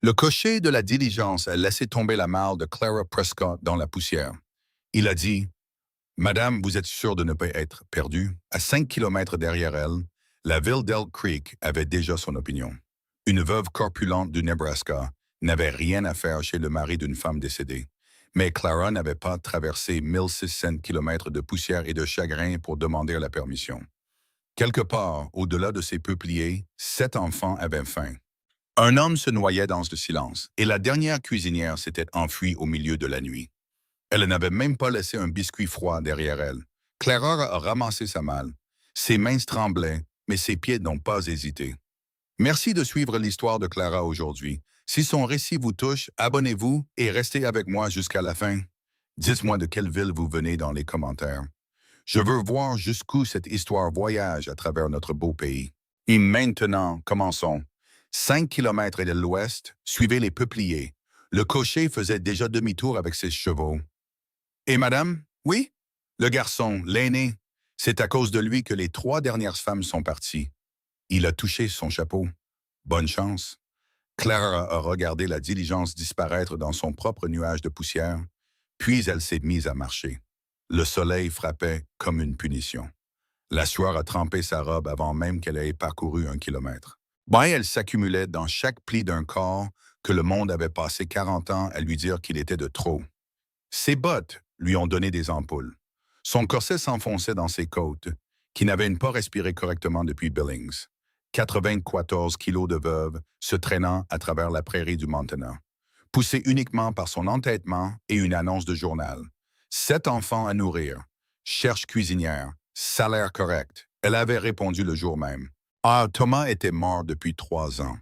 Le cocher de la diligence a laissé tomber la malle de Clara Prescott dans la poussière. Il a dit, Madame, vous êtes sûre de ne pas être perdue? À 5 kilomètres derrière elle, la ville d'Elk Creek avait déjà son opinion. Une veuve corpulente du Nebraska n'avait rien à faire chez le mari d'une femme décédée. Mais Clara n'avait pas traversé 1600 kilomètres de poussière et de chagrin pour demander la permission. Quelque part, au-delà de ces peupliers, 7 enfants avaient faim. Un homme se noyait dans le silence, et la dernière cuisinière s'était enfuie au milieu de la nuit. Elle n'avait même pas laissé un biscuit froid derrière elle. Clara a ramassé sa malle. Ses mains tremblaient, mais ses pieds n'ont pas hésité. Merci de suivre l'histoire de Clara aujourd'hui. Si son récit vous touche, abonnez-vous et restez avec moi jusqu'à la fin. Dites-moi de quelle ville vous venez dans les commentaires. Je veux voir jusqu'où cette histoire voyage à travers notre beau pays. Et maintenant, commençons. 5 kilomètres de l'ouest, suivez les peupliers. Le cocher faisait déjà demi-tour avec ses chevaux. Et madame? Oui? Le garçon, l'aîné. C'est à cause de lui que les 3 dernières femmes sont parties. Il a touché son chapeau. Bonne chance. Clara a regardé la diligence disparaître dans son propre nuage de poussière, puis elle s'est mise à marcher. Le soleil frappait comme une punition. La sueur a trempé sa robe avant même qu'elle ait parcouru 1 kilomètre. Elle s'accumulait dans chaque pli d'un corps que le monde avait passé 40 ans à lui dire qu'il était de trop. Ses bottes lui ont donné des ampoules. Son corset s'enfonçait dans ses côtes, qui n'avaient pas respiré correctement depuis Billings. 94 kilos de veuve se traînant à travers la prairie du Montana, poussée uniquement par son entêtement et une annonce de journal. 7 enfants à nourrir, cherche cuisinière, salaire correct. Elle avait répondu le jour même. Ah, Thomas était mort depuis 3 ans.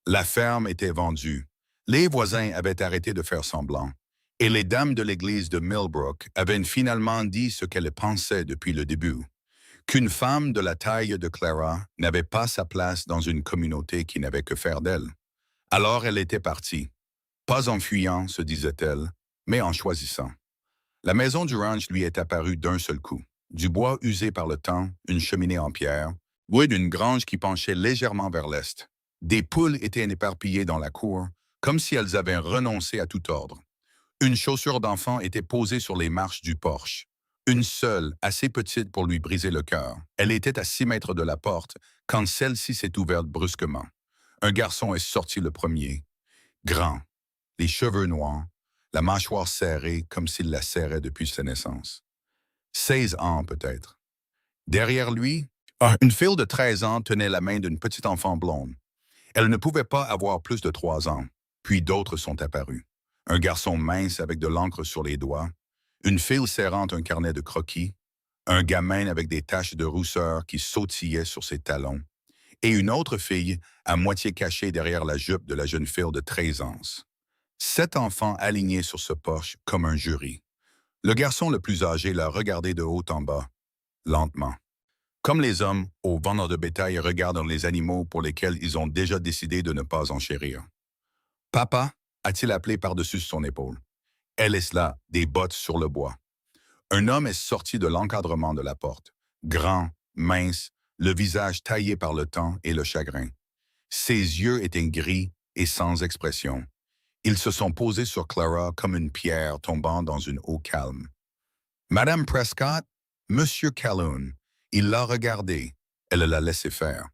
La ferme était vendue. Les voisins avaient arrêté de faire semblant. Et les dames de l'église de Millbrook avaient finalement dit ce qu'elles pensaient depuis le début, qu'une femme de la taille de Clara n'avait pas sa place dans une communauté qui n'avait que faire d'elle. Alors elle était partie, pas en fuyant, se disait-elle, mais en choisissant. La maison du ranch lui est apparue d'un seul coup. Du bois usé par le temps, une cheminée en pierre, bruit d'une grange qui penchait légèrement vers l'est. Des poules étaient éparpillées dans la cour, comme si elles avaient renoncé à tout ordre. Une chaussure d'enfant était posée sur les marches du porche. Une seule, assez petite pour lui briser le cœur. Elle était à 6 mètres de la porte quand celle-ci s'est ouverte brusquement. Un garçon est sorti le premier. Grand, les cheveux noirs, la mâchoire serrée comme s'il la serrait depuis sa naissance. 16 ans peut-être. Derrière lui, une fille de 13 ans tenait la main d'une petite enfant blonde. Elle ne pouvait pas avoir plus de 3 ans, puis d'autres sont apparus. Un garçon mince avec de l'encre sur les doigts, une fille serrant un carnet de croquis, un gamin avec des taches de rousseur qui sautillait sur ses talons, et une autre fille à moitié cachée derrière la jupe de la jeune fille de 13 ans. 7 enfants alignés sur ce porche comme un jury. Le garçon le plus âgé l'a regardé de haut en bas, lentement. Comme les hommes, au vendeur de bétail regardent les animaux pour lesquels ils ont déjà décidé de ne pas enchérir. Papa, a-t-il appelé par-dessus son épaule. Elle est là, des bottes sur le bois. Un homme est sorti de l'encadrement de la porte. Grand, mince, le visage taillé par le temps et le chagrin. Ses yeux étaient gris et sans expression. Ils se sont posés sur Clara comme une pierre tombant dans une eau calme. Madame Prescott, Monsieur Calhoun, il l'a regardée. Elle l'a laissé faire.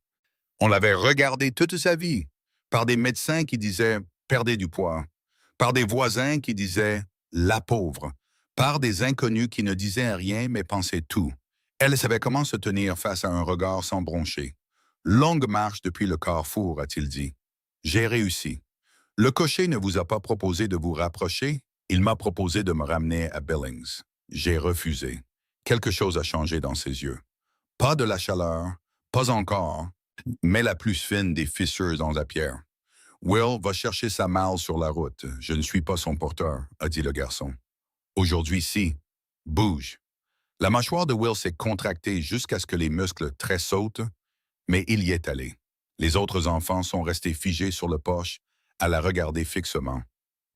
On l'avait regardé toute sa vie, par des médecins qui disaient « perdez du poids », par des voisins qui disaient « la pauvre », par des inconnus qui ne disaient rien mais pensaient tout. Elle savait comment se tenir face à un regard sans broncher. « Longue marche depuis le carrefour », a-t-il dit. « J'ai réussi. Le cocher ne vous a pas proposé de vous rapprocher, il m'a proposé de me ramener à Billings. J'ai refusé. Quelque chose a changé dans ses yeux. Pas de la chaleur, pas encore, mais la plus fine des fissures dans la pierre. Will va chercher sa malle sur la route. Je ne suis pas son porteur, a dit le garçon. Aujourd'hui, si. Bouge. La mâchoire de Will s'est contractée jusqu'à ce que les muscles tressautent, mais il y est allé. Les autres enfants sont restés figés sur le porche, à la regarder fixement.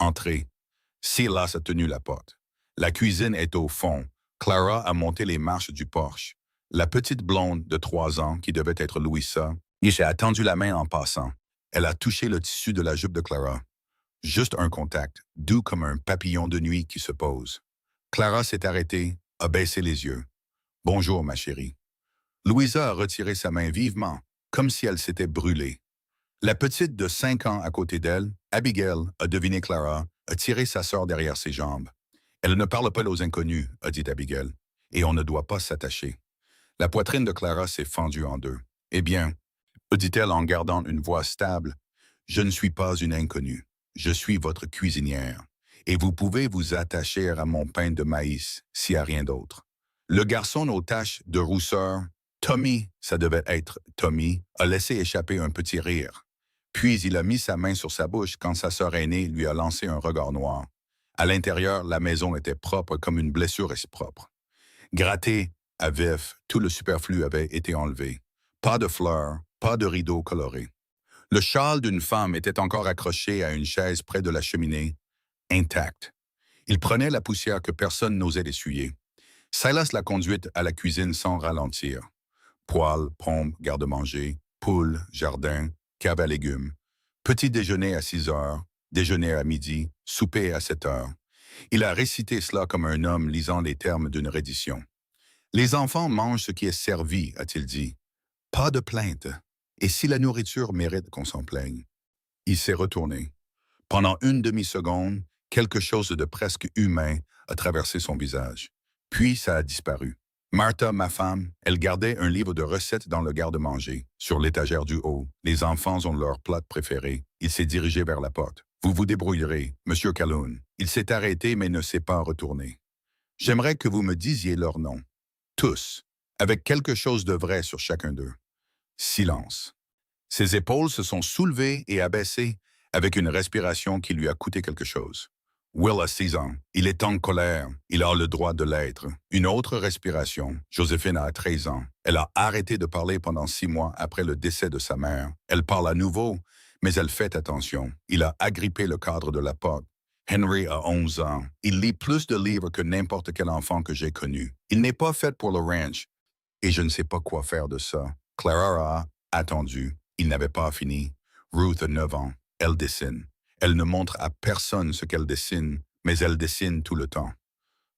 Entrez. Silas a tenu la porte. La cuisine est au fond. Clara a monté les marches du porche. La petite blonde de 3 ans, qui devait être Louisa, y s'est attendu la main en passant. Elle a touché le tissu de la jupe de Clara. Juste un contact, doux comme un papillon de nuit qui se pose. Clara s'est arrêtée, a baissé les yeux. Bonjour, ma chérie. Louisa a retiré sa main vivement, comme si elle s'était brûlée. La petite de 5 ans à côté d'elle, Abigail, a deviné Clara, a tiré sa sœur derrière ses jambes. Elle ne parle pas aux inconnus, a dit Abigail, et on ne doit pas s'attacher. La poitrine de Clara s'est fendue en deux. Eh bien, dit-elle en gardant une voix stable, je ne suis pas une inconnue. Je suis votre cuisinière. Et vous pouvez vous attacher à mon pain de maïs, s'il n'y a rien d'autre. Le garçon aux taches de rousseur, Tommy, ça devait être Tommy, a laissé échapper un petit rire. Puis il a mis sa main sur sa bouche quand sa sœur aînée lui a lancé un regard noir. À l'intérieur, la maison était propre comme une blessure est propre. Gratté à vif, tout le superflu avait été enlevé. Pas de fleurs, pas de rideaux colorés. Le châle d'une femme était encore accroché à une chaise près de la cheminée, intact. Il prenait la poussière que personne n'osait l'essuyer. Silas l'a conduite à la cuisine sans ralentir. Poêle, pompe, garde-manger, poule, jardin, cave à légumes. Petit déjeuner à 6 heures, déjeuner à midi, souper à 7 heures. Il a récité cela comme un homme lisant les termes d'une reddition. Les enfants mangent ce qui est servi, a-t-il dit. Pas de plainte. Et si la nourriture mérite qu'on s'en plaigne? Il s'est retourné. Pendant une demi-seconde, quelque chose de presque humain a traversé son visage. Puis ça a disparu. Martha, ma femme, elle gardait un livre de recettes dans le garde-manger. Sur l'étagère du haut, les enfants ont leur plat préféré. Il s'est dirigé vers la porte. Vous vous débrouillerez, Monsieur Calhoun. Il s'est arrêté mais ne s'est pas retourné. J'aimerais que vous me disiez leur nom. Tous, avec quelque chose de vrai sur chacun d'eux. Silence. Ses épaules se sont soulevées et abaissées avec une respiration qui lui a coûté quelque chose. Will a 6 ans. Il est en colère. Il a le droit de l'être. Une autre respiration. Joséphine a 13 ans. Elle a arrêté de parler pendant 6 mois après le décès de sa mère. Elle parle à nouveau, mais elle fait attention. Il a agrippé le cadre de la porte. Henry a 11 ans. Il lit plus de livres que n'importe quel enfant que j'ai connu. Il n'est pas fait pour le ranch. Et je ne sais pas quoi faire de ça. Clara a attendu. Il n'avait pas fini. Ruth a 9 ans. Elle dessine. Elle ne montre à personne ce qu'elle dessine, mais elle dessine tout le temps.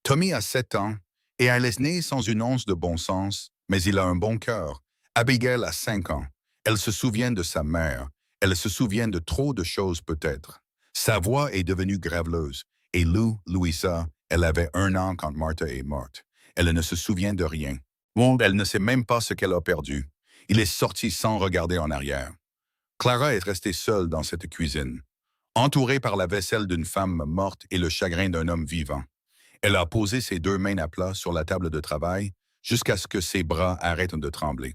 Tommy a 7 ans et elle est née sans une once de bon sens, mais il a un bon cœur. Abigail a 5 ans. Elle se souvient de sa mère. Elle se souvient de trop de choses peut-être. Sa voix est devenue graveleuse. Et Louisa, elle avait 1 an quand Martha est morte. Elle ne se souvient de rien. Bon, elle ne sait même pas ce qu'elle a perdu. Il est sorti sans regarder en arrière. Clara est restée seule dans cette cuisine, entourée par la vaisselle d'une femme morte et le chagrin d'un homme vivant. Elle a posé ses 2 mains à plat sur la table de travail jusqu'à ce que ses bras arrêtent de trembler.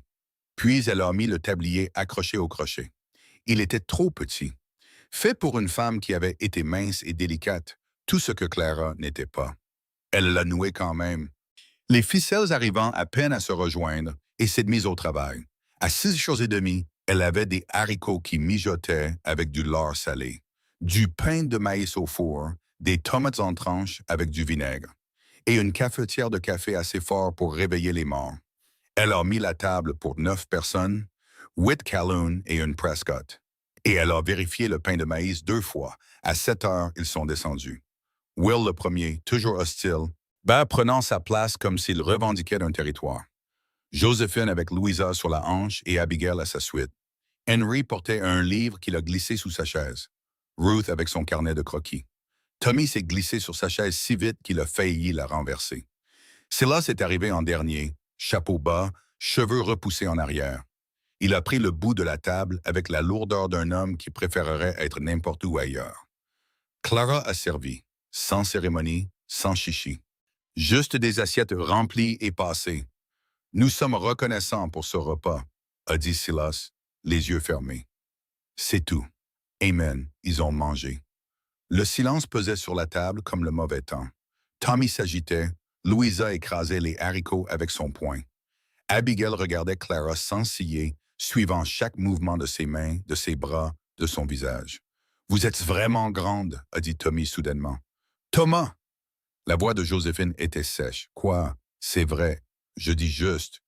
Puis elle a mis le tablier accroché au crochet. Il était trop petit. Fait pour une femme qui avait été mince et délicate, tout ce que Clara n'était pas. Elle l'a noué quand même. Les ficelles arrivant à peine à se rejoindre et s'est mise au travail. À 6h30, elle avait des haricots qui mijotaient avec du lard salé, du pain de maïs au four, des tomates en tranches avec du vinaigre, et une cafetière de café assez fort pour réveiller les morts. Elle a mis la table pour 9 personnes, 8 Calhoun et une Prescott. Et elle a vérifié le pain de maïs 2 fois. À 7 heures, ils sont descendus. Will, le premier, toujours hostile, prenant sa place comme s'il revendiquait un territoire. Joséphine avec Louisa sur la hanche et Abigail à sa suite. Henry portait un livre qu'il a glissé sous sa chaise. Ruth avec son carnet de croquis. Tommy s'est glissé sur sa chaise si vite qu'il a failli la renverser. Silas est arrivé en dernier, chapeau bas, cheveux repoussés en arrière. Il a pris le bout de la table avec la lourdeur d'un homme qui préférerait être n'importe où ailleurs. Clara a servi, sans cérémonie, sans chichi. Juste des assiettes remplies et passées. Nous sommes reconnaissants pour ce repas, a dit Silas, les yeux fermés. C'est tout. Amen, ils ont mangé. Le silence pesait sur la table comme le mauvais temps. Tommy s'agitait, Louisa écrasait les haricots avec son poing. Abigail regardait Clara sans ciller, suivant chaque mouvement de ses mains, de ses bras, de son visage. « Vous êtes vraiment grande, » a dit Tommy soudainement. « Thomas !» La voix de Joséphine était sèche. « Quoi? C'est vrai. Je dis juste. »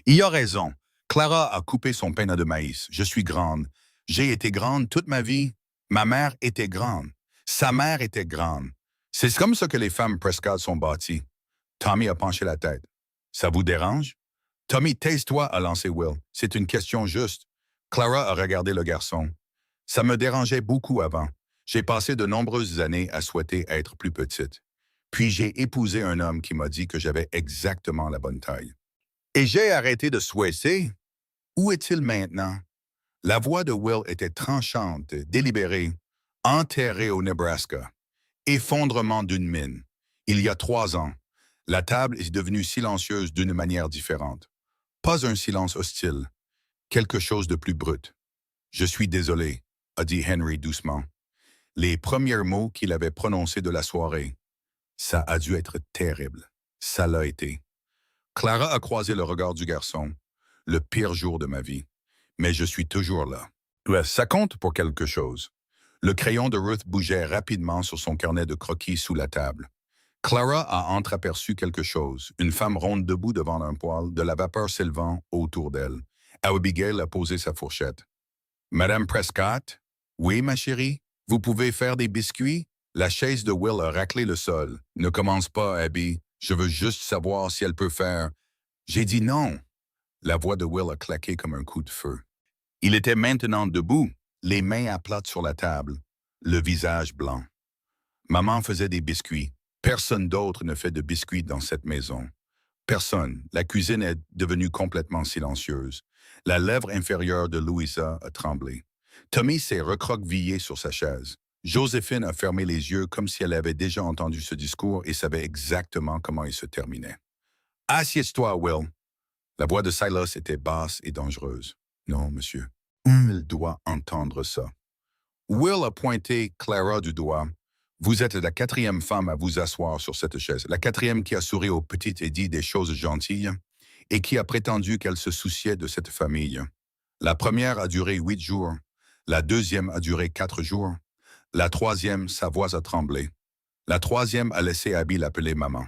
Il a raison. Clara a coupé son pain de maïs. Je suis grande. J'ai été grande toute ma vie. Ma mère était grande. Sa mère était grande. C'est comme ça que les femmes Prescott sont bâties. Tommy a penché la tête. Ça vous dérange? Tommy, taise-toi, a lancé Will. C'est une question juste. Clara a regardé le garçon. Ça me dérangeait beaucoup avant. J'ai passé de nombreuses années à souhaiter être plus petite. Puis j'ai épousé un homme qui m'a dit que j'avais exactement la bonne taille. Et j'ai arrêté de souhaiter. Où est-il maintenant? La voix de Will était tranchante, délibérée, enterrée au Nebraska. Effondrement d'une mine. Il y a 3 ans, la table est devenue silencieuse d'une manière différente. Pas un silence hostile, quelque chose de plus brut. Je suis désolé, a dit Henry doucement. Les premiers mots qu'il avait prononcés de la soirée. Ça a dû être terrible. Ça l'a été. Clara a croisé le regard du garçon. Le pire jour de ma vie. Mais je suis toujours là. Ouais, ça compte pour quelque chose. Le crayon de Ruth bougeait rapidement sur son carnet de croquis sous la table. Clara a entreaperçu quelque chose, une femme ronde debout devant un poêle, de la vapeur s'élevant autour d'elle. Abigail a posé sa fourchette. Madame Prescott? Oui, ma chérie? Vous pouvez faire des biscuits? La chaise de Will a raclé le sol. Ne commence pas, Abby. Je veux juste savoir si elle peut faire. J'ai dit non. La voix de Will a claqué comme un coup de feu. Il était maintenant debout, les mains à plat sur la table, le visage blanc. Maman faisait des biscuits. Personne d'autre ne fait de biscuits dans cette maison. Personne. La cuisine est devenue complètement silencieuse. La lèvre inférieure de Louisa a tremblé. Tommy s'est recroquevillé sur sa chaise. Joséphine a fermé les yeux comme si elle avait déjà entendu ce discours et savait exactement comment il se terminait. « Assieds-toi, Will. » La voix de Silas était basse et dangereuse. « Non, monsieur. Il doit entendre ça. » Will a pointé Clara du doigt. « Vous êtes la 4e femme à vous asseoir sur cette chaise, la 4e qui a souri aux petites et dit des choses gentilles, et qui a prétendu qu'elle se souciait de cette famille. La première a duré 8 jours, la deuxième a duré 4 jours, la troisième, sa voix a tremblé. La troisième a laissé Abby l'appeler maman.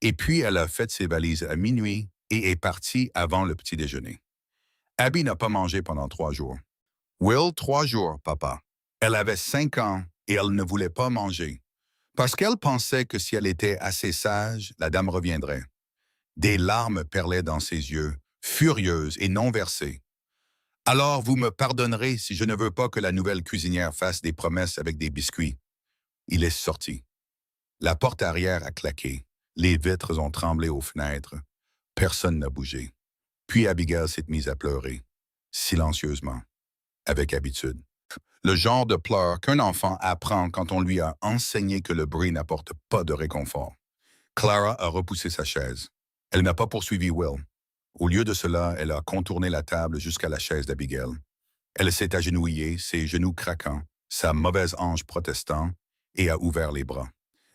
Et puis elle a fait ses valises à minuit et est partie avant le petit déjeuner. Abby n'a pas mangé pendant 3 jours. Will, 3 jours, papa. Elle avait 5 ans et elle ne voulait pas manger. Parce qu'elle pensait que si elle était assez sage, la dame reviendrait. Des larmes perlaient dans ses yeux, furieuses et non versées. Alors vous me pardonnerez si je ne veux pas que la nouvelle cuisinière fasse des promesses avec des biscuits. Il est sorti. La porte arrière a claqué. Les vitres ont tremblé aux fenêtres. Personne n'a bougé. Puis Abigail s'est mise à pleurer, silencieusement, avec habitude. Le genre de pleurs qu'un enfant apprend quand on lui a enseigné que le bruit n'apporte pas de réconfort. Clara a repoussé sa chaise. Elle n'a pas poursuivi Will. Au lieu de cela, elle a contourné la table jusqu'à la chaise d'Abigail. Elle s'est agenouillée, ses genoux craquants, sa mauvaise hanche protestant, et a ouvert les bras.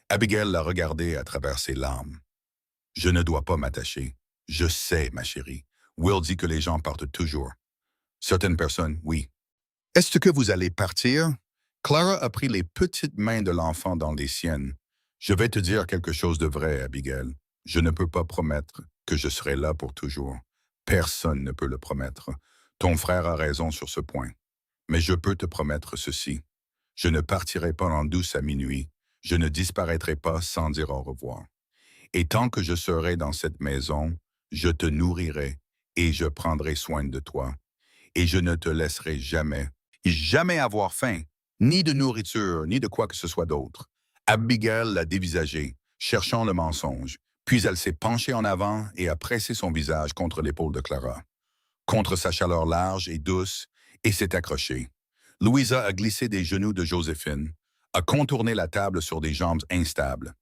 Abigail l'a regardée à travers ses larmes. « Je ne dois pas m'attacher. Je sais, ma chérie. Will dit que les gens partent toujours. Certaines personnes, oui. Est-ce que vous allez partir? » Clara a pris les petites mains de l'enfant dans les siennes. « Je vais te dire quelque chose de vrai, Abigail. Je ne peux pas promettre que je serai là pour toujours. Personne ne peut le promettre. Ton frère a raison sur ce point. Mais je peux te promettre ceci. Je ne partirai pas en douce à minuit. Je ne disparaîtrai pas sans dire au revoir. Et tant que je serai dans cette maison, je te nourrirai et je prendrai soin de toi. Et je ne te laisserai jamais avoir faim, ni de nourriture, ni de quoi que ce soit d'autre. » Abigail l'a dévisagé, cherchant le mensonge. Puis elle s'est penchée en avant et a pressé son visage contre l'épaule de Clara, contre sa chaleur large et douce, et s'est accrochée. Louisa a glissé des genoux de Joséphine, a contourné la table sur des jambes instables.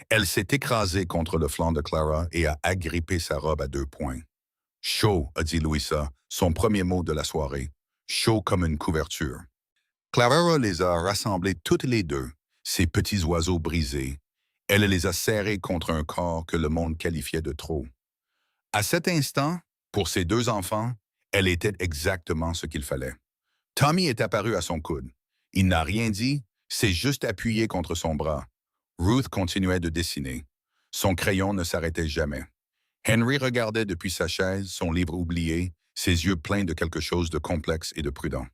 Elle s'est écrasée contre le flanc de Clara et a agrippé sa robe à 2 poings. « Chaud », a dit Louisa, son premier mot de la soirée. « Chaud comme une couverture. » Clara les a rassemblés toutes les deux, ses petits oiseaux brisés. Elle les a serrés contre un corps que le monde qualifiait de trop. À cet instant, pour ses 2 enfants, elle était exactement ce qu'il fallait. Tommy est apparu à son coude. Il n'a rien dit, s'est juste appuyé contre son bras. Ruth continuait de dessiner. Son crayon ne s'arrêtait jamais. Henry regardait depuis sa chaise, son livre oublié, ses yeux pleins de quelque chose de complexe et de prudent.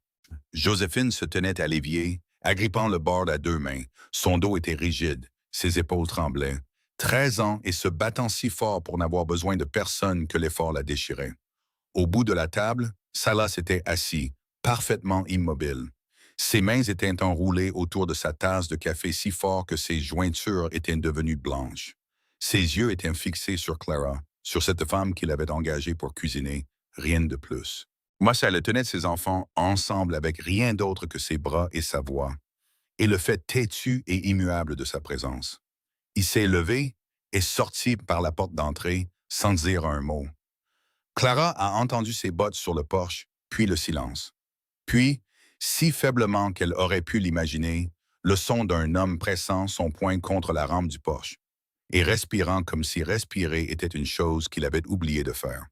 Joséphine se tenait à l'évier, agrippant le bord à deux mains. Son dos était rigide, ses épaules tremblaient. 13 ans et se battant si fort pour n'avoir besoin de personne que l'effort la déchirait. Au bout de la table, Salah s'était assis, parfaitement immobile. Ses mains étaient enroulées autour de sa tasse de café si fort que ses jointures étaient devenues blanches. Ses yeux étaient fixés sur Clara, sur cette femme qu'il avait engagée pour cuisiner, rien de plus. Massa le tenait de ses enfants ensemble avec rien d'autre que ses bras et sa voix, et le fait têtu et immuable de sa présence. Il s'est levé et sorti par la porte d'entrée sans dire un mot. Clara a entendu ses bottes sur le porche, puis le silence. Puis, si faiblement qu'elle aurait pu l'imaginer, le son d'un homme pressant son poing contre la rampe du porche et respirant comme si respirer était une chose qu'il avait oublié de faire.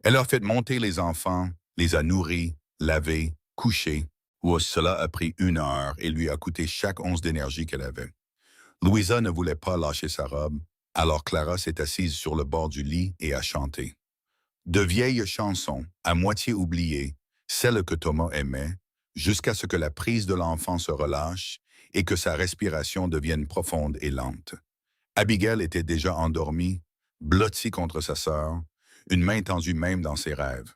Elle a fait monter les enfants, les a nourris, lavés, couchés, où cela a pris 1 heure et lui a coûté chaque once d'énergie qu'elle avait. Louisa ne voulait pas lâcher sa robe, alors Clara s'est assise sur le bord du lit et a chanté. De vieilles chansons, à moitié oubliées, celles que Thomas aimait, jusqu'à ce que la prise de l'enfant se relâche et que sa respiration devienne profonde et lente. Abigail était déjà endormie, blottie contre sa sœur, une main tendue même dans ses rêves.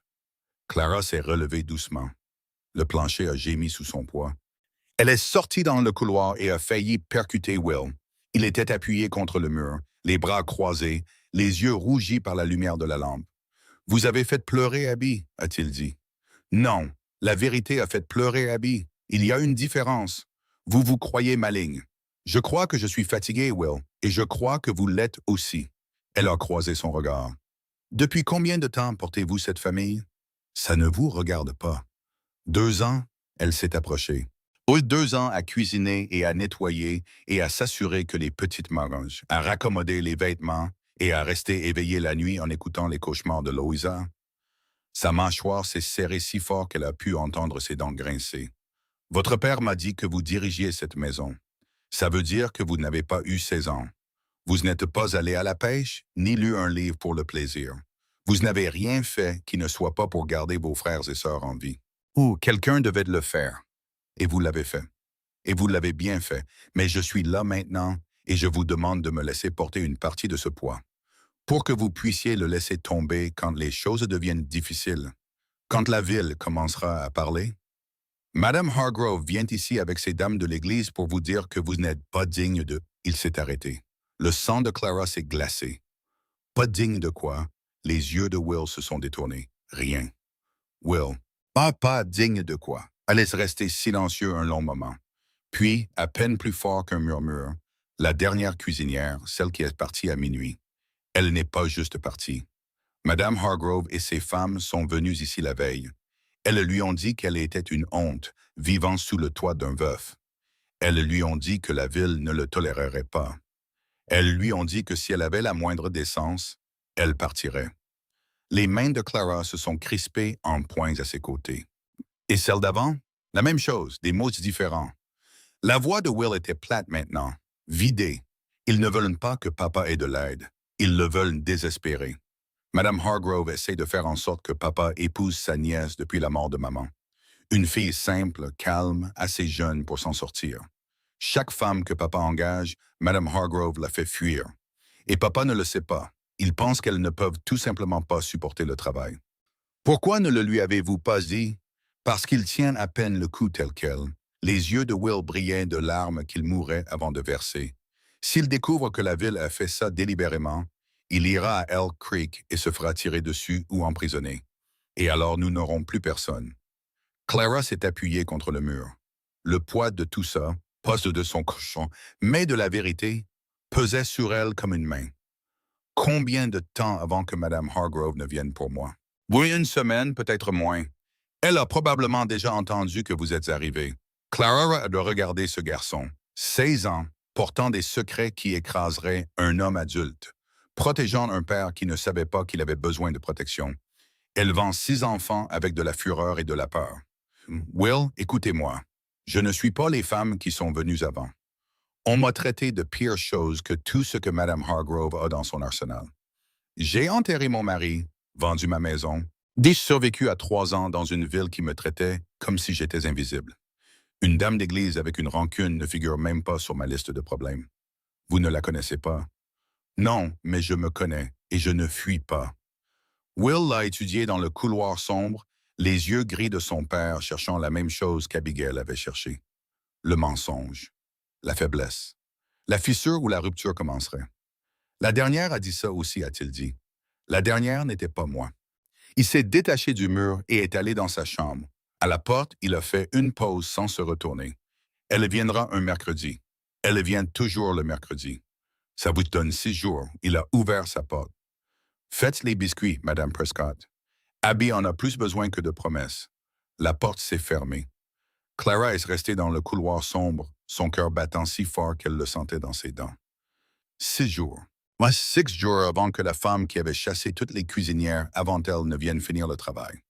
Clara s'est relevée doucement. Le plancher a gémi sous son poids. Elle est sortie dans le couloir et a failli percuter Will. Il était appuyé contre le mur, les bras croisés, les yeux rougis par la lumière de la lampe. « Vous avez fait pleurer Abby » a-t-il dit. « Non, la vérité a fait pleurer Abby. Il y a une différence. Vous vous croyez maligne. Je crois que je suis fatigué, Will, et je crois que vous l'êtes aussi. » Elle a croisé son regard. « Depuis combien de temps portez-vous cette famille? » « Ça ne vous regarde pas. » 2 ans, elle s'est approchée. 2 ans à cuisiner et à nettoyer et à s'assurer que les petites mangent, à raccommoder les vêtements et à rester éveillée la nuit en écoutant les cauchemars de Louisa. Sa mâchoire s'est serrée si fort qu'elle a pu entendre ses dents grincer. « Votre père m'a dit que vous dirigiez cette maison. Ça veut dire que vous n'avez pas eu 16 ans. Vous n'êtes pas allé à la pêche, ni lu un livre pour le plaisir. Vous n'avez rien fait qui ne soit pas pour garder vos frères et sœurs en vie. Ou quelqu'un devait le faire. Et vous l'avez fait. Et vous l'avez bien fait. Mais je suis là maintenant et je vous demande de me laisser porter une partie de ce poids. Pour que vous puissiez le laisser tomber quand les choses deviennent difficiles. Quand la ville commencera à parler. Madame Hargrove vient ici avec ces dames de l'église pour vous dire que vous n'êtes pas digne de... Il s'est arrêté. Le sang de Clara s'est glacé. Pas digne de quoi? Les yeux de Will se sont détournés. Rien. Will. Pas digne de quoi? Allait rester silencieux un long moment. Puis, à peine plus fort qu'un murmure, la dernière cuisinière, celle qui est partie à minuit. Elle n'est pas juste partie. Madame Hargrove et ses femmes sont venues ici la veille. Elles lui ont dit qu'elle était une honte, vivant sous le toit d'un veuf. Elles lui ont dit que la ville ne le tolérerait pas. Elles lui ont dit que si elle avait la moindre décence, elle partirait. Les mains de Clara se sont crispées en poings à ses côtés. Et celle d'avant? La même chose, des mots différents. La voix de Will était plate maintenant, vidée. Ils ne veulent pas que papa ait de l'aide. Ils le veulent désespéré. Madame Hargrove essaie de faire en sorte que papa épouse sa nièce depuis la mort de maman. Une fille simple, calme, assez jeune pour s'en sortir. Chaque femme que papa engage, Madame Hargrove la fait fuir. Et papa ne le sait pas. Il pense qu'elles ne peuvent tout simplement pas supporter le travail. Pourquoi ne le lui avez-vous pas dit? Parce qu'il tient à peine le coup tel quel. Les yeux de Will brillaient de larmes qu'il mourait avant de verser. S'il découvre que la ville a fait ça délibérément, il ira à Elk Creek et se fera tirer dessus ou emprisonner. Et alors nous n'aurons plus personne. Clara s'est appuyée contre le mur. Le poids de tout ça, pas de son cochon, mais de la vérité, pesait sur elle comme une main. Combien de temps avant que Madame Hargrove ne vienne pour moi? Oui, 1 semaine, peut-être moins. Elle a probablement déjà entendu que vous êtes arrivé. Clara a de regarder ce garçon, 16 ans, portant des secrets qui écraseraient un homme adulte, protégeant un père qui ne savait pas qu'il avait besoin de protection, élevant 6 enfants avec de la fureur et de la peur. Will, écoutez-moi. Je ne suis pas les femmes qui sont venues avant. On m'a traité de pire chose que tout ce que Madame Hargrove a dans son arsenal. J'ai enterré mon mari, vendu ma maison. J'ai survécu à 3 ans dans une ville qui me traitait comme si j'étais invisible. Une dame d'église avec une rancune ne figure même pas sur ma liste de problèmes. Vous ne la connaissez pas? Non, mais je me connais et je ne fuis pas. Will l'a étudié dans le couloir sombre, les yeux gris de son père cherchant la même chose qu'Abigail avait cherché. Le mensonge, la faiblesse, la fissure où la rupture commencerait. La dernière a dit ça aussi, a-t-il dit. La dernière n'était pas moi. Il s'est détaché du mur et est allé dans sa chambre. À la porte, il a fait une pause sans se retourner. Elle viendra un mercredi. Elle vient toujours le mercredi. Ça vous donne 6 jours. Il a ouvert sa porte. Faites les biscuits, Madame Prescott. Abby en a plus besoin que de promesses. La porte s'est fermée. Clara est restée dans le couloir sombre, son cœur battant si fort qu'elle le sentait dans ses dents. 6 jours. Moi, 6 jours avant que la femme qui avait chassé toutes les cuisinières avant elle ne vienne finir le travail.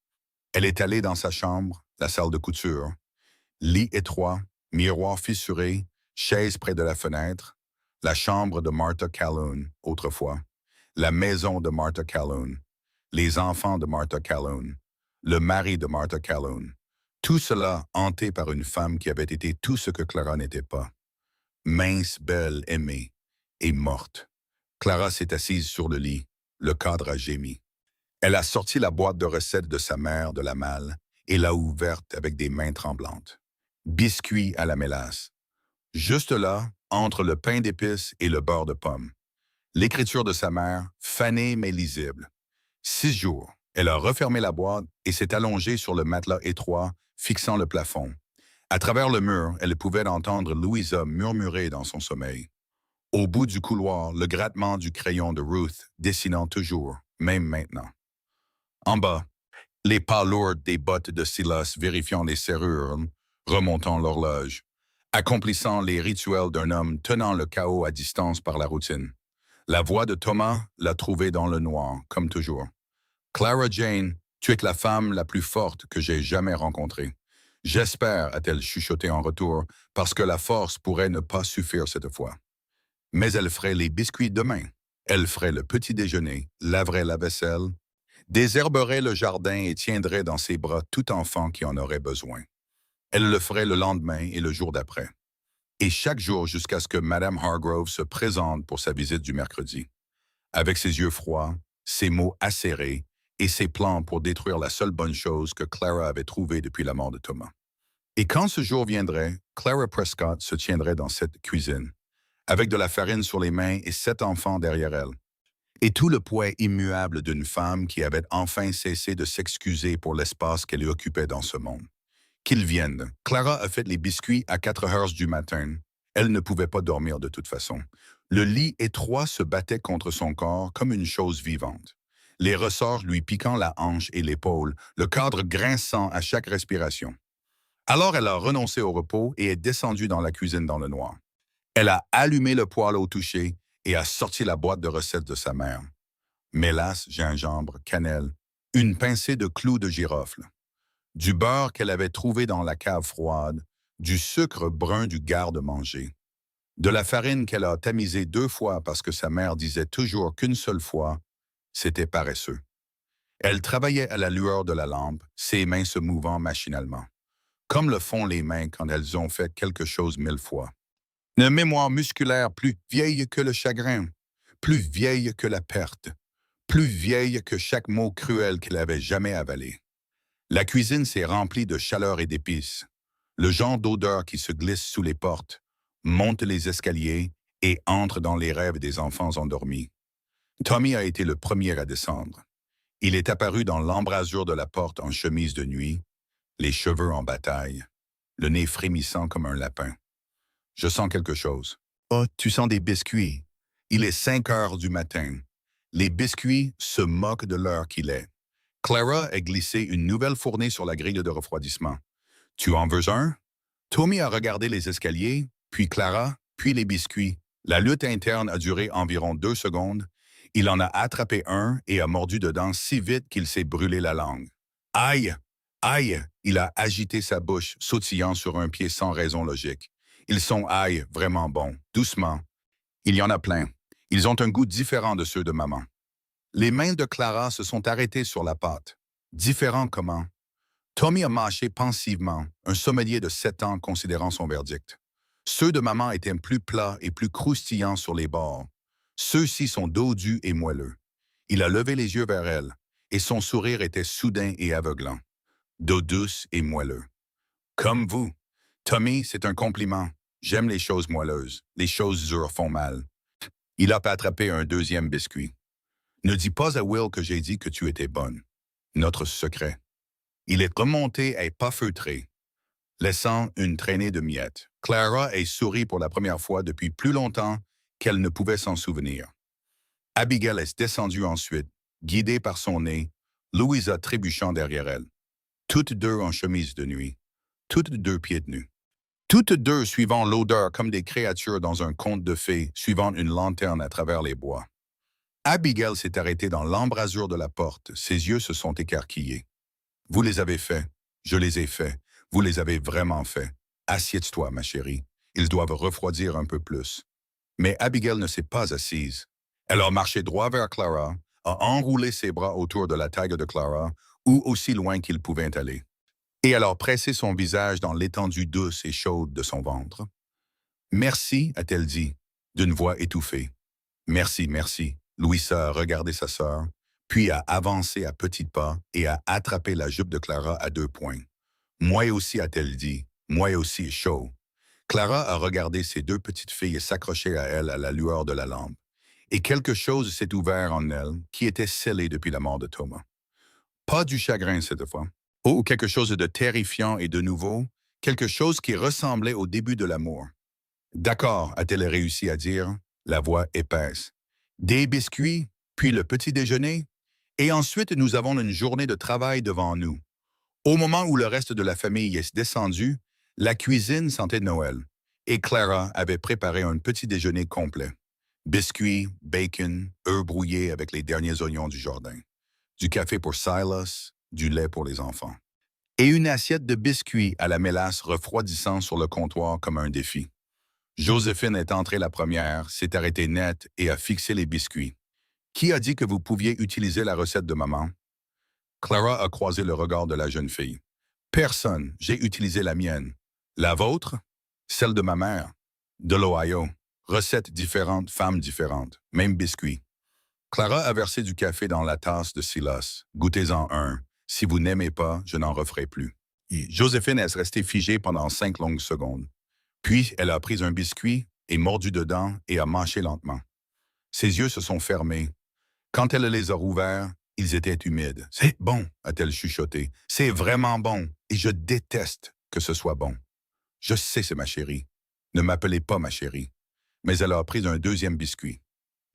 Elle est allée dans sa chambre, la salle de couture, lit étroit, miroir fissuré, chaise près de la fenêtre, la chambre de Martha Calhoun, autrefois, la maison de Martha Calhoun, les enfants de Martha Calhoun, le mari de Martha Calhoun. Tout cela hanté par une femme qui avait été tout ce que Clara n'était pas. Mince, belle, aimée, et morte. Clara s'est assise sur le lit. Le cadre a gémi. Elle a sorti la boîte de recettes de sa mère de la malle et l'a ouverte avec des mains tremblantes. Biscuits à la mélasse. Juste là, entre le pain d'épices et le beurre de pomme. L'écriture de sa mère, fanée mais lisible. 6 jours. Elle a refermé la boîte et s'est allongée sur le matelas étroit, fixant le plafond. À travers le mur, elle pouvait entendre Louisa murmurer dans son sommeil. Au bout du couloir, le grattement du crayon de Ruth dessinant toujours, même maintenant. En bas, les pas lourds des bottes de Silas vérifiant les serrures, remontant l'horloge, accomplissant les rituels d'un homme tenant le chaos à distance par la routine. La voix de Thomas l'a trouvé dans le noir, comme toujours. Clara Jane, tu es la femme la plus forte que j'ai jamais rencontrée. J'espère, a-t-elle chuchoté en retour, parce que la force pourrait ne pas suffire cette fois. Mais elle ferait les biscuits demain. Elle ferait le petit déjeuner, laverait la vaisselle, désherberait le jardin et tiendrait dans ses bras tout enfant qui en aurait besoin. Elle le ferait le lendemain et le jour d'après. Et chaque jour jusqu'à ce que Madame Hargrove se présente pour sa visite du mercredi. Avec ses yeux froids, ses mots acérés et ses plans pour détruire la seule bonne chose que Clara avait trouvée depuis la mort de Thomas. Et quand ce jour viendrait, Clara Prescott se tiendrait dans cette cuisine, avec de la farine sur les mains et 7 enfants derrière elle. Et tout le poids immuable d'une femme qui avait enfin cessé de s'excuser pour l'espace qu'elle occupait dans ce monde. Qu'ils viennent. Clara a fait les biscuits à 4 heures du matin. Elle ne pouvait pas dormir de toute façon. Le lit étroit se battait contre son corps comme une chose vivante. Les ressorts lui piquant la hanche et l'épaule, le cadre grinçant à chaque respiration. Alors elle a renoncé au repos et est descendue dans la cuisine dans le noir. Elle a allumé le poêle au toucher et a sorti la boîte de recettes de sa mère. Mélasse, gingembre, cannelle, une pincée de clous de girofle, du beurre qu'elle avait trouvé dans la cave froide, du sucre brun du garde-manger, de la farine qu'elle a tamisée 2 fois parce que sa mère disait toujours qu'une seule fois, c'était paresseux. Elle travaillait à la lueur de la lampe, ses mains se mouvant machinalement, comme le font les mains quand elles ont fait quelque chose 1000 fois. Une mémoire musculaire plus vieille que le chagrin, plus vieille que la perte, plus vieille que chaque mot cruel qu'elle avait jamais avalé. La cuisine s'est remplie de chaleur et d'épices, le genre d'odeur qui se glisse sous les portes, monte les escaliers et entre dans les rêves des enfants endormis. Tommy a été le premier à descendre. Il est apparu dans l'embrasure de la porte en chemise de nuit, les cheveux en bataille, le nez frémissant comme un lapin. Je sens quelque chose. Oh, tu sens des biscuits. Il est 5 heures du matin. Les biscuits se moquent de l'heure qu'il est. Clara a glissé une nouvelle fournée sur la grille de refroidissement. Tu en veux un? Tommy a regardé les escaliers, puis Clara, puis les biscuits. La lutte interne a duré environ 2 secondes. Il en a attrapé un et a mordu dedans si vite qu'il s'est brûlé la langue. Aïe! Aïe! Il a agité sa bouche, sautillant sur un pied sans raison logique. Ils sont aïe, vraiment bons, doucement. Il y en a plein. Ils ont un goût différent de ceux de maman. Les mains de Clara se sont arrêtées sur la pâte. Différent comment? Tommy a mâché pensivement, un sommelier de 7 ans considérant son verdict. Ceux de maman étaient plus plats et plus croustillants sur les bords. Ceux-ci sont dodus et moelleux. Il a levé les yeux vers elle, et son sourire était soudain et aveuglant. D'eau douce et moelleux. Comme vous. Tommy, c'est un compliment. J'aime les choses moelleuses. Les choses dures font mal. Il a attrapé un deuxième biscuit. Ne dis pas à Will que j'ai dit que tu étais bonne. Notre secret. Il est remonté et pas feutré, laissant une traînée de miettes. Clara a souri pour la première fois depuis plus longtemps qu'elle ne pouvait s'en souvenir. Abigail est descendue ensuite, guidée par son nez, Louisa trébuchant derrière elle. Toutes deux en chemise de nuit, toutes deux pieds nus. Toutes deux suivant l'odeur comme des créatures dans un conte de fées, suivant une lanterne à travers les bois. Abigail s'est arrêtée dans l'embrasure de la porte, ses yeux se sont écarquillés. Vous les avez faits, je les ai faits, vous les avez vraiment faits. Assieds-toi, ma chérie, ils doivent refroidir un peu plus. Mais Abigail ne s'est pas assise. Elle a marché droit vers Clara, a enroulé ses bras autour de la taille de Clara, ou aussi loin qu'il pouvait aller. Et elle a pressé son visage dans l'étendue douce et chaude de son ventre. Merci, a-t-elle dit, d'une voix étouffée. Merci, merci. Louisa a regardé sa sœur, puis a avancé à petits pas et a attrapé la jupe de Clara à 2 points. Moi aussi, a-t-elle dit, moi aussi chaud. Clara a regardé ses deux petites filles s'accrocher à elle à la lueur de la lampe, et quelque chose s'est ouvert en elle qui était scellé depuis la mort de Thomas. Pas du chagrin cette fois. Oh, quelque chose de terrifiant et de nouveau, quelque chose qui ressemblait au début de l'amour. D'accord, a-t-elle réussi à dire, la voix épaisse. Des biscuits, puis le petit déjeuner, et ensuite nous avons une journée de travail devant nous. Au moment où le reste de la famille est descendu, la cuisine sentait Noël, et Clara avait préparé un petit déjeuner complet. Biscuits, bacon, œufs brouillés avec les derniers oignons du jardin, du café pour Silas, du lait pour les enfants, et une assiette de biscuits à la mélasse refroidissant sur le comptoir comme un défi. Joséphine est entrée la première, s'est arrêtée net et a fixé les biscuits. Qui a dit que vous pouviez utiliser la recette de maman? Clara a croisé le regard de la jeune fille. Personne, j'ai utilisé la mienne. La vôtre? Celle de ma mère. De l'Ohio. Recettes différentes, femmes différentes. Même biscuits. Clara a versé du café dans la tasse de Silas. Goûtez-en un. Si vous n'aimez pas, je n'en referai plus. Joséphine est restée figée pendant 5 longues secondes. Puis, elle a pris un biscuit et mordu dedans et a mâché lentement. Ses yeux se sont fermés. Quand elle les a rouverts, ils étaient humides. « C'est bon », a-t-elle chuchoté. « C'est vraiment bon, et je déteste que ce soit bon. Je sais, c'est ma chérie. Ne m'appelez pas ma chérie. » Mais elle a pris un deuxième biscuit.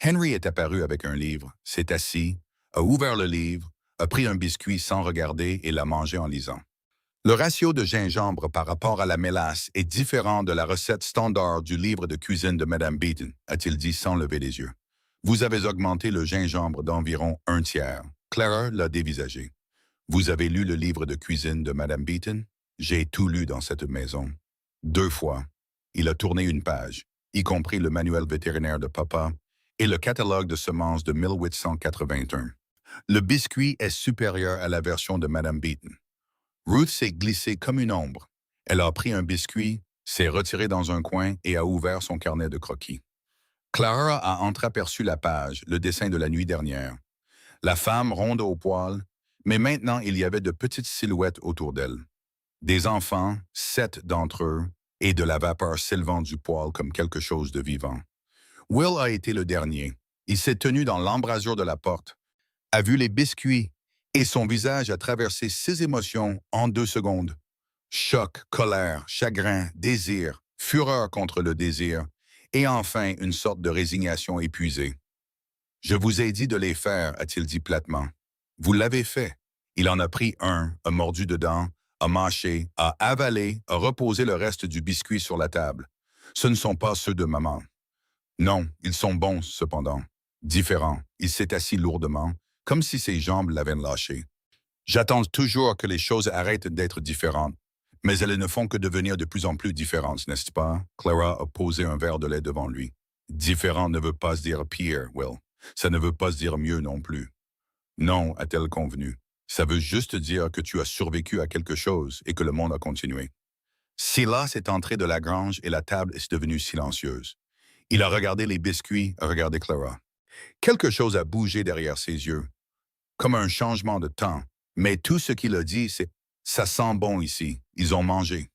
Henry est apparu avec un livre, s'est assis, a ouvert le livre, a pris un biscuit sans regarder et l'a mangé en lisant. Le ratio de gingembre par rapport à la mélasse est différent de la recette standard du livre de cuisine de Madame Beaton, a-t-il dit sans lever les yeux. Vous avez augmenté le gingembre d'environ 1/3. Clara l'a dévisagé. Vous avez lu le livre de cuisine de Madame Beaton? J'ai tout lu dans cette maison. 2 fois. Il a tourné une page, y compris le manuel vétérinaire de papa et le catalogue de semences de 1881. Le biscuit est supérieur à la version de Madame Beaton. Ruth s'est glissée comme une ombre. Elle a pris un biscuit, s'est retirée dans un coin et a ouvert son carnet de croquis. Clara a entreaperçu la page, le dessin de la nuit dernière. La femme ronde au poil, mais maintenant il y avait de petites silhouettes autour d'elle. Des enfants, 7 d'entre eux, et de la vapeur s'élevant du poil comme quelque chose de vivant. Will a été le dernier. Il s'est tenu dans l'embrasure de la porte, a vu les biscuits, et son visage a traversé 6 émotions en 2 secondes. Choc, colère, chagrin, désir, fureur contre le désir, et enfin une sorte de résignation épuisée. « Je vous ai dit de les faire, a-t-il dit platement. Vous l'avez fait. Il en a pris un, a mordu dedans, a mâché, a avalé, a reposé le reste du biscuit sur la table. Ce ne sont pas ceux de maman. Non, ils sont bons, cependant. Différents. Il s'est assis lourdement, comme si ses jambes l'avaient lâché. J'attends toujours que les choses arrêtent d'être différentes. Mais elles ne font que devenir de plus en plus différentes, n'est-ce pas? Clara a posé un verre de lait devant lui. Différent ne veut pas se dire pire, Will. Ça ne veut pas se dire mieux non plus. Non, a-t-elle convenu. Ça veut juste dire que tu as survécu à quelque chose et que le monde a continué. Silas est entré de la grange et la table est devenue silencieuse. Il a regardé les biscuits, a regardé Clara. Quelque chose a bougé derrière ses yeux, comme un changement de temps. Mais tout ce qu'il a dit, c'est « ça sent bon ici, ils ont mangé ».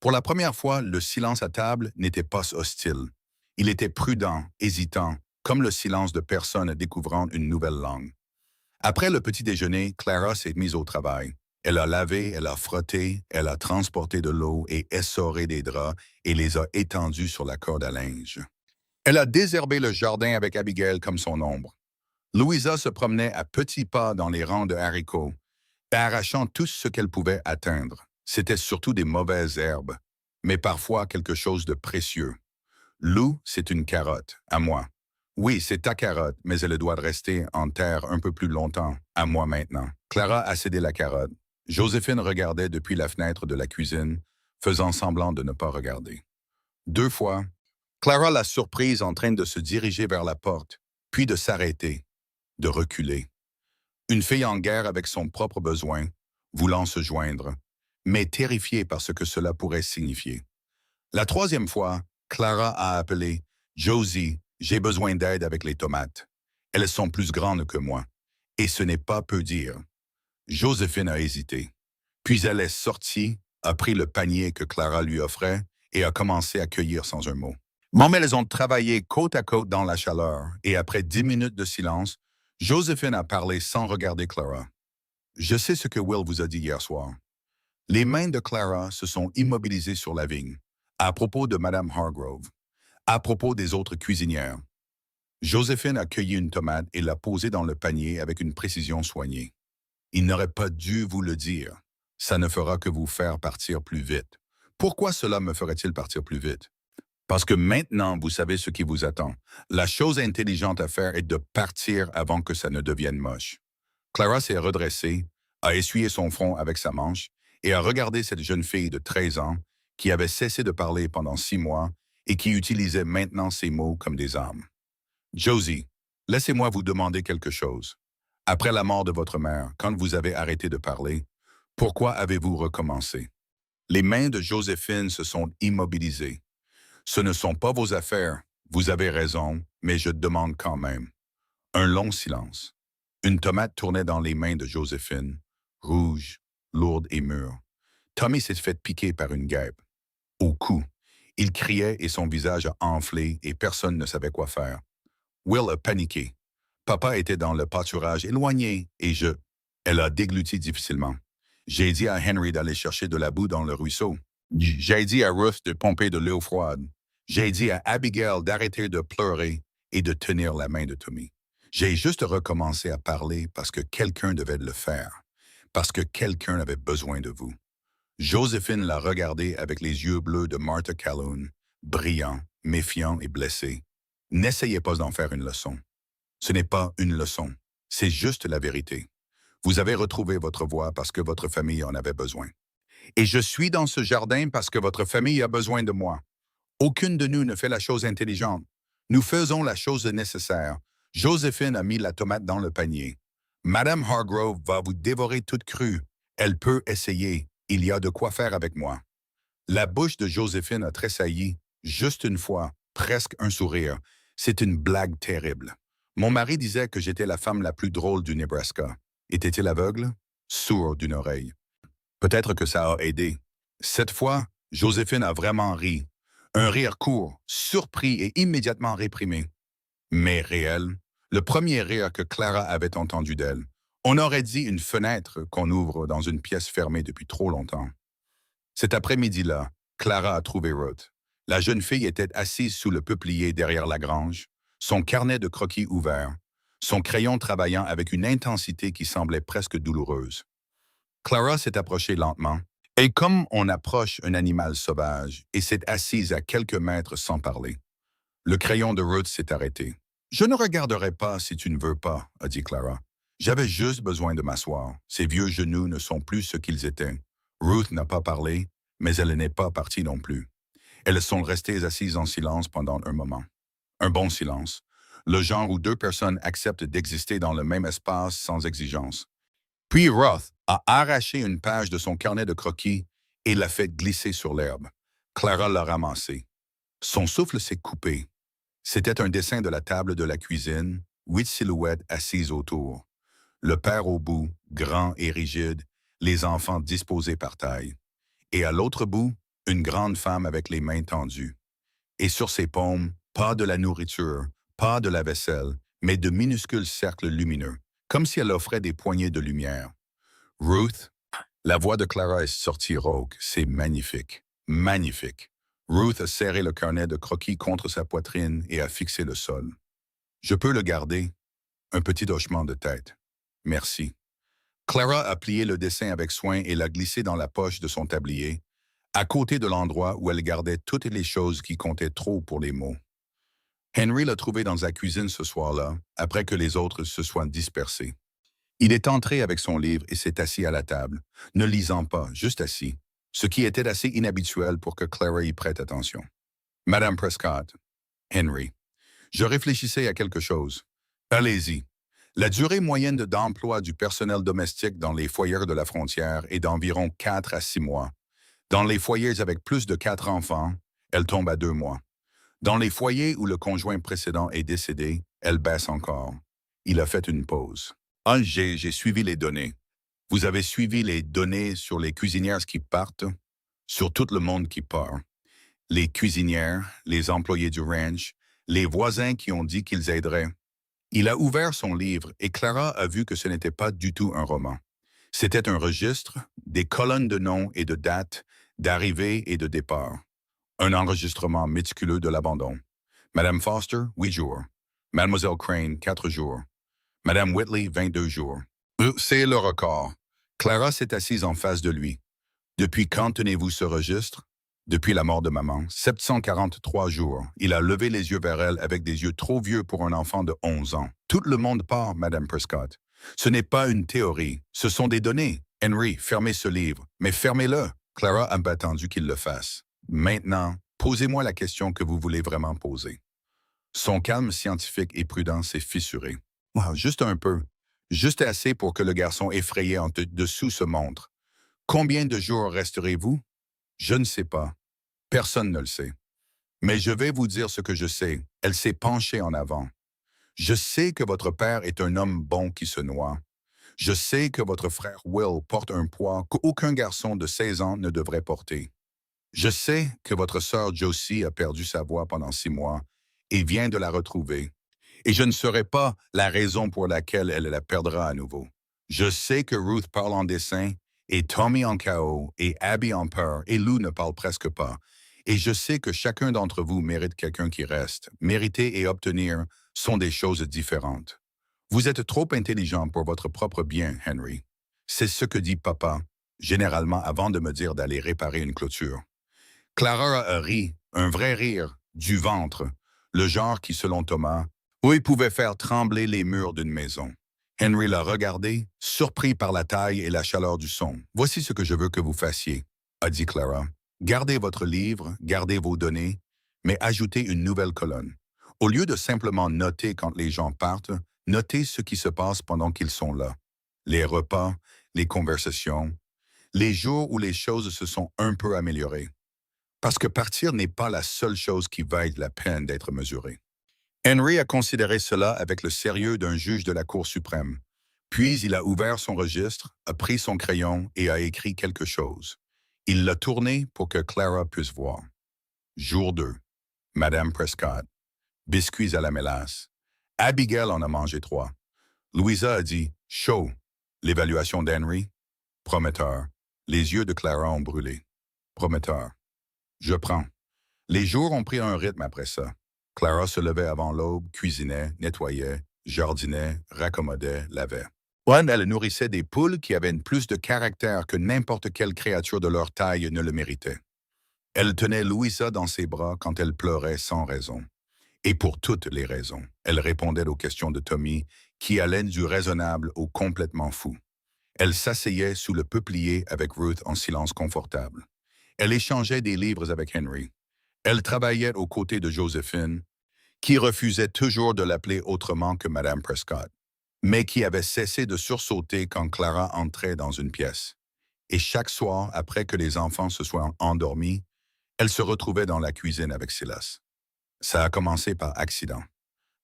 Pour la première fois, le silence à table n'était pas hostile. Il était prudent, hésitant, comme le silence de personnes découvrant une nouvelle langue. Après le petit déjeuner, Clara s'est mise au travail. Elle a lavé, elle a frotté, elle a transporté de l'eau et essoré des draps et les a étendus sur la corde à linge. Elle a désherbé le jardin avec Abigail comme son ombre. Louisa se promenait à petits pas dans les rangs de haricots, arrachant tout ce qu'elle pouvait atteindre. C'était surtout des mauvaises herbes, mais parfois quelque chose de précieux. Lou, c'est une carotte, à moi. Oui, c'est ta carotte, mais elle doit rester en terre un peu plus longtemps, à moi maintenant. Clara a cédé la carotte. Joséphine regardait depuis la fenêtre de la cuisine, faisant semblant de ne pas regarder. 2 fois, Clara l'a surprise en train de se diriger vers la porte, puis de s'arrêter, de reculer. Une fille en guerre avec son propre besoin, voulant se joindre, mais terrifiée par ce que cela pourrait signifier. La 3e fois, Clara a appelé « Josie, j'ai besoin d'aide avec les tomates. Elles sont plus grandes que moi. » Et ce n'est pas peu dire. Joséphine a hésité. Puis elle est sortie, a pris le panier que Clara lui offrait et a commencé à cueillir sans un mot. Mais elles ont travaillé côte à côte dans la chaleur et après 10 minutes de silence, Joséphine a parlé sans regarder Clara. « Je sais ce que Will vous a dit hier soir. » Les mains de Clara se sont immobilisées sur la vigne, à propos de Madame Hargrove, à propos des autres cuisinières. Joséphine a cueilli une tomate et l'a posée dans le panier avec une précision soignée. Il n'aurait pas dû vous le dire. Ça ne fera que vous faire partir plus vite. Pourquoi cela me ferait-il partir plus vite? Parce que maintenant, vous savez ce qui vous attend. La chose intelligente à faire est de partir avant que ça ne devienne moche. Clara s'est redressée, a essuyé son front avec sa manche et a regardé cette jeune fille de 13 ans qui avait cessé de parler pendant 6 mois et qui utilisait maintenant ses mots comme des armes. « Josie, laissez-moi vous demander quelque chose. Après la mort de votre mère, quand vous avez arrêté de parler, pourquoi avez-vous recommencé? » Les mains de Joséphine se sont immobilisées. « Ce ne sont pas vos affaires, vous avez raison, mais je demande quand même. » Un long silence. Une tomate tournait dans les mains de Joséphine, rouge, lourde et mûre. Tommy s'est fait piquer par une guêpe. Au cou. Il criait et son visage a enflé et personne ne savait quoi faire. Will a paniqué. Papa était dans le pâturage éloigné et je... Elle a dégluti difficilement. J'ai dit à Henry d'aller chercher de la boue dans le ruisseau. J'ai dit à Ruth de pomper de l'eau froide. J'ai dit à Abigail d'arrêter de pleurer et de tenir la main de Tommy. J'ai juste recommencé à parler parce que quelqu'un devait le faire, parce que quelqu'un avait besoin de vous. Joséphine l'a regardé avec les yeux bleus de Martha Calhoun, brillant, méfiant et blessé. N'essayez pas d'en faire une leçon. Ce n'est pas une leçon, c'est juste la vérité. Vous avez retrouvé votre voie parce que votre famille en avait besoin. Et je suis dans ce jardin parce que votre famille a besoin de moi. Aucune de nous ne fait la chose intelligente. Nous faisons la chose nécessaire. Joséphine a mis la tomate dans le panier. Madame Hargrove va vous dévorer toute crue. Elle peut essayer. Il y a de quoi faire avec moi. La bouche de Joséphine a tressailli, juste une fois, presque un sourire. C'est une blague terrible. Mon mari disait que j'étais la femme la plus drôle du Nebraska. Était-il aveugle? Sourd d'une oreille. Peut-être que ça a aidé. Cette fois, Joséphine a vraiment ri. Un rire court, surpris et immédiatement réprimé. Mais réel. Le premier rire que Clara avait entendu d'elle. On aurait dit une fenêtre qu'on ouvre dans une pièce fermée depuis trop longtemps. Cet après-midi-là, Clara a trouvé Ruth. La jeune fille était assise sous le peuplier derrière la grange, son carnet de croquis ouvert, son crayon travaillant avec une intensité qui semblait presque douloureuse. Clara s'est approchée lentement, et comme on approche un animal sauvage, et s'est assise à quelques mètres sans parler. Le crayon de Ruth s'est arrêté. « Je ne regarderai pas si tu ne veux pas, » a dit Clara. « J'avais juste besoin de m'asseoir. Ses vieux genoux ne sont plus ce qu'ils étaient. » Ruth n'a pas parlé, mais elle n'est pas partie non plus. Elles sont restées assises en silence pendant un moment. Un bon silence. Le genre où 2 personnes acceptent d'exister dans le même espace sans exigence. Puis Roth a arraché une page de son carnet de croquis et l'a fait glisser sur l'herbe. Clara l'a ramassé. Son souffle s'est coupé. C'était un dessin de la table de la cuisine, 8 silhouettes assises autour. Le père au bout, grand et rigide, les enfants disposés par taille. Et à l'autre bout, une grande femme avec les mains tendues. Et sur ses paumes, pas de la nourriture, pas de la vaisselle, mais de minuscules cercles lumineux, comme si elle offrait des poignées de lumière. Ruth, la voix de Clara est sortie rauque. C'est magnifique. Magnifique. Ruth a serré le carnet de croquis contre sa poitrine et a fixé le sol. Je peux le garder? Un petit hochement de tête. Merci. Clara a plié le dessin avec soin et l'a glissé dans la poche de son tablier, à côté de l'endroit où elle gardait toutes les choses qui comptaient trop pour les mots. Henry l'a trouvé dans sa cuisine ce soir-là, après que les autres se soient dispersés. Il est entré avec son livre et s'est assis à la table, ne lisant pas, juste assis, ce qui était assez inhabituel pour que Clara y prête attention. Madame Prescott, Henry, je réfléchissais à quelque chose. Allez-y. La durée moyenne d'emploi du personnel domestique dans les foyers de la frontière est d'environ 4 à 6 mois. Dans les foyers avec plus de 4 enfants, elle tombe à 2 mois. Dans les foyers où le conjoint précédent est décédé, elle baisse encore. Il a fait une pause. Ah, j'ai suivi les données. Vous avez suivi les données sur les cuisinières qui partent, sur tout le monde qui part. Les cuisinières, les employés du ranch, les voisins qui ont dit qu'ils aideraient. Il a ouvert son livre et Clara a vu que ce n'était pas du tout un roman. C'était un registre, des colonnes de noms et de dates, d'arrivée et de départ. Un enregistrement méticuleux de l'abandon. Madame Foster, 8 jours. Mademoiselle Crane, 4 jours. Madame Whitley, 22 jours. C'est le record. Clara s'est assise en face de lui. Depuis quand tenez-vous ce registre? Depuis la mort de maman, 743 jours. Il a levé les yeux vers elle avec des yeux trop vieux pour un enfant de 11 ans. Tout le monde part, Madame Prescott. Ce n'est pas une théorie, ce sont des données. Henry, fermez ce livre, mais fermez-le. Clara a attendu qu'il le fasse. Maintenant, posez-moi la question que vous voulez vraiment poser. Son calme scientifique et prudent s'est fissuré. Wow, juste un peu. Juste assez pour que le garçon effrayé en dessous se montre. Combien de jours resterez-vous? Je ne sais pas. Personne ne le sait. Mais je vais vous dire ce que je sais. Elle s'est penchée en avant. Je sais que votre père est un homme bon qui se noie. Je sais que votre frère Will porte un poids qu'aucun garçon de 16 ans ne devrait porter. Je sais que votre sœur Josie a perdu sa voix pendant 6 mois et vient de la retrouver. Et je ne saurais pas la raison pour laquelle elle la perdra à nouveau. Je sais que Ruth parle en dessin, et Tommy en chaos, et Abby en peur, et Lou ne parle presque pas. Et je sais que chacun d'entre vous mérite quelqu'un qui reste. Mériter et obtenir sont des choses différentes. Vous êtes trop intelligent pour votre propre bien, Henry. C'est ce que dit papa, généralement avant de me dire d'aller réparer une clôture. Clara a ri, un vrai rire, du ventre, le genre qui, selon Thomas, oui, pouvait faire trembler les murs d'une maison. Henry l'a regardé, surpris par la taille et la chaleur du son. « Voici ce que je veux que vous fassiez, » a dit Clara. « Gardez votre livre, gardez vos données, mais ajoutez une nouvelle colonne. Au lieu de simplement noter quand les gens partent, notez ce qui se passe pendant qu'ils sont là. Les repas, les conversations, les jours où les choses se sont un peu améliorées. Parce que partir n'est pas la seule chose qui vaille la peine d'être mesurée. » Henry a considéré cela avec le sérieux d'un juge de la Cour suprême. Puis il a ouvert son registre, a pris son crayon et a écrit quelque chose. Il l'a tourné pour que Clara puisse voir. Jour 2. Madame Prescott. Biscuits à la mélasse. Abigail en a mangé 3. Louisa a dit « chaud ». L'évaluation d'Henry. Prometteur. Les yeux de Clara ont brûlé. Prometteur. Je prends. Les jours ont pris un rythme après ça. Clara se levait avant l'aube, cuisinait, nettoyait, jardinait, raccommodait, lavait. Elle nourrissait des poules qui avaient plus de caractère que n'importe quelle créature de leur taille ne le méritait. Elle tenait Louisa dans ses bras quand elle pleurait sans raison. Et pour toutes les raisons. Elle répondait aux questions de Tommy, qui allait du raisonnable au complètement fou. Elle s'asseyait sous le peuplier avec Ruth en silence confortable. Elle échangeait des livres avec Henry. Elle travaillait aux côtés de Joséphine, qui refusait toujours de l'appeler autrement que Madame Prescott. mais qui avait cessé de sursauter quand Clara entrait dans une pièce. Et chaque soir, après que les enfants se soient endormis, elle se retrouvait dans la cuisine avec Silas. Ça a commencé par accident.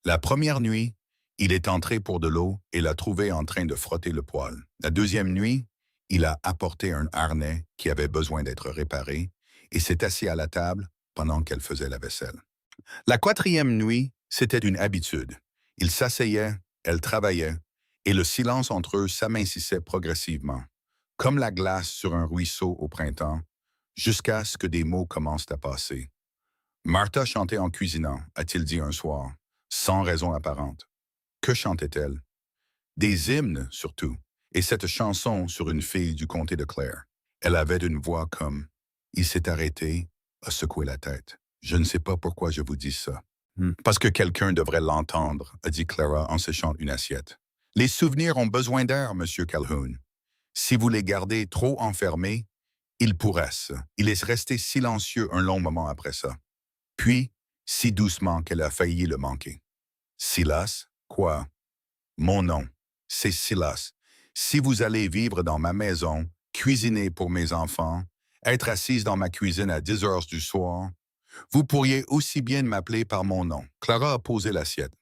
La première nuit, il est entré pour de l'eau et l'a trouvé en train de frotter le poêle. La deuxième nuit, il a apporté un harnais qui avait besoin d'être réparé et s'est assis à la table pendant qu'elle faisait la vaisselle. La quatrième nuit, c'était une habitude. Ils s'asseyaient, elle travaillait, et le silence entre eux s'amincissait progressivement, comme la glace sur un ruisseau au printemps, jusqu'à ce que des mots commencent à passer. Martha chantait en cuisinant, a-t-il dit un soir, sans raison apparente. Que chantait-elle? Des hymnes, surtout, et cette chanson sur une fille du comté de Clare. Elle avait une voix comme « Il s'est arrêté, a secoué la tête. Je ne sais pas pourquoi je vous dis ça. Parce que quelqu'un devrait l'entendre, a dit Clara en séchant une assiette. Les souvenirs ont besoin d'air, Monsieur Calhoun. Si vous les gardez trop enfermés, ils pourraissent. Il est resté silencieux un long moment après ça. Puis, si doucement qu'elle a failli le manquer. Silas, quoi? Mon nom, c'est Silas. Si vous allez vivre dans ma maison, cuisiner pour mes enfants, être assise dans ma cuisine à 10 heures du soir, vous pourriez aussi bien m'appeler par mon nom. Clara a posé l'assiette.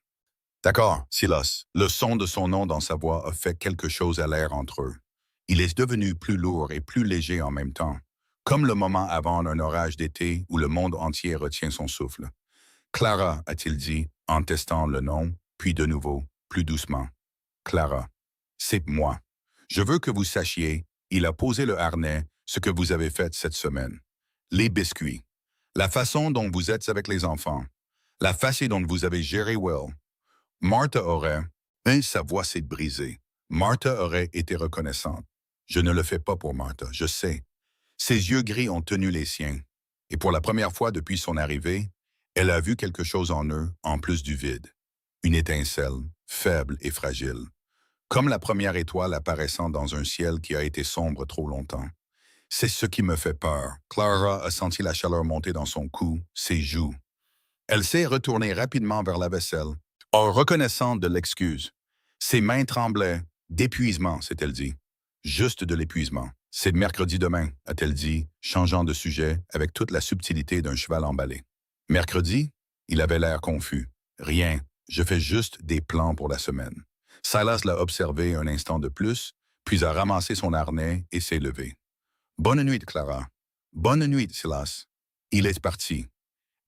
D'accord, Silas. Le son de son nom dans sa voix a fait quelque chose à l'air entre eux. Il est devenu plus lourd et plus léger en même temps, comme le moment avant un orage d'été où le monde entier retient son souffle. Clara, a-t-il dit, en testant le nom, puis de nouveau, plus doucement. Clara, c'est moi. Je veux que vous sachiez, il a posé le harnais, ce que vous avez fait cette semaine. Les biscuits. La façon dont vous êtes avec les enfants. La façon dont vous avez géré Will. Martha aurait, sa voix s'est brisée. Martha aurait été reconnaissante. Je ne le fais pas pour Martha, je sais. Ses yeux gris ont tenu les siens. Et pour la première fois depuis son arrivée, elle a vu quelque chose en eux, en plus du vide. Une étincelle, faible et fragile. Comme la première étoile apparaissant dans un ciel qui a été sombre trop longtemps. C'est ce qui me fait peur. Clara a senti la chaleur monter dans son cou, ses joues. Elle s'est retournée rapidement vers la vaisselle, en reconnaissant de l'excuse. Ses mains tremblaient, d'épuisement, s'est-elle dit. Juste de l'épuisement. C'est mercredi demain, a-t-elle dit, changeant de sujet avec toute la subtilité d'un cheval emballé. Mercredi? Il avait l'air confus. Rien, je fais juste des plans pour la semaine. Silas l'a observé un instant de plus, puis a ramassé son harnais et s'est levé. Bonne nuit, Clara. Bonne nuit, Silas. Il est parti.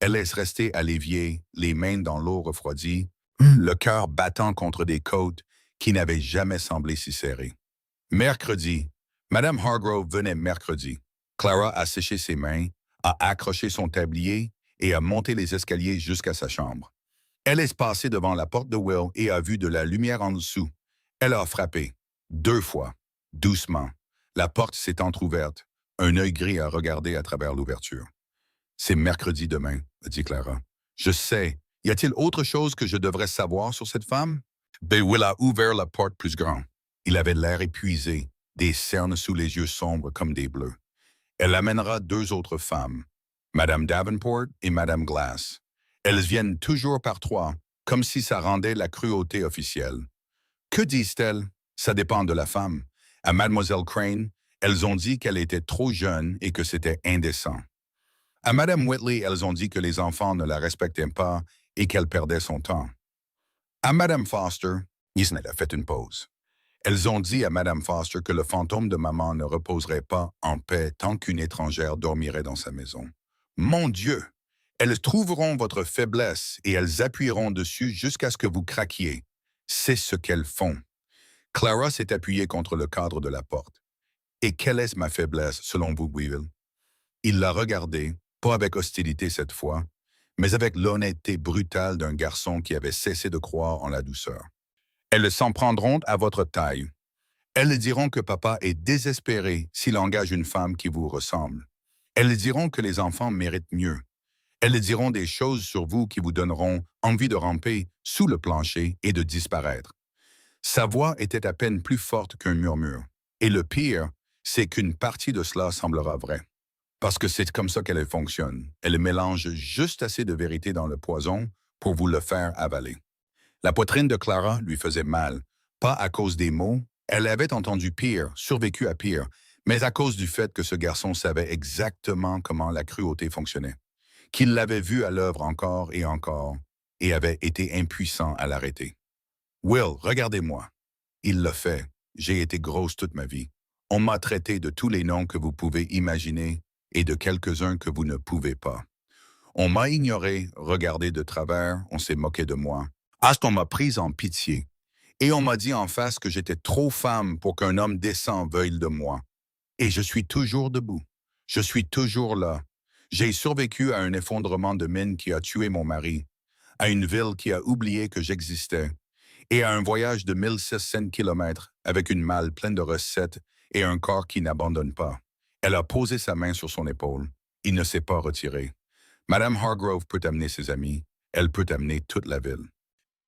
Elle laisse rester à l'évier, les mains dans l'eau refroidie, le cœur battant contre des côtes qui n'avaient jamais semblé si serrées. Mercredi. Madame Hargrove venait mercredi. Clara a séché ses mains, a accroché son tablier et a monté les escaliers jusqu'à sa chambre. Elle est passée devant la porte de Will et a vu de la lumière en dessous. Elle a frappé. 2 fois. Doucement. La porte s'est entr'ouverte. Un œil gris a regardé à travers l'ouverture. C'est mercredi demain, a dit Clara. Je sais. Y a-t-il autre chose que je devrais savoir sur cette femme? Ben Will a ouvert la porte plus grand. Il avait l'air épuisé, des cernes sous les yeux sombres comme des bleus. Elle amènera 2 autres femmes, Madame Davenport et Madame Glass. Elles viennent toujours par 3, comme si ça rendait la cruauté officielle. Que disent-elles? Ça dépend de la femme. À Mademoiselle Crane, elles ont dit qu'elle était trop jeune et que c'était indécent. À Madame Whitley, elles ont dit que les enfants ne la respectaient pas et qu'elle perdait son temps. À Madame Foster, elle a fait une pause. Elles ont dit à Madame Foster que le fantôme de maman ne reposerait pas en paix tant qu'une étrangère dormirait dans sa maison. Mon Dieu! Elles trouveront votre faiblesse et elles appuieront dessus jusqu'à ce que vous craquiez. C'est ce qu'elles font. Clara s'est appuyée contre le cadre de la porte. Et quelle est ma faiblesse, selon vous, Weevil? Il l'a regardée, pas avec hostilité cette fois, mais avec l'honnêteté brutale d'un garçon qui avait cessé de croire en la douceur. Elles s'en prendront à votre taille. Elles diront que papa est désespéré s'il engage une femme qui vous ressemble. Elles diront que les enfants méritent mieux. Elles diront des choses sur vous qui vous donneront envie de ramper sous le plancher et de disparaître. Sa voix était à peine plus forte qu'un murmure. Et le pire, c'est qu'une partie de cela semblera vraie. Parce que c'est comme ça qu'elle fonctionne. Elle mélange juste assez de vérité dans le poison pour vous le faire avaler. La poitrine de Clara lui faisait mal, Pas à cause des mots, elle avait entendu pire, survécu à pire, mais à cause du fait que ce garçon savait exactement comment la cruauté fonctionnait, qu'il l'avait vu à l'œuvre encore, et avait été impuissant à l'arrêter. Will, regardez-moi. Il l'a fait. J'ai été grosse toute ma vie. On m'a traité de tous les noms que vous pouvez imaginer et de quelques-uns que vous ne pouvez pas. On m'a ignoré, regardé de travers, on s'est moqué de moi. On m'a prise en pitié. Et on m'a dit en face que j'étais trop femme pour qu'un homme décent veuille de moi. Et je suis toujours debout. Je suis toujours là. J'ai survécu à un effondrement de mine qui a tué mon mari, à une ville qui a oublié que j'existais, et à un voyage de 1600 kilomètres avec une malle pleine de recettes et un corps qui n'abandonne pas. Elle a posé sa main sur son épaule. Il ne s'est pas retiré. Madame Hargrove peut amener ses amis. Elle peut amener toute la ville.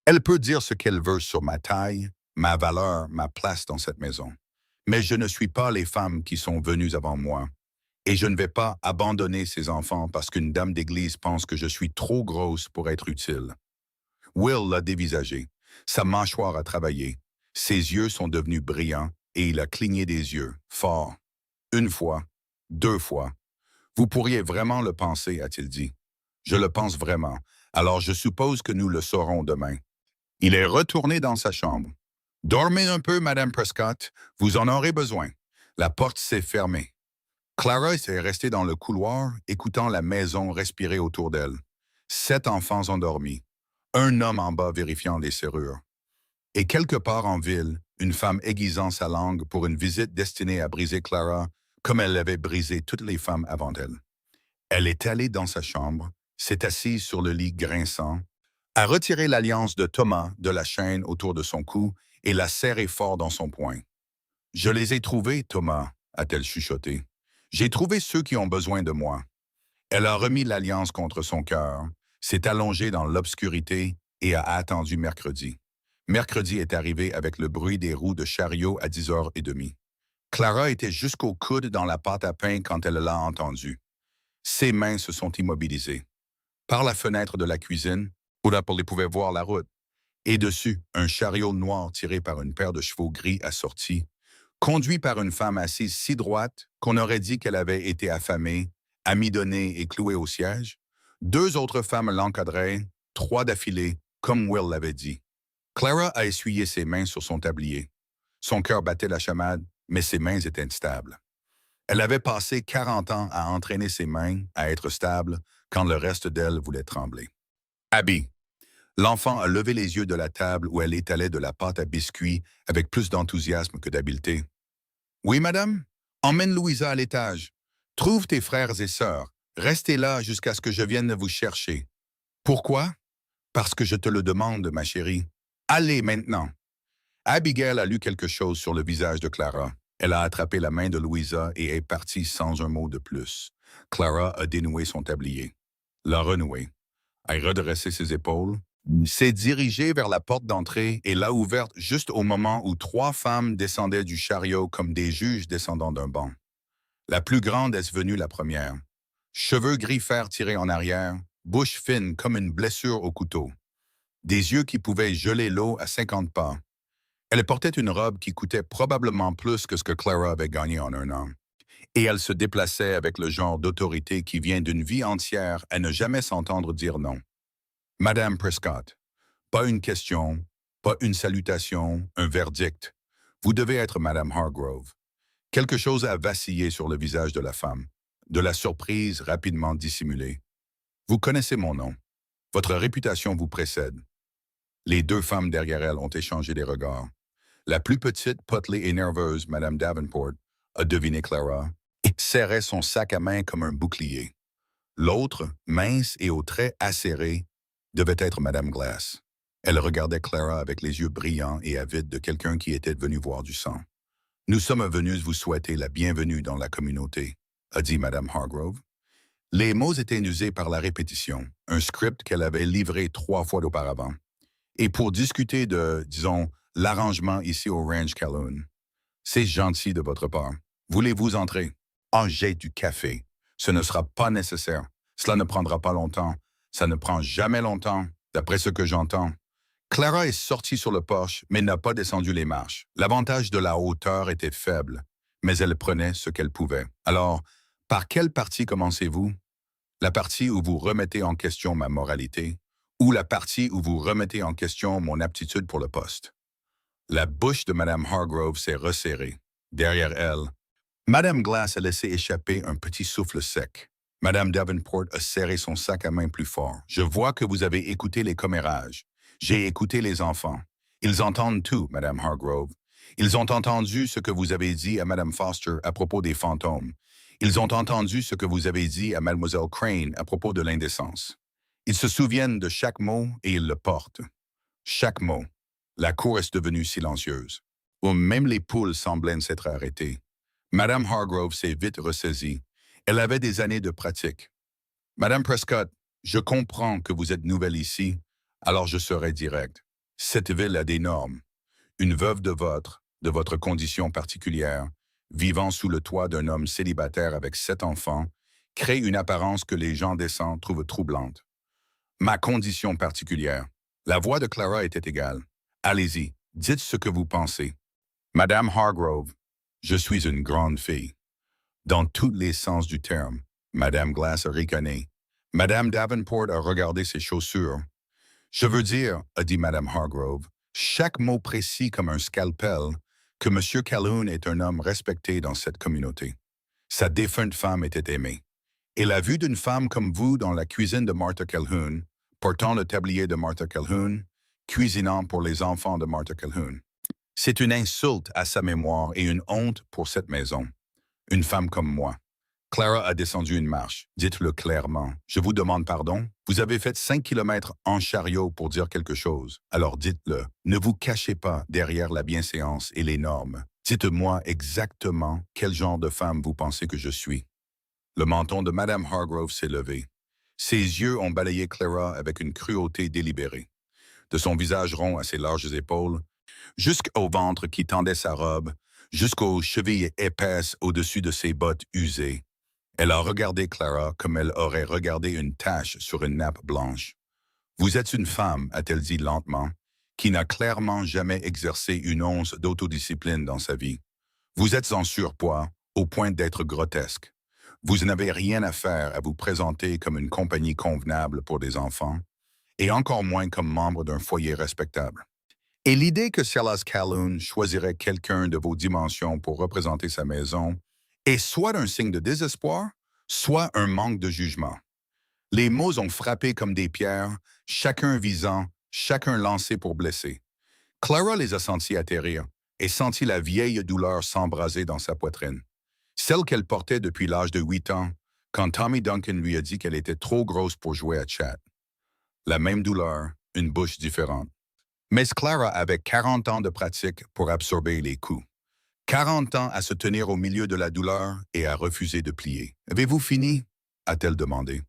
Elle peut dire ce qu'elle veut sur ma taille, ma valeur, ma place dans cette maison. Mais je ne suis pas les femmes qui sont venues avant moi. Et je ne vais pas abandonner ces enfants parce qu'une dame d'église pense que je suis trop grosse pour être utile. Will l'a dévisagé. Sa mâchoire a travaillé. Ses yeux sont devenus brillants et il a cligné des yeux, fort. Une fois, deux fois. Vous pourriez vraiment le penser, a-t-il dit. Je le pense vraiment. Alors je suppose que nous le saurons demain. Il est retourné dans sa chambre. Dormez un peu, Madame Prescott. Vous en aurez besoin. La porte s'est fermée. Clara est restée dans le couloir, écoutant la maison respirer autour d'elle. 7 enfants endormis. Un homme en bas vérifiant les serrures. Et quelque part en ville, une femme aiguisant sa langue pour une visite destinée à briser Clara comme elle avait brisé toutes les femmes avant elle. Elle est allée dans sa chambre, s'est assise sur le lit grinçant, a retiré l'alliance de Thomas de la chaîne autour de son cou et l'a serré fort dans son poing. « Je les ai trouvés, Thomas, a-t-elle chuchoté. J'ai trouvé ceux qui ont besoin de moi. Elle a remis l'alliance contre son cœur, s'est allongée dans l'obscurité et a attendu mercredi. Mercredi est arrivé avec le bruit des roues de chariot à 10h30. Clara était jusqu'au coude dans la pâte à pain quand elle l'a entendu. Ses mains se sont immobilisées. Par la fenêtre de la cuisine, où elle pouvait voir la route, et dessus, un chariot noir tiré par une paire de chevaux gris assortis, conduit par une femme assise si droite qu'on aurait dit qu'elle avait été affamée, amidonnée et clouée au siège. 2 autres femmes l'encadraient, 3 d'affilée, comme Will l'avait dit. Clara a essuyé ses mains sur son tablier. Son cœur battait la chamade, mais ses mains étaient stables. Elle avait passé 40 ans à entraîner ses mains à être stables quand le reste d'elle voulait trembler. Abby. L'enfant a levé les yeux de la table où elle étalait de la pâte à biscuits avec plus d'enthousiasme que d'habileté. « Oui, madame? Emmène Louisa à l'étage. Trouve tes frères et sœurs. Restez là jusqu'à ce que je vienne vous chercher. » « Pourquoi? »« Parce que je te le demande, ma chérie. Allez maintenant. » Abigail a lu quelque chose sur le visage de Clara. Elle a attrapé la main de Louisa et est partie sans un mot de plus. Clara a dénoué son tablier, l'a renoué, a redressé ses épaules, s'est dirigée vers la porte d'entrée et l'a ouverte juste au moment où 3 femmes descendaient du chariot comme des juges descendant d'un banc. La plus grande est venue la première. Cheveux gris fer tirés en arrière, bouche fine comme une blessure au couteau. Des yeux qui pouvaient geler l'eau à 50 pas. Elle portait une robe qui coûtait probablement plus que ce que Clara avait gagné en un an. Et elle se déplaçait avec le genre d'autorité qui vient d'une vie entière à ne jamais s'entendre dire non. Madame Prescott, pas une question, pas une salutation, un verdict. Vous devez être Madame Hargrove. Quelque chose a vacillé sur le visage de la femme, de la surprise rapidement dissimulée. Vous connaissez mon nom. Votre réputation vous précède. Les 2 femmes derrière elle ont échangé des regards. La plus petite, potelée et nerveuse, Madame Davenport, a deviné Clara et serrait son sac à main comme un bouclier. L'autre, mince et aux traits acérés, devait être Madame Glass. Elle regardait Clara avec les yeux brillants et avides de quelqu'un qui était venu voir du sang. « Nous sommes venus vous souhaiter la bienvenue dans la communauté », a dit Madame Hargrove. Les mots étaient usés par la répétition, un script qu'elle avait livré 3 fois auparavant. Et pour discuter de, disons, l'arrangement ici au Ranch Calhoun. « C'est gentil de votre part. Voulez-vous entrer? »« Ah, j'ai du café. Ce ne sera pas nécessaire. Cela ne prendra pas longtemps. Ça ne prend jamais longtemps, d'après ce que j'entends. » Clara est sortie sur le porche, mais n'a pas descendu les marches. L'avantage de la hauteur était faible, mais elle prenait ce qu'elle pouvait. Alors, par quelle partie commencez-vous? La partie où vous remettez en question ma moralité ou la partie où vous remettez en question mon aptitude pour le poste? La bouche de Madame Hargrove s'est resserrée. Derrière elle, Madame Glass a laissé échapper un petit souffle sec. Madame Davenport a serré son sac à main plus fort. Je vois que vous avez écouté les commérages. J'ai écouté les enfants. Ils entendent tout, Madame Hargrove. Ils ont entendu ce que vous avez dit à Madame Foster à propos des fantômes. Ils ont entendu ce que vous avez dit à Mademoiselle Crane à propos de l'indécence. Ils se souviennent de chaque mot et ils le portent. Chaque mot. La cour est devenue silencieuse. Même les poules semblaient s'être arrêtées. Madame Hargrove s'est vite ressaisie. Elle avait des années de pratique. Madame Prescott, je comprends que vous êtes nouvelle ici, alors je serai direct. Cette ville a des normes. Une veuve de votre condition particulière, vivant sous le toit d'un homme célibataire avec 7 enfants, crée une apparence que les gens décents trouvent troublante. Ma condition particulière. La voix de Clara était égale. Allez-y, dites ce que vous pensez. Madame Hargrove, je suis une grande fille. Dans tous les sens du terme, Madame Glass a ricané. Madame Davenport a regardé ses chaussures. Je veux dire, a dit Madame Hargrove, chaque mot précis comme un scalpel, que M. Calhoun est un homme respecté dans cette communauté. Sa défunte femme était aimée. Et la vue d'une femme comme vous dans la cuisine de Martha Calhoun, portant le tablier de Martha Calhoun, cuisinant pour les enfants de Martha Calhoun. C'est une insulte à sa mémoire et une honte pour cette maison. Une femme comme moi. Clara a descendu une marche. Dites-le clairement. Je vous demande pardon. Vous avez fait 5 kilomètres en chariot pour dire quelque chose. Alors dites-le. Ne vous cachez pas derrière la bienséance et les normes. Dites-moi exactement quel genre de femme vous pensez que je suis. Le menton de Madame Hargrove s'est levé. Ses yeux ont balayé Clara avec une cruauté délibérée. De son visage rond à ses larges épaules, jusqu'au ventre qui tendait sa robe, jusqu'aux chevilles épaisses au-dessus de ses bottes usées. Elle a regardé Clara comme elle aurait regardé une tache sur une nappe blanche. « Vous êtes une femme, a-t-elle dit lentement, qui n'a clairement jamais exercé une once d'autodiscipline dans sa vie. Vous êtes en surpoids, au point d'être grotesque. Vous n'avez rien à faire à vous présenter comme une compagnie convenable pour des enfants, et encore moins comme membre d'un foyer respectable. Et l'idée que Silas Calhoun choisirait quelqu'un de vos dimensions pour représenter sa maison est soit un signe de désespoir, soit un manque de jugement. Les mots ont frappé comme des pierres, chacun visant, chacun lancé pour blesser. Clara les a sentis atterrir et sentit la vieille douleur s'embraser dans sa poitrine. Celle qu'elle portait depuis l'âge de 8 ans, quand Tommy Duncan lui a dit qu'elle était trop grosse pour jouer à chat. La même douleur, une bouche différente. Mais Clara avait 40 ans de pratique pour absorber les coups. 40 ans à se tenir au milieu de la douleur et à refuser de plier. « Avez-vous fini ?» a-t-elle demandé.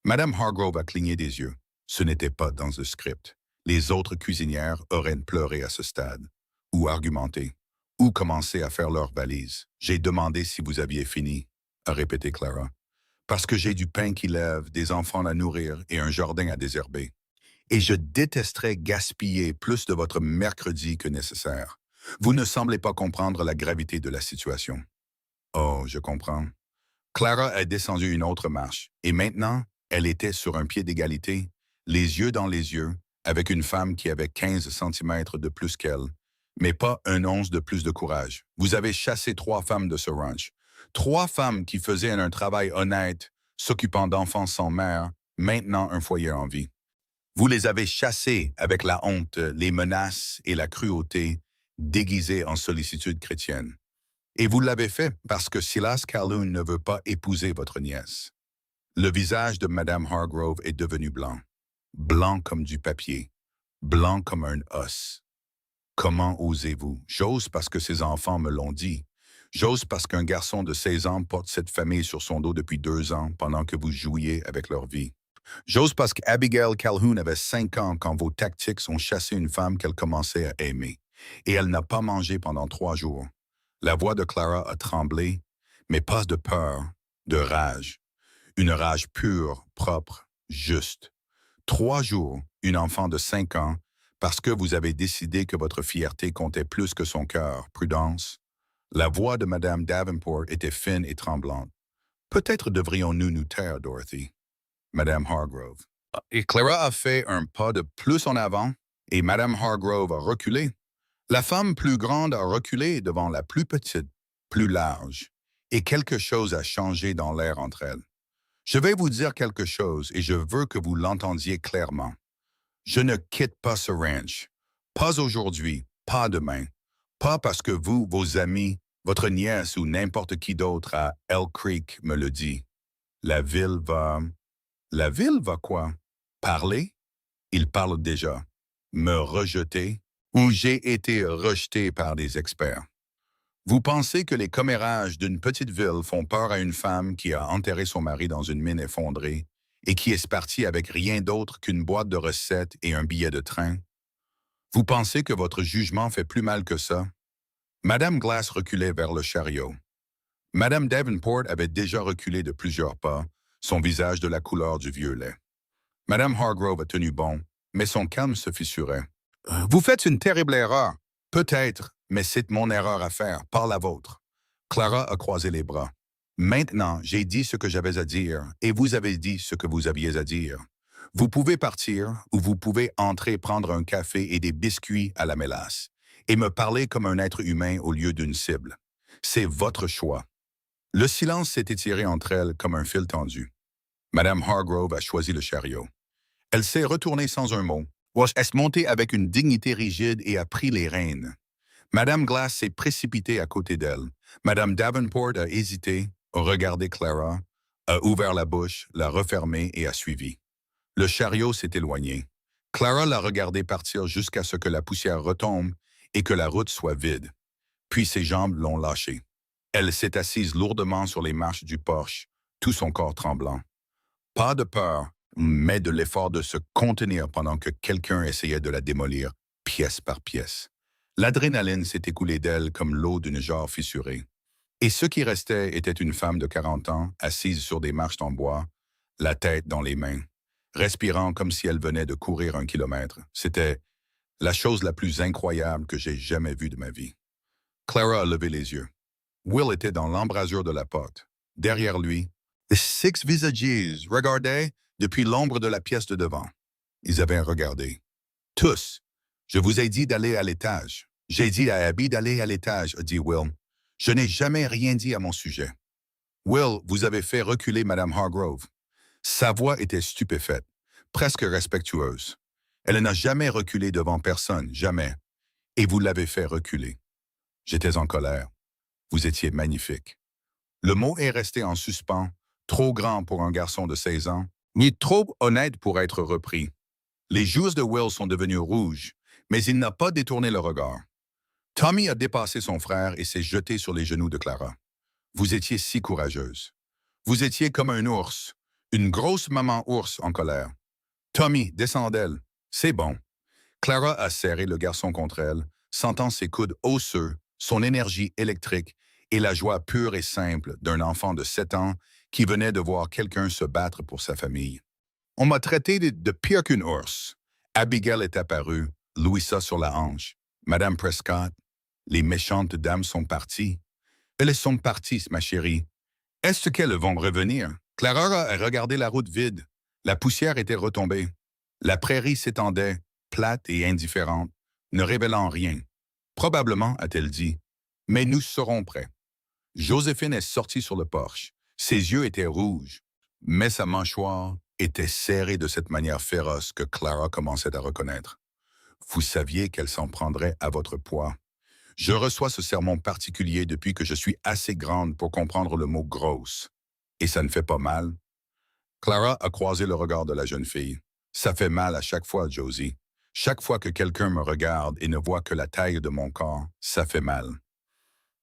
Madame Hargrove a cligné des yeux. Ce n'était pas dans le script. Les autres cuisinières auraient pleuré à ce stade, ou argumenté, ou commencé à faire leurs valises. « J'ai demandé si vous aviez fini », a répété Clara. « Parce que j'ai du pain qui lève, des enfants à nourrir et un jardin à désherber. Et je détesterais gaspiller plus de votre mercredi que nécessaire. Vous ne semblez pas comprendre la gravité de la situation. » Oh, je comprends. Clara a descendu une autre marche, et maintenant, elle était sur un pied d'égalité, les yeux dans les yeux, avec une femme qui avait 15 centimètres de plus qu'elle, mais pas un once de plus de courage. Vous avez chassé 3 femmes de ce ranch. 3 femmes qui faisaient un travail honnête, s'occupant d'enfants sans mère, maintenant un foyer en vie. Vous les avez chassées avec la honte, les menaces et la cruauté, déguisées en sollicitude chrétienne. Et vous l'avez fait parce que Silas Calhoun ne veut pas épouser votre nièce. Le visage de Madame Hargrove est devenu blanc. Blanc comme du papier. Blanc comme un os. Comment osez-vous? J'ose parce que ses enfants me l'ont dit. J'ose parce qu'un garçon de 16 ans porte cette famille sur son dos depuis 2 ans pendant que vous jouiez avec leur vie. J'ose parce qu'Abigail Calhoun avait 5 ans quand vos tactiques ont chassé une femme qu'elle commençait à aimer. Et elle n'a pas mangé pendant 3 jours. La voix de Clara a tremblé, mais pas de peur, de rage. Une rage pure, propre, juste. 3 jours, une enfant de 5 ans, Parce que vous avez décidé que votre fierté comptait plus que son cœur, Prudence. La voix de Madame Davenport était fine et tremblante. Peut-être devrions-nous nous taire, Dorothy. Madame Hargrove. Et Clara a fait un pas de plus en avant, et Madame Hargrove a reculé. La femme plus grande a reculé devant la plus petite, plus large, et quelque chose a changé dans l'air entre elles. Je vais vous dire quelque chose et je veux que vous l'entendiez clairement. Je ne quitte pas ce ranch. Pas aujourd'hui, pas demain. Pas parce que vous, vos amis, votre nièce ou n'importe qui d'autre à Elk Creek me le dit. La ville va... La ville va quoi? Parler? Il parle déjà. Me rejeter? Ou j'ai été rejeté par des experts? Vous pensez que les commérages d'une petite ville font peur à une femme qui a enterré son mari dans une mine effondrée et qui est partie avec rien d'autre qu'une boîte de recettes et un billet de train? Vous pensez que votre jugement fait plus mal que ça? Madame Glass reculait vers le chariot. Madame Davenport avait déjà reculé de plusieurs pas, son visage de la couleur du vieux lait. Madame Hargrove a tenu bon, mais son calme se fissurait. Vous faites une terrible erreur. Peut-être, mais c'est mon erreur à faire, pas la vôtre. Clara a croisé les bras. Maintenant, j'ai dit ce que j'avais à dire, et vous avez dit ce que vous aviez à dire. Vous pouvez partir, ou vous pouvez entrer prendre un café et des biscuits à la mélasse, et me parler comme un être humain au lieu d'une cible. C'est votre choix. Le silence s'est étiré entre elles comme un fil tendu. Madame Hargrove a choisi le chariot. Elle s'est retournée sans un mot, est montée avec une dignité rigide et a pris les rênes. Madame Glass s'est précipitée à côté d'elle. Madame Davenport a hésité, a regardé Clara, a ouvert la bouche, l'a refermée et a suivi. Le chariot s'est éloigné. Clara l'a regardé partir jusqu'à ce que la poussière retombe et que la route soit vide. Puis ses jambes l'ont lâché. Elle s'est assise lourdement sur les marches du porche, tout son corps tremblant. Pas de peur, mais de l'effort de se contenir pendant que quelqu'un essayait de la démolir, pièce par pièce. L'adrénaline s'est écoulée d'elle comme l'eau d'une jarre fissurée. Et ce qui restait était une femme de 40 ans, assise sur des marches en bois, la tête dans les mains, respirant comme si elle venait de courir 1 kilomètre. C'était la chose la plus incroyable que j'ai jamais vue de ma vie. Clara a levé les yeux. Will était dans l'embrasure de la porte. Derrière lui, les 6 visages regardaient depuis l'ombre de la pièce de devant. Ils avaient regardé. Tous. Je vous ai dit d'aller à l'étage. J'ai dit à Abby d'aller à l'étage, a dit Will. Je n'ai jamais rien dit à mon sujet. Will, vous avez fait reculer Madame Hargrove. Sa voix était stupéfaite, presque respectueuse. Elle n'a jamais reculé devant personne, jamais. Et vous l'avez fait reculer. J'étais en colère. Vous étiez magnifique. Le mot est resté en suspens, trop grand pour un garçon de 16 ans, ni trop honnête pour être repris. Les joues de Will sont devenues rouges, mais il n'a pas détourné le regard. Tommy a dépassé son frère et s'est jeté sur les genoux de Clara. Vous étiez si courageuse. Vous étiez comme un ours, une grosse maman ours en colère. Tommy, descends d'elle. C'est bon. Clara a serré le garçon contre elle, sentant ses coudes osseux, son énergie électrique et la joie pure et simple d'un enfant de 7 ans qui venait de voir quelqu'un se battre pour sa famille. On m'a traité de pire qu'une ours. Abigail est apparue, Louisa sur la hanche. Madame Prescott, les méchantes dames sont parties. Elles sont parties, ma chérie. Est-ce qu'elles vont revenir? Clara a regardé la route vide. La poussière était retombée. La prairie s'étendait, plate et indifférente, ne révélant rien. Probablement, a-t-elle dit, mais nous serons prêts. Joséphine est sortie sur le porche. Ses yeux étaient rouges, mais sa mâchoire était serrée de cette manière féroce que Clara commençait à reconnaître. Vous saviez qu'elle s'en prendrait à votre poids. Je reçois ce sermon particulier depuis que je suis assez grande pour comprendre le mot « grosse ». Et ça ne fait pas mal? Clara a croisé le regard de la jeune fille. Ça fait mal à chaque fois, Josie. Chaque fois que quelqu'un me regarde et ne voit que la taille de mon corps, ça fait mal.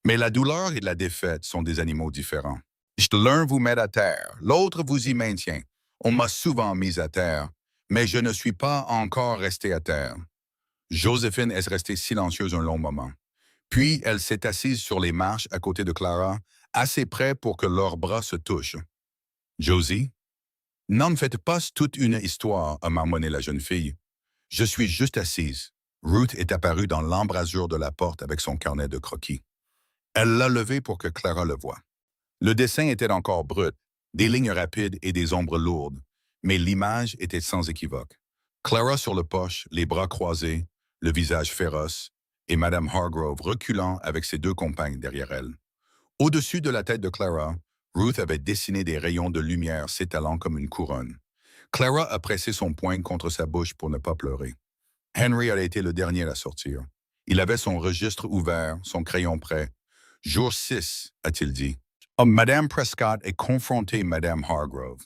Mais la douleur et la défaite sont des animaux différents. L'un vous met à terre, l'autre vous y maintient. On m'a souvent mis à terre, mais je ne suis pas encore resté à terre. Joséphine est restée silencieuse un long moment. Puis elle s'est assise sur les marches à côté de Clara, assez près pour que leurs bras se touchent. « Josie, n'en faites pas toute une histoire, a marmonné la jeune fille. Je suis juste assise. Ruth est apparue dans l'embrasure de la porte avec son carnet de croquis. Elle l'a levé pour que Clara le voie. Le dessin était encore brut, des lignes rapides et des ombres lourdes, mais l'image était sans équivoque. Clara sur le poche, les bras croisés, le visage féroce, et Madame Hargrove reculant avec ses deux compagnes derrière elle. Au-dessus de la tête de Clara, Ruth avait dessiné des rayons de lumière s'étalant comme une couronne. Clara a pressé son poing contre sa bouche pour ne pas pleurer. Henry a été le dernier à sortir. Il avait son registre ouvert, son crayon prêt. Jour 6, a-t-il dit. Oh, Madame Prescott est confrontée Madame Hargrove.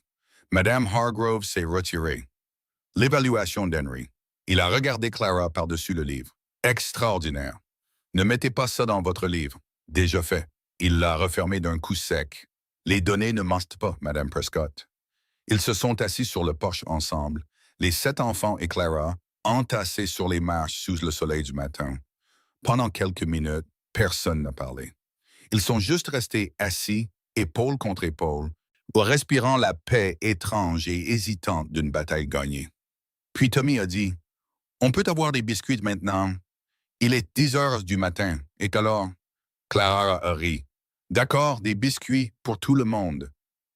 Madame Hargrove s'est retirée. L'évaluation d'Henry. Il a regardé Clara par-dessus le livre. Extraordinaire. Ne mettez pas ça dans votre livre. Déjà fait. Il l'a refermé d'un coup sec. Les données ne mentent pas, Madame Prescott. Ils se sont assis sur le porche ensemble, les 7 enfants et Clara, entassés sur les marches sous le soleil du matin. Pendant quelques minutes, personne n'a parlé. Ils sont juste restés assis, épaule contre épaule, respirant la paix étrange et hésitante d'une bataille gagnée. Puis Tommy a dit, « On peut avoir des biscuits maintenant. Il est 10 heures du matin. Et alors? » Clara a ri. « D'accord, des biscuits pour tout le monde.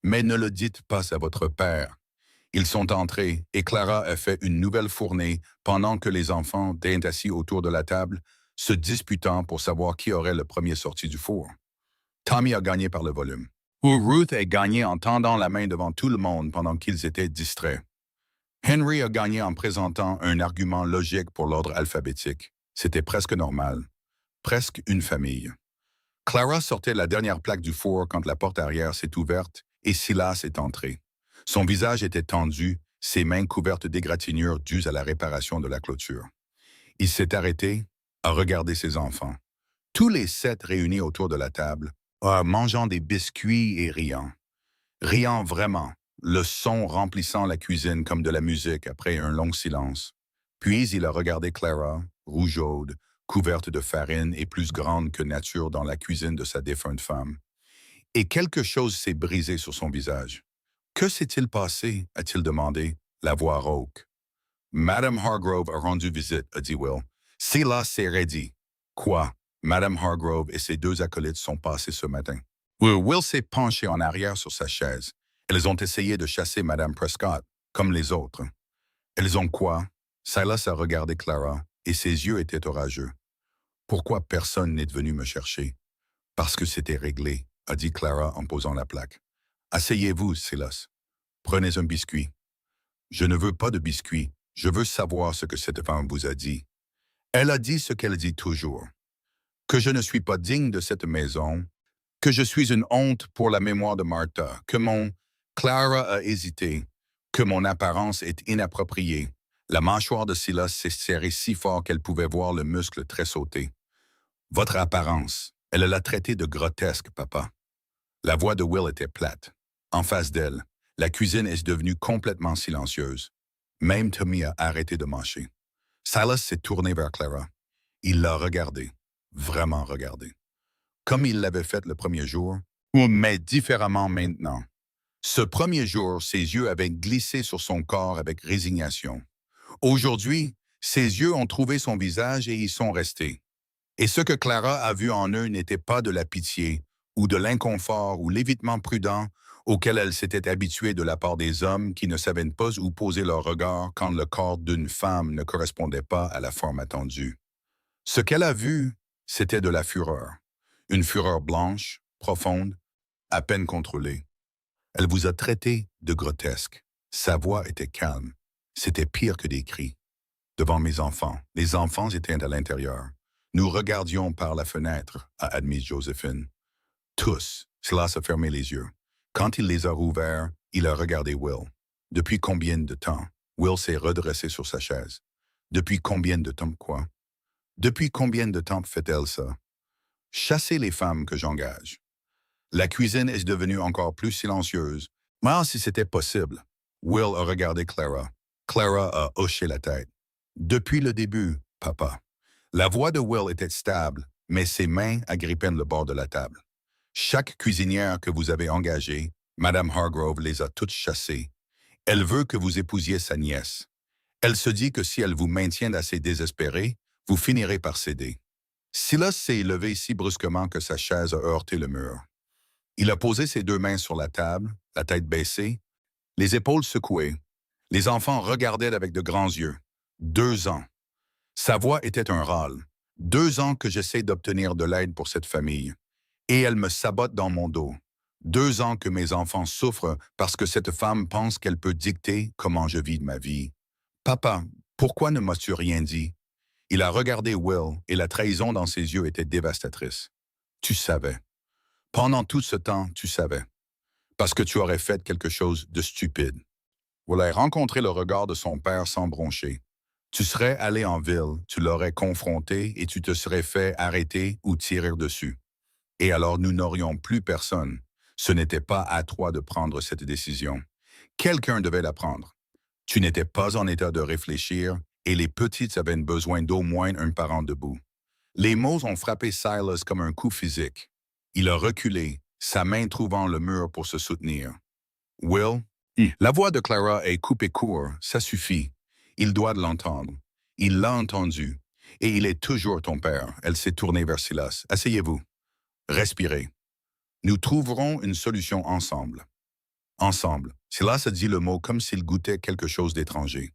Mais ne le dites pas à votre père. » Ils sont entrés et Clara a fait une nouvelle fournée pendant que les enfants étaient assis autour de la table, se disputant pour savoir qui aurait le premier sorti du four. Tommy a gagné par le volume. Ou Ruth a gagné en tendant la main devant tout le monde pendant qu'ils étaient distraits. Henry a gagné en présentant un argument logique pour l'ordre alphabétique. C'était presque normal. Presque une famille. Clara sortait la dernière plaque du four quand la porte arrière s'est ouverte et Silas est entré. Son visage était tendu, ses mains couvertes d'égratignures dues à la réparation de la clôture. Il s'est arrêté, a regardé ses enfants. Tous les 7 réunis autour de la table, mangeant des biscuits et riant. Riant vraiment, le son remplissant la cuisine comme de la musique après un long silence. Puis il a regardé Clara, rougeaude, couverte de farine et plus grande que nature dans la cuisine de sa défunte femme. Et quelque chose s'est brisé sur son visage. « Que s'est-il passé? » a-t-il demandé, la voix rauque. « Madame Hargrove a rendu visite, » a dit Will. « Silas s'est raidi. »« Quoi? » Madame Hargrove et ses 2 acolytes sont passés ce matin. Will s'est penché en arrière sur sa chaise. Elles ont essayé de chasser Madame Prescott, comme les autres. Elles ont quoi? Silas a regardé Clara, et ses yeux étaient orageux. Pourquoi personne n'est venu me chercher? Parce que c'était réglé, a dit Clara en posant la plaque. Asseyez-vous, Silas. Prenez un biscuit. Je ne veux pas de biscuit. Je veux savoir ce que cette femme vous a dit. Elle a dit ce qu'elle dit toujours. Que je ne suis pas digne de cette maison, que je suis une honte pour la mémoire de Martha, que mon... Clara a hésité, que mon apparence est inappropriée. La mâchoire de Silas s'est serrée si fort qu'elle pouvait voir le muscle tressauter. Votre apparence, elle l'a traité de grotesque, papa. La voix de Will était plate. En face d'elle, la cuisine est devenue complètement silencieuse. Même Tommy a arrêté de mâcher. Silas s'est tourné vers Clara. Il l'a regardée, vraiment regardée. Comme il l'avait fait le premier jour, mais différemment maintenant. Ce premier jour, ses yeux avaient glissé sur son corps avec résignation. Aujourd'hui, ses yeux ont trouvé son visage et y sont restés. Et ce que Clara a vu en eux n'était pas de la pitié, ou de l'inconfort, ou l'évitement prudent auquel elle s'était habituée de la part des hommes qui ne savaient pas où poser leur regard quand le corps d'une femme ne correspondait pas à la forme attendue. Ce qu'elle a vu, c'était de la fureur. Une fureur blanche, profonde, à peine contrôlée. Elle vous a traité de grotesque. Sa voix était calme. C'était pire que des cris. Devant mes enfants, les enfants étaient à l'intérieur. Nous regardions par la fenêtre, a admis Joséphine. Tous, Silas a fermé les yeux. Quand il les a rouverts, il a regardé Will. Depuis combien de temps? Will s'est redressé sur sa chaise. Depuis combien de temps quoi? Depuis combien de temps fait-elle ça? Chasser les femmes que j'engage. La cuisine est devenue encore plus silencieuse. Mais si c'était possible. Will a regardé Clara. Clara a hoché la tête. Depuis le début, papa. La voix de Will était stable, mais ses mains agrippaient le bord de la table. Chaque cuisinière que vous avez engagée, Madame Hargrove les a toutes chassées. Elle veut que vous épousiez sa nièce. Elle se dit que si elle vous maintient assez désespéré, vous finirez par céder. Silas s'est levé si brusquement que sa chaise a heurté le mur. Il a posé ses deux mains sur la table, la tête baissée, les épaules secouées. Les enfants regardaient avec de grands yeux. 2 ans. Sa voix était un râle. 2 ans que j'essaie d'obtenir de l'aide pour cette famille. Et elle me sabote dans mon dos. 2 ans que mes enfants souffrent parce que cette femme pense qu'elle peut dicter comment je vis ma vie. Papa, pourquoi ne m'as-tu rien dit? Il a regardé Will et la trahison dans ses yeux était dévastatrice. Tu savais. Pendant tout ce temps, tu savais. Parce que tu aurais fait quelque chose de stupide. Will a rencontré le regard de son père sans broncher. Tu serais allé en ville, tu l'aurais confronté et tu te serais fait arrêter ou tirer dessus. Et alors nous n'aurions plus personne. Ce n'était pas à toi de prendre cette décision. Quelqu'un devait la prendre. Tu n'étais pas en état de réfléchir et les petites avaient besoin d'au moins un parent debout. Les mots ont frappé Silas comme un coup physique. Il a reculé, sa main trouvant le mur pour se soutenir. Will, la voix de Clara est coupée court, ça suffit. Il doit l'entendre. Il l'a entendu. Et il est toujours ton père. Elle s'est tournée vers Silas. Asseyez-vous. Respirez. Nous trouverons une solution ensemble. Ensemble. Silas a dit le mot comme s'il goûtait quelque chose d'étranger.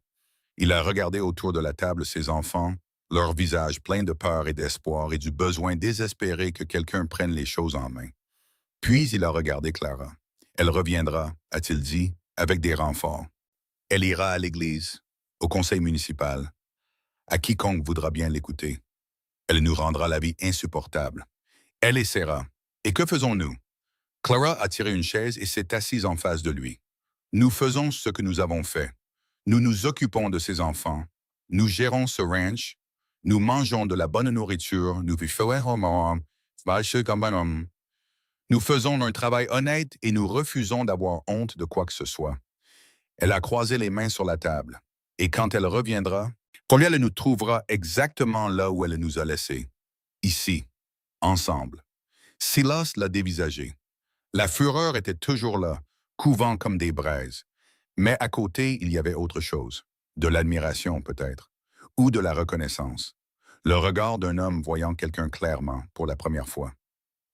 Il a regardé autour de la table ses enfants, leurs visages pleins de peur et d'espoir et du besoin désespéré que quelqu'un prenne les choses en main. Puis il a regardé Clara. Elle reviendra, a-t-il dit, avec des renforts. Elle ira à l'église, au conseil municipal, à quiconque voudra bien l'écouter. Elle nous rendra la vie insupportable. Elle essaiera. Et que faisons-nous? Clara a tiré une chaise et s'est assise en face de lui. Nous faisons ce que nous avons fait. Nous nous occupons de ses enfants. Nous gérons ce ranch. Nous mangeons de la bonne nourriture. Nous faisons un travail honnête et nous refusons d'avoir honte de quoi que ce soit. Elle a croisé les mains sur la table. Et quand elle reviendra, elle nous trouvera exactement là où elle nous a laissés. Ici, ensemble. Silas l'a dévisagé. La fureur était toujours là, couvant comme des braises. Mais à côté, il y avait autre chose. De l'admiration, peut-être. Ou de la reconnaissance. Le regard d'un homme voyant quelqu'un clairement, pour la première fois.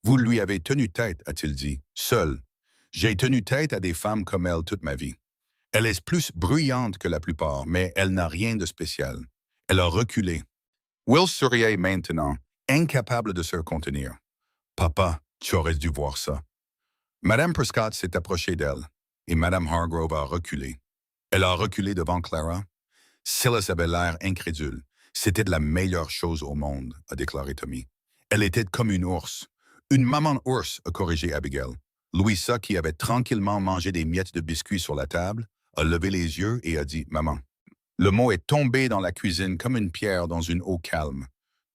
Vous lui avez tenu tête, a-t-il dit, seul. J'ai tenu tête à des femmes comme elle toute ma vie. Elle est plus bruyante que la plupart, mais elle n'a rien de spécial. Elle a reculé. Will souriait maintenant, incapable de se contenir. Papa, tu aurais dû voir ça. Madame Prescott s'est approchée d'elle, et Madame Hargrove a reculé. Elle a reculé devant Clara. Silas avait l'air incrédule. C'était de la meilleure chose au monde, a déclaré Tommy. Elle était comme une ours. Une maman ours, a corrigé Abigail. Louisa, qui avait tranquillement mangé des miettes de biscuits sur la table, a levé les yeux et a dit « Maman ». Le mot est tombé dans la cuisine comme une pierre dans une eau calme.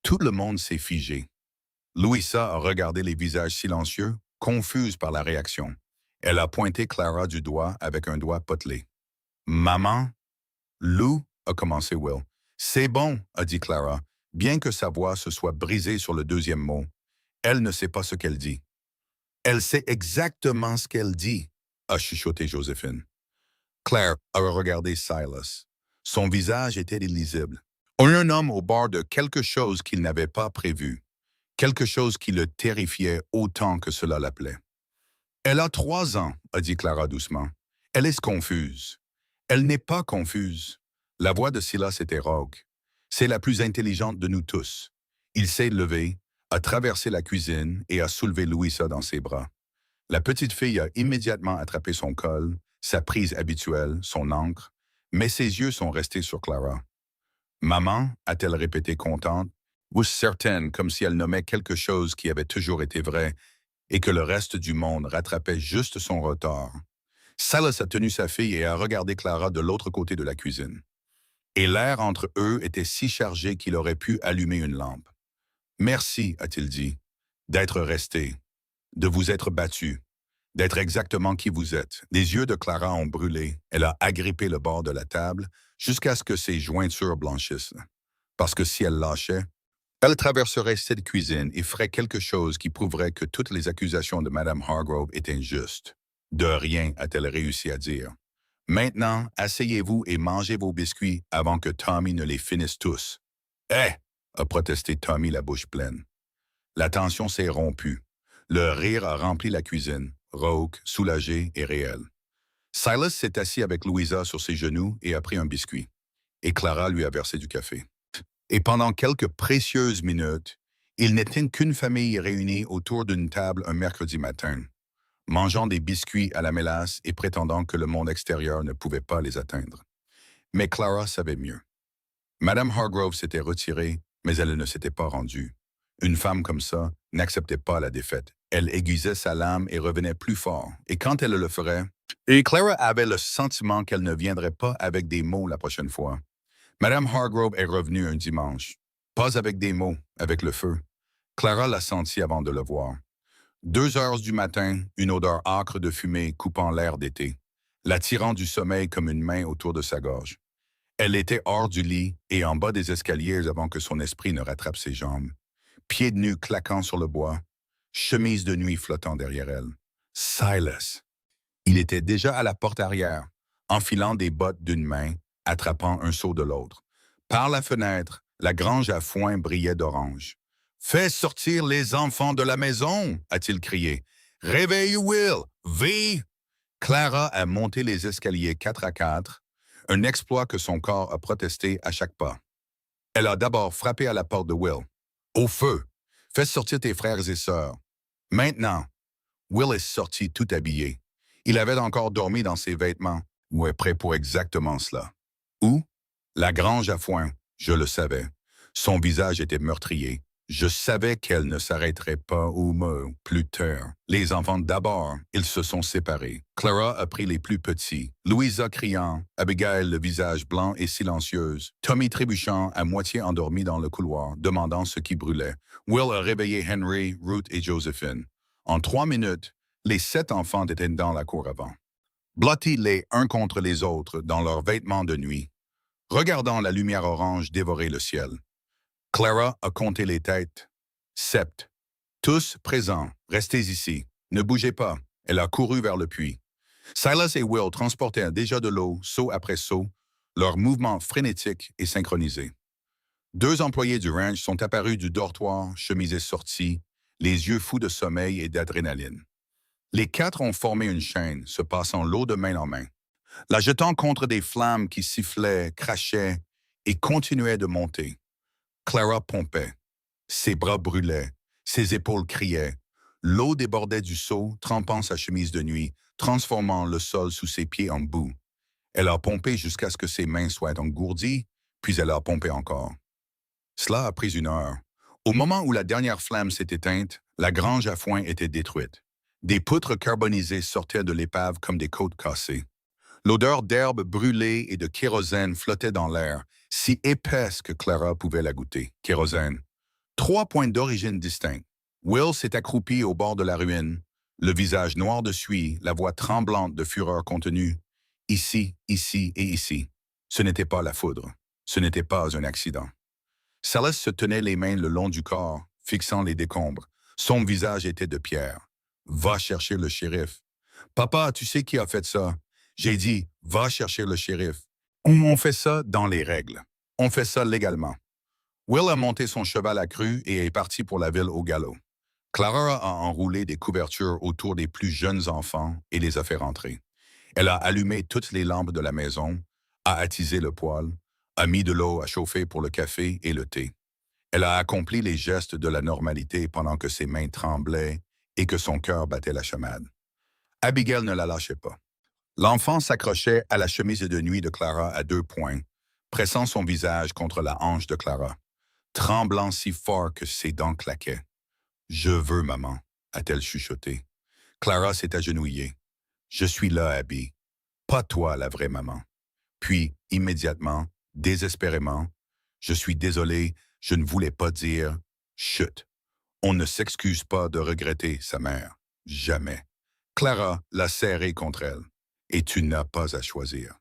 Tout le monde s'est figé. Louisa a regardé les visages silencieux, confuse par la réaction. Elle a pointé Clara du doigt avec un doigt potelé. « Maman ?» Lou, a commencé Will. « C'est bon, a dit Clara, bien que sa voix se soit brisée sur le deuxième mot. Elle ne sait pas ce qu'elle dit. »« Elle sait exactement ce qu'elle dit, » a chuchoté Joséphine. Claire a regardé Silas. Son visage était illisible. Un homme au bord de quelque chose qu'il n'avait pas prévu. Quelque chose qui le terrifiait autant que cela l'appelait. « Elle a 3 ans, a dit Clara doucement. Elle est confuse. » « Elle n'est pas confuse. » La voix de Silas était rauque. « C'est la plus intelligente de nous tous. » Il s'est levé, a traversé la cuisine et a soulevé Louisa dans ses bras. La petite fille a immédiatement attrapé son col, sa prise habituelle, son ancre, mais ses yeux sont restés sur Clara. « Maman, a-t-elle répété contente, ou certaine comme si elle nommait quelque chose qui avait toujours été vrai et que le reste du monde rattrapait juste son retard. Silas a tenu sa fille et a regardé Clara de l'autre côté de la cuisine. Et l'air entre eux était si chargé qu'il aurait pu allumer une lampe. « Merci, a-t-il dit, d'être resté, de vous être battu, d'être exactement qui vous êtes. » Les yeux de Clara ont brûlé. Elle a agrippé le bord de la table jusqu'à ce que ses jointures blanchissent. Parce que si elle lâchait, elle traverserait cette cuisine et ferait quelque chose qui prouverait que toutes les accusations de Madame Hargrove étaient justes. De rien, a-t-elle réussi à dire. Maintenant, asseyez-vous et mangez vos biscuits avant que Tommy ne les finisse tous. Eh! A protesté Tommy la bouche pleine. La tension s'est rompue. Le rire a rempli la cuisine, rauque, soulagé et réel. Silas s'est assis avec Louisa sur ses genoux et a pris un biscuit. Et Clara lui a versé du café. Et pendant quelques précieuses minutes, il n'était qu'une famille réunie autour d'une table un mercredi matin, mangeant des biscuits à la mélasse et prétendant que le monde extérieur ne pouvait pas les atteindre. Mais Clara savait mieux. Madame Hargrove s'était retirée, mais elle ne s'était pas rendue. Une femme comme ça n'acceptait pas la défaite. Elle aiguisait sa lame et revenait plus fort. Et quand elle le ferait, et Clara avait le sentiment qu'elle ne viendrait pas avec des mots la prochaine fois. Madame Hargrove est revenue un dimanche. Pas avec des mots, avec le feu. Clara l'a senti avant de le voir. 2 heures du matin, une odeur âcre de fumée coupant l'air d'été, l'attirant du sommeil comme une main autour de sa gorge. Elle était hors du lit et en bas des escaliers avant que son esprit ne rattrape ses jambes. Pieds nus claquant sur le bois, chemise de nuit flottant derrière elle. Silas. Il était déjà à la porte arrière, enfilant des bottes d'une main, attrapant un seau de l'autre. Par la fenêtre, la grange à foin brillait d'orange. « Fais sortir les enfants de la maison !» a-t-il crié. « Réveille Will! Vie !» Clara a monté les escaliers 4 à 4, un exploit que son corps a protesté à chaque pas. Elle a d'abord frappé à la porte de Will. « Au feu! Fais sortir tes frères et sœurs. » Maintenant, Will est sorti tout habillé. Il avait encore dormi dans ses vêtements, ou est prêt pour exactement cela. Où? La grange à foin, je le savais. Son visage était meurtrier. Je savais qu'elle ne s'arrêterait pas plus tard. Les enfants d'abord, ils se sont séparés. Clara a pris les plus petits. Louisa criant, Abigail le visage blanc et silencieuse. Tommy trébuchant, à moitié endormi dans le couloir, demandant ce qui brûlait. Will a réveillé Henry, Ruth et Josephine. En 3 minutes, les 7 enfants étaient dans la cour avant. Blottis les uns contre les autres dans leurs vêtements de nuit, regardant la lumière orange dévorer le ciel. Clara a compté les têtes. 7. Tous présents, restez ici. Ne bougez pas. Elle a couru vers le puits. Silas et Will transportaient déjà de l'eau, seau après seau, leurs mouvements frénétiques et synchronisés. 2 employés du ranch sont apparus du dortoir, chemisés sortis, les yeux fous de sommeil et d'adrénaline. Les 4 ont formé une chaîne, se passant l'eau de main en main, la jetant contre des flammes qui sifflaient, crachaient et continuaient de monter. Clara pompait. Ses bras brûlaient, ses épaules criaient. L'eau débordait du seau, trempant sa chemise de nuit, transformant le sol sous ses pieds en boue. Elle a pompé jusqu'à ce que ses mains soient engourdies, puis elle a pompé encore. Cela a pris 1 heure. Au moment où la dernière flamme s'est éteinte, la grange à foin était détruite. Des poutres carbonisées sortaient de l'épave comme des côtes cassées. L'odeur d'herbe brûlée et de kérosène flottait dans l'air, si épaisse que Clara pouvait la goûter. Kérosène. 3 points d'origine distincts. Will s'est accroupi au bord de la ruine, le visage noir de suie, la voix tremblante de fureur contenue. Ici, ici et ici. Ce n'était pas la foudre. Ce n'était pas un accident. Silas se tenait les mains le long du corps, fixant les décombres. Son visage était de pierre. « Va chercher le shérif. »« Papa, tu sais qui a fait ça? » J'ai dit, « Va chercher le shérif. » On fait ça dans les règles. On fait ça légalement. Will a monté son cheval accru et est parti pour la ville au galop. Clara a enroulé des couvertures autour des plus jeunes enfants et les a fait rentrer. Elle a allumé toutes les lampes de la maison, a attisé le poêle, a mis de l'eau à chauffer pour le café et le thé. Elle a accompli les gestes de la normalité pendant que ses mains tremblaient et que son cœur battait la chamade. Abigail ne la lâchait pas. L'enfant s'accrochait à la chemise de nuit de Clara à 2 poings, pressant son visage contre la hanche de Clara, tremblant si fort que ses dents claquaient. « Je veux, maman », a-t-elle chuchoté. Clara s'est agenouillée. « Je suis là, Abby. Pas toi, la vraie maman. » Puis, immédiatement, désespérément, « Je suis désolé, je ne voulais pas dire. » Chut. On ne s'excuse pas de regretter sa mère. Jamais. Clara l'a serrée contre elle. Et tu n'as pas à choisir.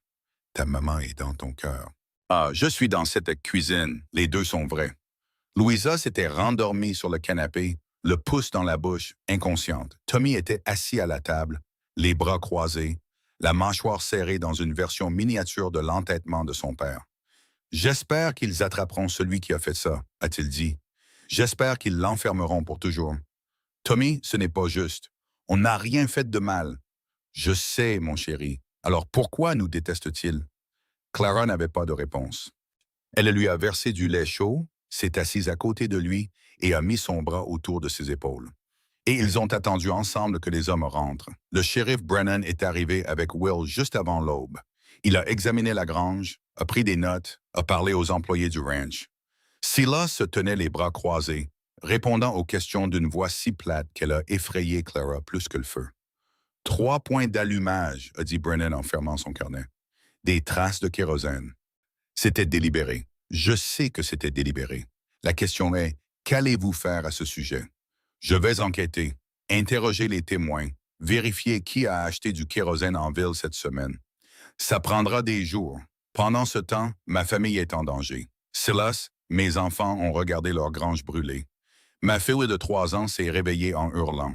Ta maman est dans ton cœur. Ah, je suis dans cette cuisine. Les 2 sont vrais. Louisa s'était rendormie sur le canapé, le pouce dans la bouche, inconsciente. Tommy était assis à la table, les bras croisés, la mâchoire serrée dans une version miniature de l'entêtement de son père. « J'espère qu'ils attraperont celui qui a fait ça, a-t-il dit. J'espère qu'ils l'enfermeront pour toujours. Tommy, ce n'est pas juste. On n'a rien fait de mal. Je sais, mon chéri. Alors pourquoi nous déteste-t-il? » Clara n'avait pas de réponse. Elle lui a versé du lait chaud, s'est assise à côté de lui et a mis son bras autour de ses épaules. Et ils ont attendu ensemble que les hommes rentrent. Le shérif Brennan est arrivé avec Will juste avant l'aube. Il a examiné la grange, a pris des notes, a parlé aux employés du ranch. Silas se tenait les bras croisés, répondant aux questions d'une voix si plate qu'elle a effrayé Clara plus que le feu. « 3 points d'allumage, a dit Brennan en fermant son carnet. Des traces de kérosène. C'était délibéré. Je sais que c'était délibéré. La question est, qu'allez-vous faire à ce sujet? Je vais enquêter, interroger les témoins, vérifier qui a acheté du kérosène en ville cette semaine. Ça prendra des jours. Pendant ce temps, ma famille est en danger. Silas, mes enfants ont regardé leur grange brûler. Ma fille de 3 ans s'est réveillée en hurlant.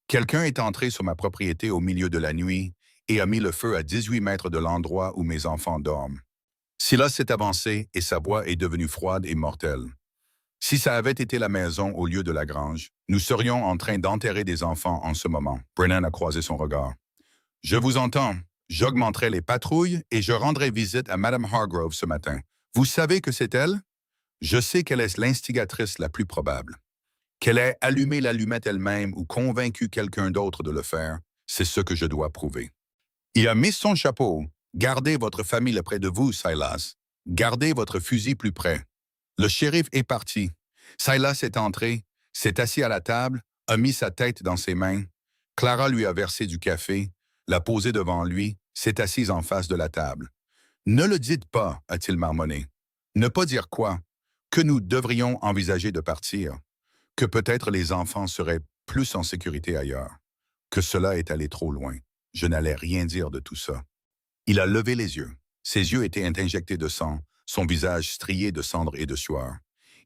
Quelqu'un est entré sur ma propriété au milieu de la nuit et a mis le feu à 18 mètres de l'endroit où mes enfants dorment. Silas s'est avancé et sa voix est devenue froide et mortelle. Si ça avait été la maison au lieu de la grange, nous serions en train d'enterrer des enfants en ce moment. Brennan a croisé son regard. Je vous entends. J'augmenterai les patrouilles et je rendrai visite à Mme Hargrove ce matin. Vous savez que c'est elle? Je sais qu'elle est l'instigatrice la plus probable. Qu'elle ait allumé l'allumette elle-même ou convaincu quelqu'un d'autre de le faire, c'est ce que je dois prouver. Il a mis son chapeau. Gardez votre famille près de vous, Silas. Gardez votre fusil plus près. Le shérif est parti. Silas est entré, s'est assis à la table, a mis sa tête dans ses mains. Clara lui a versé du café, l'a posé devant lui, s'est assise en face de la table. « Ne le dites pas, a-t-il marmonné. Ne pas dire quoi? Que nous devrions envisager de partir. Que peut-être les enfants seraient plus en sécurité ailleurs. Que cela est allé trop loin. Je n'allais rien dire de tout ça. » Il a levé les yeux. Ses yeux étaient injectés de sang, son visage strié de cendres et de sueur.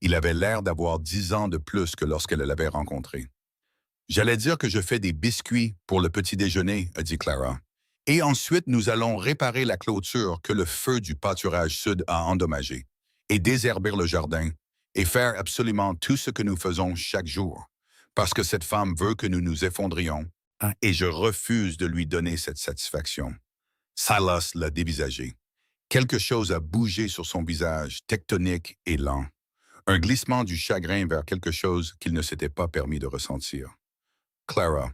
Il avait l'air d'avoir 10 ans de plus que lorsqu'elle l'avait rencontré. « J'allais dire que je fais des biscuits pour le petit déjeuner, a dit Clara. Et ensuite, nous allons réparer la clôture que le feu du pâturage sud a endommagée, et désherber le jardin, et faire absolument tout ce que nous faisons chaque jour, parce que cette femme veut que nous nous effondrions, et je refuse de lui donner cette satisfaction. » Silas l'a dévisagé. Quelque chose a bougé sur son visage, tectonique et lent. Un glissement du chagrin vers quelque chose qu'il ne s'était pas permis de ressentir. Clara.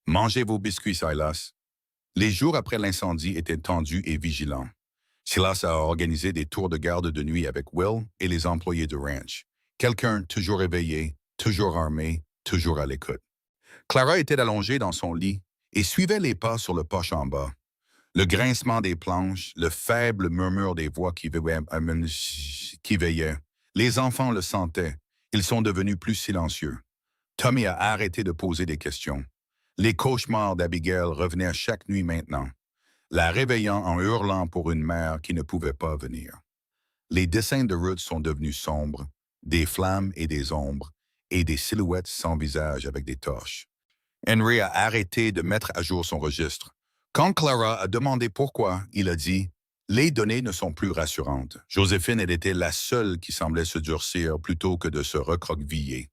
Mangez vos biscuits, Silas. Les jours après l'incendie étaient tendus et vigilants. Silas a organisé des tours de garde de nuit avec Will et les employés du ranch. Quelqu'un toujours éveillé, toujours armé, toujours à l'écoute. Clara était allongée dans son lit et suivait les pas sur le porche en bas. Le grincement des planches, le faible murmure des voix qui veillaient. Les enfants le sentaient. Ils sont devenus plus silencieux. Tommy a arrêté de poser des questions. Les cauchemars d'Abigail revenaient chaque nuit maintenant, la réveillant en hurlant pour une mère qui ne pouvait pas venir. Les dessins de Ruth sont devenus sombres, des flammes et des ombres, et des silhouettes sans visage avec des torches. Henry a arrêté de mettre à jour son registre. Quand Clara a demandé pourquoi, il a dit « Les données ne sont plus rassurantes. » Joséphine, elle était la seule qui semblait se durcir plutôt que de se recroqueviller.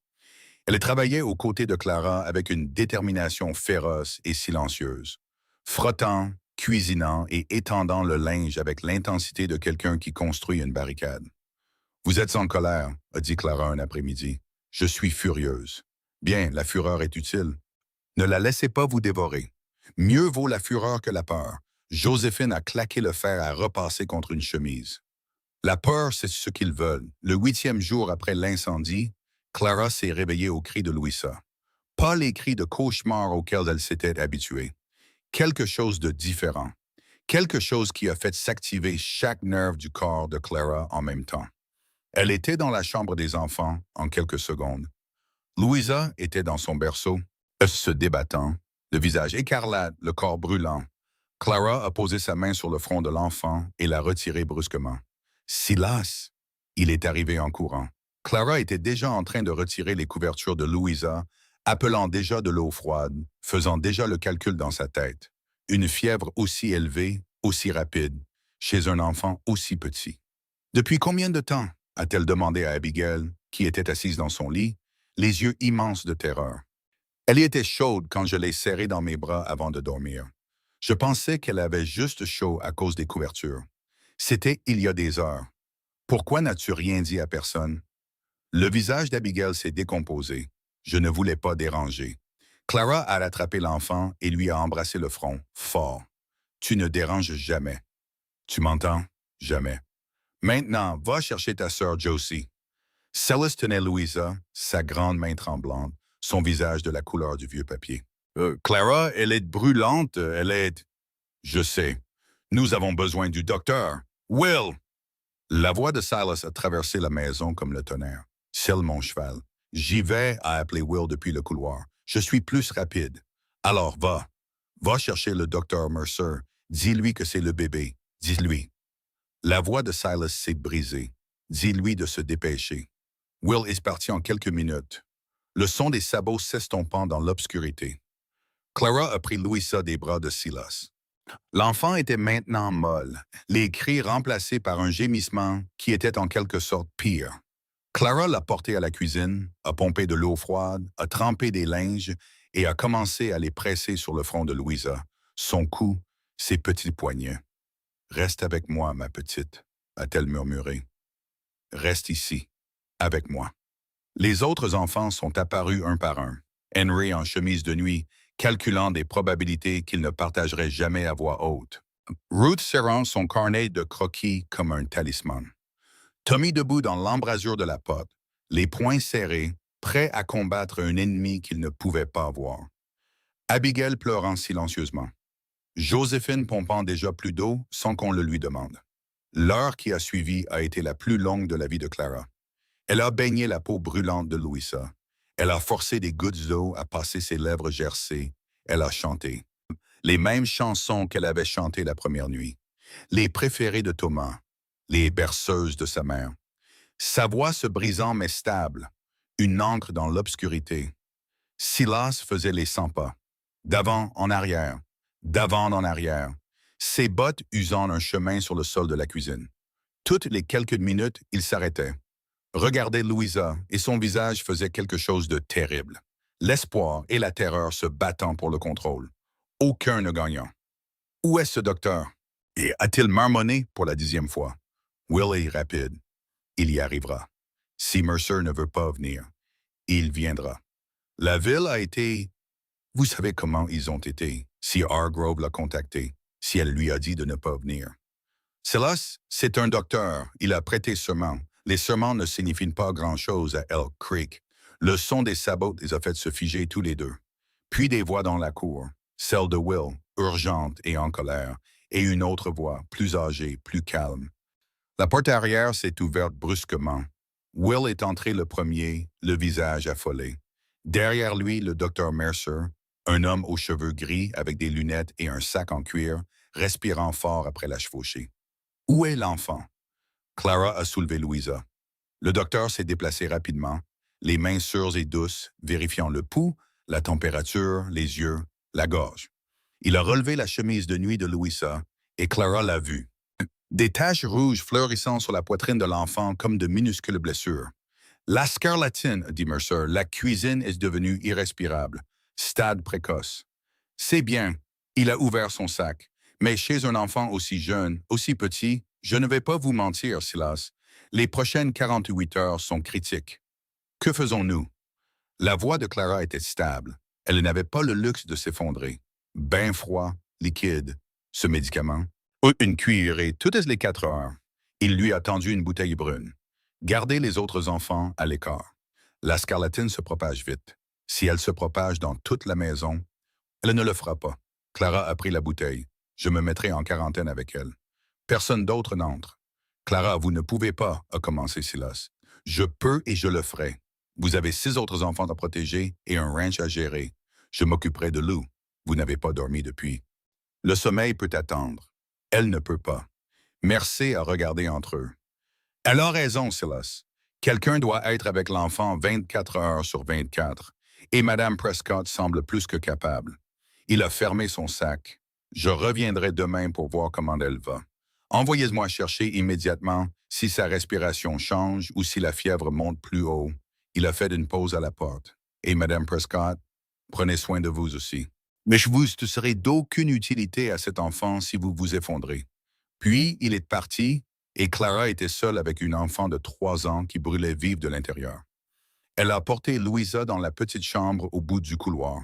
Elle travaillait aux côtés de Clara avec une détermination féroce et silencieuse, frottant, cuisinant et étendant le linge avec l'intensité de quelqu'un qui construit une barricade. « Vous êtes en colère, » a dit Clara un après-midi. « Je suis furieuse. Bien, la fureur est utile. Ne la laissez pas vous dévorer. Mieux vaut la fureur que la peur. » Joséphine a claqué le fer à repasser contre une chemise. La peur, c'est ce qu'ils veulent. Le 8e jour après l'incendie, Clara s'est réveillée aux cris de Louisa. Pas les cris de cauchemar auxquels elle s'était habituée. Quelque chose de différent. Quelque chose qui a fait s'activer chaque nerf du corps de Clara en même temps. Elle était dans la chambre des enfants en quelques secondes. Louisa était dans son berceau, se débattant, le visage écarlate, le corps brûlant. Clara a posé sa main sur le front de l'enfant et l'a retiré brusquement. « Silas !» Il est arrivé en courant. Clara était déjà en train de retirer les couvertures de Louisa, appelant déjà de l'eau froide, faisant déjà le calcul dans sa tête. Une fièvre aussi élevée, aussi rapide, chez un enfant aussi petit. Depuis combien de temps? A-t-elle demandé à Abigail, qui était assise dans son lit, les yeux immenses de terreur. Elle y était chaude quand je l'ai serrée dans mes bras avant de dormir. Je pensais qu'elle avait juste chaud à cause des couvertures. C'était il y a des heures. Pourquoi n'as-tu rien dit à personne? Le visage d'Abigail s'est décomposé. Je ne voulais pas déranger. Clara a rattrapé l'enfant et lui a embrassé le front, fort. Tu ne déranges jamais. Tu m'entends? Jamais. Maintenant, va chercher ta sœur Josie. Celeste tenait Louisa, sa grande main tremblante, son visage de la couleur du vieux papier. Clara, elle est brûlante, elle est... Je sais. Nous avons besoin du docteur. Will! La voix de Silas a traversé la maison comme le tonnerre. Selle mon cheval. J'y vais, a appelé Will depuis le couloir. Je suis plus rapide. Alors va. Va chercher le docteur Mercer. Dis-lui que c'est le bébé. Dis-lui. La voix de Silas s'est brisée. Dis-lui de se dépêcher. Will est parti en quelques minutes. Le son des sabots s'estompant dans l'obscurité. Clara a pris Louisa des bras de Silas. L'enfant était maintenant molle, les cris remplacés par un gémissement qui était en quelque sorte pire. Clara l'a porté à la cuisine, a pompé de l'eau froide, a trempé des linges et a commencé à les presser sur le front de Louisa, son cou, ses petits poignets. « Reste avec moi, ma petite », a-t-elle murmuré. « Reste ici, avec moi. » Les autres enfants sont apparus un par un. Henry en chemise de nuit, calculant des probabilités qu'il ne partagerait jamais à voix haute. Ruth serrant son carnet de croquis comme un talisman. Tommy debout dans l'embrasure de la porte, les poings serrés, prêt à combattre un ennemi qu'il ne pouvait pas voir. Abigail pleurant silencieusement. Joséphine pompant déjà plus d'eau sans qu'on le lui demande. L'heure qui a suivi a été la plus longue de la vie de Clara. Elle a baigné la peau brûlante de Louisa. Elle a forcé des gouttes d'eau à passer ses lèvres gercées. Elle a chanté. Les mêmes chansons qu'elle avait chantées la première nuit. Les préférées de Thomas. Les berceuses de sa mère. Sa voix se brisant mais stable. Une encre dans l'obscurité. Silas faisait les 100 pas. D'avant en arrière. D'avant en arrière. Ses bottes usant un chemin sur le sol de la cuisine. Toutes les quelques minutes, il s'arrêtait. Regardait Louisa et son visage faisait quelque chose de terrible. L'espoir et la terreur se battant pour le contrôle. Aucun ne gagnant. Où est ce docteur? Et a-t-il marmonné pour la 10e fois? Will est rapide. Il y arrivera. Si Mercer ne veut pas venir, il viendra. La ville a été... Vous savez comment ils ont été, si Hargrove l'a contacté, si elle lui a dit de ne pas venir. Silas, c'est un docteur, il a prêté serment. Les serments ne signifient pas grand-chose à Elk Creek. Le son des sabots les a fait se figer tous les deux. Puis des voix dans la cour, celle de Will, urgente et en colère, et une autre voix, plus âgée, plus calme. La porte arrière s'est ouverte brusquement. Will est entré le premier, le visage affolé. Derrière lui, le docteur Mercer, un homme aux cheveux gris avec des lunettes et un sac en cuir, respirant fort après la chevauchée. Où est l'enfant? Clara a soulevé Louisa. Le docteur s'est déplacé rapidement, les mains sûres et douces, vérifiant le pouls, la température, les yeux, la gorge. Il a relevé la chemise de nuit de Louisa et Clara l'a vue. Des taches rouges fleurissant sur la poitrine de l'enfant comme de minuscules blessures. La scarlatine, dit Mercer, la cuisine est devenue irrespirable. Stade précoce. C'est bien, il a ouvert son sac. Mais chez un enfant aussi jeune, aussi petit, je ne vais pas vous mentir, Silas. Les prochaines 48 heures sont critiques. Que faisons-nous? La voix de Clara était stable. Elle n'avait pas le luxe de s'effondrer. Bain froid, liquide, ce médicament. Une cuillerée toutes les 4 heures. Il lui a tendu une bouteille brune. Gardez les autres enfants à l'écart. La scarlatine se propage vite. Si elle se propage dans toute la maison, elle ne le fera pas. Clara a pris la bouteille. Je me mettrai en quarantaine avec elle. Personne d'autre n'entre. Clara, vous ne pouvez pas, a commencé Silas. Je peux et je le ferai. Vous avez 6 autres enfants à protéger et un ranch à gérer. Je m'occuperai de Lou. Vous n'avez pas dormi depuis. Le sommeil peut attendre. Elle ne peut pas. Mercé a regardé entre eux. Elle a raison, Silas. Quelqu'un doit être avec l'enfant 24 heures sur 24. Et Madame Prescott semble plus que capable. Il a fermé son sac. Je reviendrai demain pour voir comment elle va. Envoyez-moi chercher immédiatement si sa respiration change ou si la fièvre monte plus haut. Il a fait une pause à la porte. Et Madame Prescott, prenez soin de vous aussi. Mais je vous serai d'aucune utilité à cet enfant si vous vous effondrez. Puis, il est parti et Clara était seule avec une enfant de 3 ans qui brûlait vive de l'intérieur. Elle a porté Louisa dans la petite chambre au bout du couloir.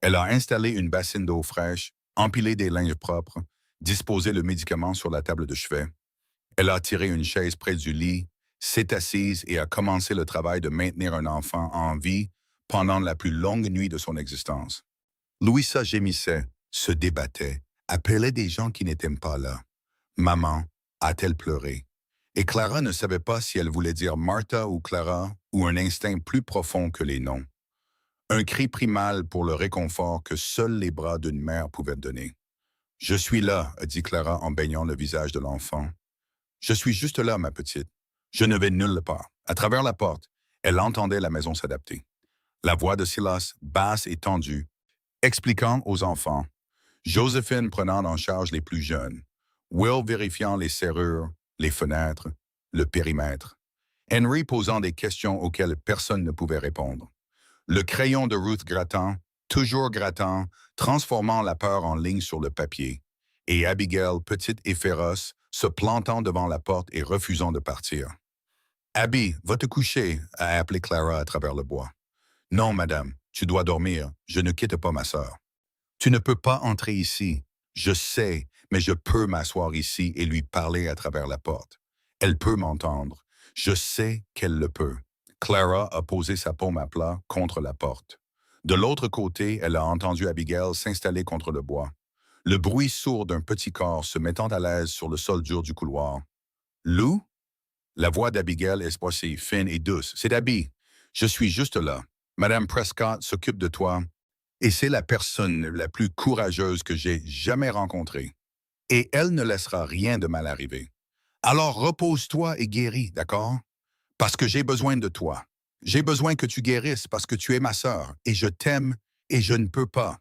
Elle a installé une bassine d'eau fraîche, empilé des linges propres, disposé le médicament sur la table de chevet. Elle a tiré une chaise près du lit, s'est assise et a commencé le travail de maintenir un enfant en vie pendant la plus longue nuit de son existence. Louisa gémissait, se débattait, appelait des gens qui n'étaient pas là. Maman, a-t-elle pleuré? Et Clara ne savait pas si elle voulait dire Martha ou Clara ou un instinct plus profond que les noms. Un cri primal pour le réconfort que seuls les bras d'une mère pouvaient donner. « Je suis là », a dit Clara en baignant le visage de l'enfant. « Je suis juste là, ma petite. Je ne vais nulle part. » À travers la porte, elle entendait la maison s'adapter. La voix de Silas, basse et tendue, expliquant aux enfants. Joséphine prenant en charge les plus jeunes. Will vérifiant les serrures, les fenêtres, le périmètre. Henry posant des questions auxquelles personne ne pouvait répondre. Le crayon de Ruth grattant, toujours grattant, transformant la peur en ligne sur le papier. Et Abigail, petite et féroce, se plantant devant la porte et refusant de partir. « Abby, va te coucher », a appelé Clara à travers le bois. « Non, madame, tu dois dormir. Je ne quitte pas ma sœur. »« Tu ne peux pas entrer ici. Je sais, mais je peux m'asseoir ici et lui parler à travers la porte. Elle peut m'entendre. Je sais qu'elle le peut. » Clara a posé sa paume à plat contre la porte. De l'autre côté, elle a entendu Abigail s'installer contre le bois. Le bruit sourd d'un petit corps se mettant à l'aise sur le sol dur du couloir. « Lou ?» La voix d'Abigail est poissée, fine et douce. « C'est Abby. Je suis juste là. Madame Prescott s'occupe de toi. Et c'est la personne la plus courageuse que j'ai jamais rencontrée. Et elle ne laissera rien de mal arriver. Alors repose-toi et guéris, d'accord? Parce que j'ai besoin de toi. J'ai besoin que tu guérisses parce que tu es ma sœur et je t'aime et je ne peux pas. »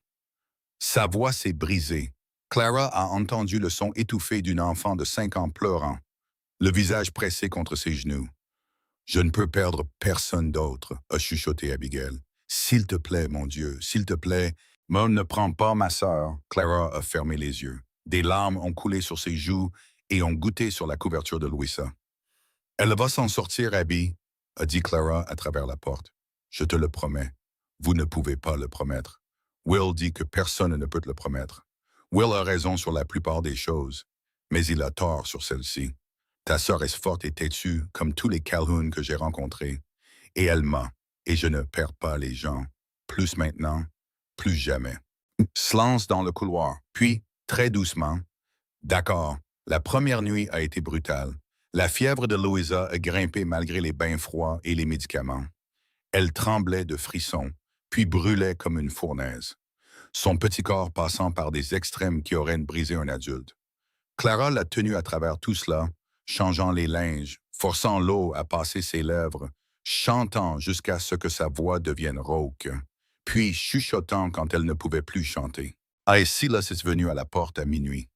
Sa voix s'est brisée. Clara a entendu le son étouffé d'une enfant de 5 ans pleurant, le visage pressé contre ses genoux. « Je ne peux perdre personne d'autre », a chuchoté Abigail. « S'il te plaît, mon Dieu, s'il te plaît, ne prends pas ma sœur. » Clara a fermé les yeux. Des larmes ont coulé sur ses joues et ont goûté sur la couverture de Louisa. « Elle va s'en sortir, Abby », a dit Clara à travers la porte. « Je te le promets. Vous ne pouvez pas le promettre. Will dit que personne ne peut te le promettre. Will a raison sur la plupart des choses, mais il a tort sur celle-ci. Ta sœur est forte et têtue, comme tous les Calhoun que j'ai rencontrés. Et elle ment, et je ne perds pas les gens. Plus maintenant, plus jamais. » Se lance dans le couloir, puis, très doucement, « D'accord, la première nuit a été brutale. La fièvre de Louisa a grimpé malgré les bains froids et les médicaments. Elle tremblait de frissons, puis brûlait comme une fournaise. Son petit corps passant par des extrêmes qui auraient brisé un adulte. Clara l'a tenue à travers tout cela, changeant les linges, forçant l'eau à passer ses lèvres, chantant jusqu'à ce que sa voix devienne rauque, puis chuchotant quand elle ne pouvait plus chanter. Et Silas est venu à la porte à minuit,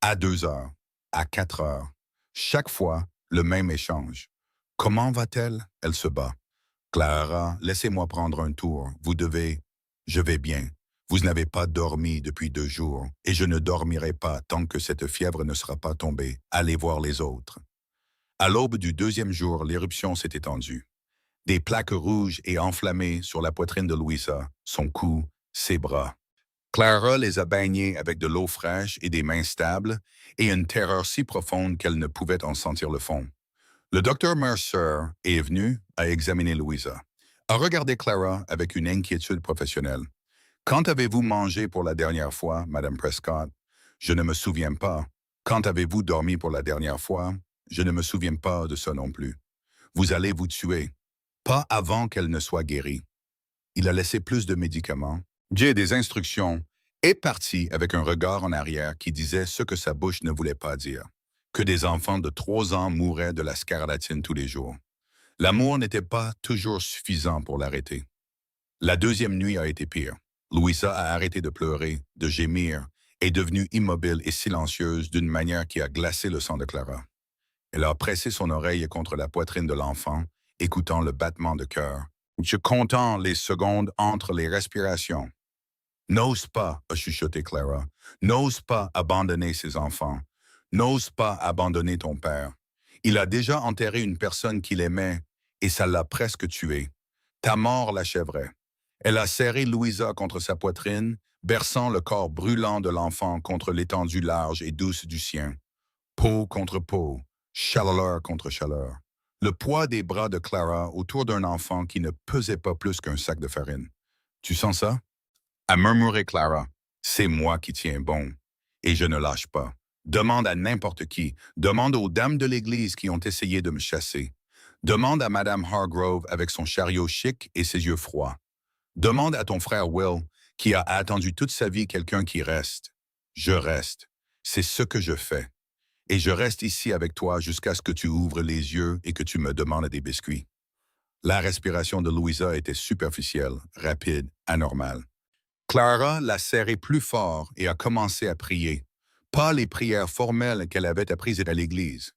à 2 heures, à 4 heures. Chaque fois, le même échange. « Comment va-t-elle? » Elle se bat. « Clara, laissez-moi prendre un tour. Vous devez... » « Je vais bien. Vous n'avez pas dormi depuis 2 jours, et je ne dormirai pas tant que cette fièvre ne sera pas tombée. Allez voir les autres. » À l'aube du 2e jour, l'éruption s'est étendue. Des plaques rouges et enflammées sur la poitrine de Louisa, son cou, ses bras. Clara les a baignés avec de l'eau fraîche et des mains stables, et une terreur si profonde qu'elle ne pouvait en sentir le fond. Le docteur Mercer est venu à examiner Louisa, a regardé Clara avec une inquiétude professionnelle. « Quand avez-vous mangé pour la dernière fois, Madame Prescott? »« Je ne me souviens pas. »« Quand avez-vous dormi pour la dernière fois? »« Je ne me souviens pas de ça non plus. »« Vous allez vous tuer. Pas avant qu'elle ne soit guérie. » Il a laissé plus de médicaments. J'ai des instructions. Est parti avec un regard en arrière qui disait ce que sa bouche ne voulait pas dire. Que des enfants de 3 ans mouraient de la scarlatine tous les jours. L'amour n'était pas toujours suffisant pour l'arrêter. La 2e nuit a été pire. Louisa a arrêté de pleurer, de gémir, est devenue immobile et silencieuse d'une manière qui a glacé le sang de Clara. Elle a pressé son oreille contre la poitrine de l'enfant, écoutant le battement de cœur, je comptant les secondes entre les respirations. N'ose pas, a chuchoté Clara. N'ose pas abandonner ses enfants. N'ose pas abandonner ton père. Il a déjà enterré une personne qu'il aimait et ça l'a presque tué. Ta mort l'achèverait. Elle a serré Louisa contre sa poitrine, berçant le corps brûlant de l'enfant contre l'étendue large et douce du sien. Peau contre peau, chaleur contre chaleur. Le poids des bras de Clara autour d'un enfant qui ne pesait pas plus qu'un sac de farine. Tu sens ça? A murmuré Clara. C'est moi qui tiens bon. Et je ne lâche pas. Demande à n'importe qui. Demande aux dames de l'église qui ont essayé de me chasser. Demande à Madame Hargrove avec son chariot chic et ses yeux froids. Demande à ton frère Will, qui a attendu toute sa vie quelqu'un qui reste. Je reste. C'est ce que je fais. Et je reste ici avec toi jusqu'à ce que tu ouvres les yeux et que tu me demandes des biscuits. La respiration de Louisa était superficielle, rapide, anormale. Clara l'a serré plus fort et a commencé à prier. Pas les prières formelles qu'elle avait apprises à l'église.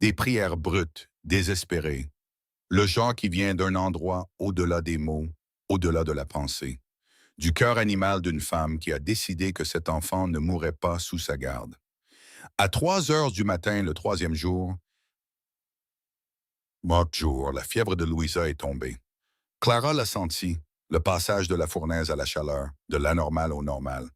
Des prières brutes, désespérées. Le genre qui vient d'un endroit au-delà des mots, au-delà de la pensée. Du cœur animal d'une femme qui a décidé que cet enfant ne mourrait pas sous sa garde. À 3 heures du matin, le 3e jour, la fièvre de Louisa est tombée. Clara l'a senti, le passage de la fournaise à la chaleur, de l'anormal au normal.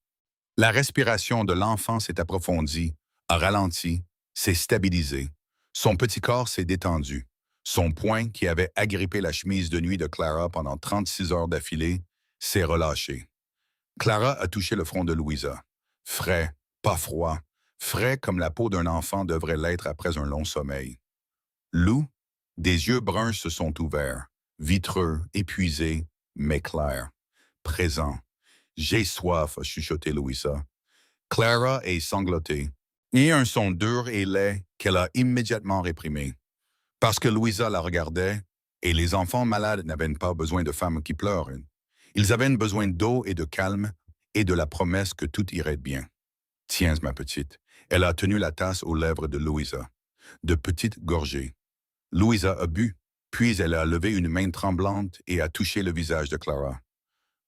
La respiration de l'enfant s'est approfondie, a ralenti, s'est stabilisée. Son petit corps s'est détendu. Son poing, qui avait agrippé la chemise de nuit de Clara pendant 36 heures d'affilée, s'est relâché. Clara a touché le front de Louisa. Frais, pas froid, frais comme la peau d'un enfant devrait l'être après un long sommeil. Lou, des yeux bruns se sont ouverts, vitreux, épuisés, mais clairs. Présents. J'ai soif, a chuchoté Louisa. Clara est sanglotée, et un son dur et laid qu'elle a immédiatement réprimé. Parce que Louisa la regardait, et les enfants malades n'avaient pas besoin de femmes qui pleurent. Ils avaient besoin d'eau et de calme, et de la promesse que tout irait bien. Tiens, ma petite. Elle a tenu la tasse aux lèvres de Louisa. De petites gorgées. Louisa a bu, puis elle a levé une main tremblante et a touché le visage de Clara.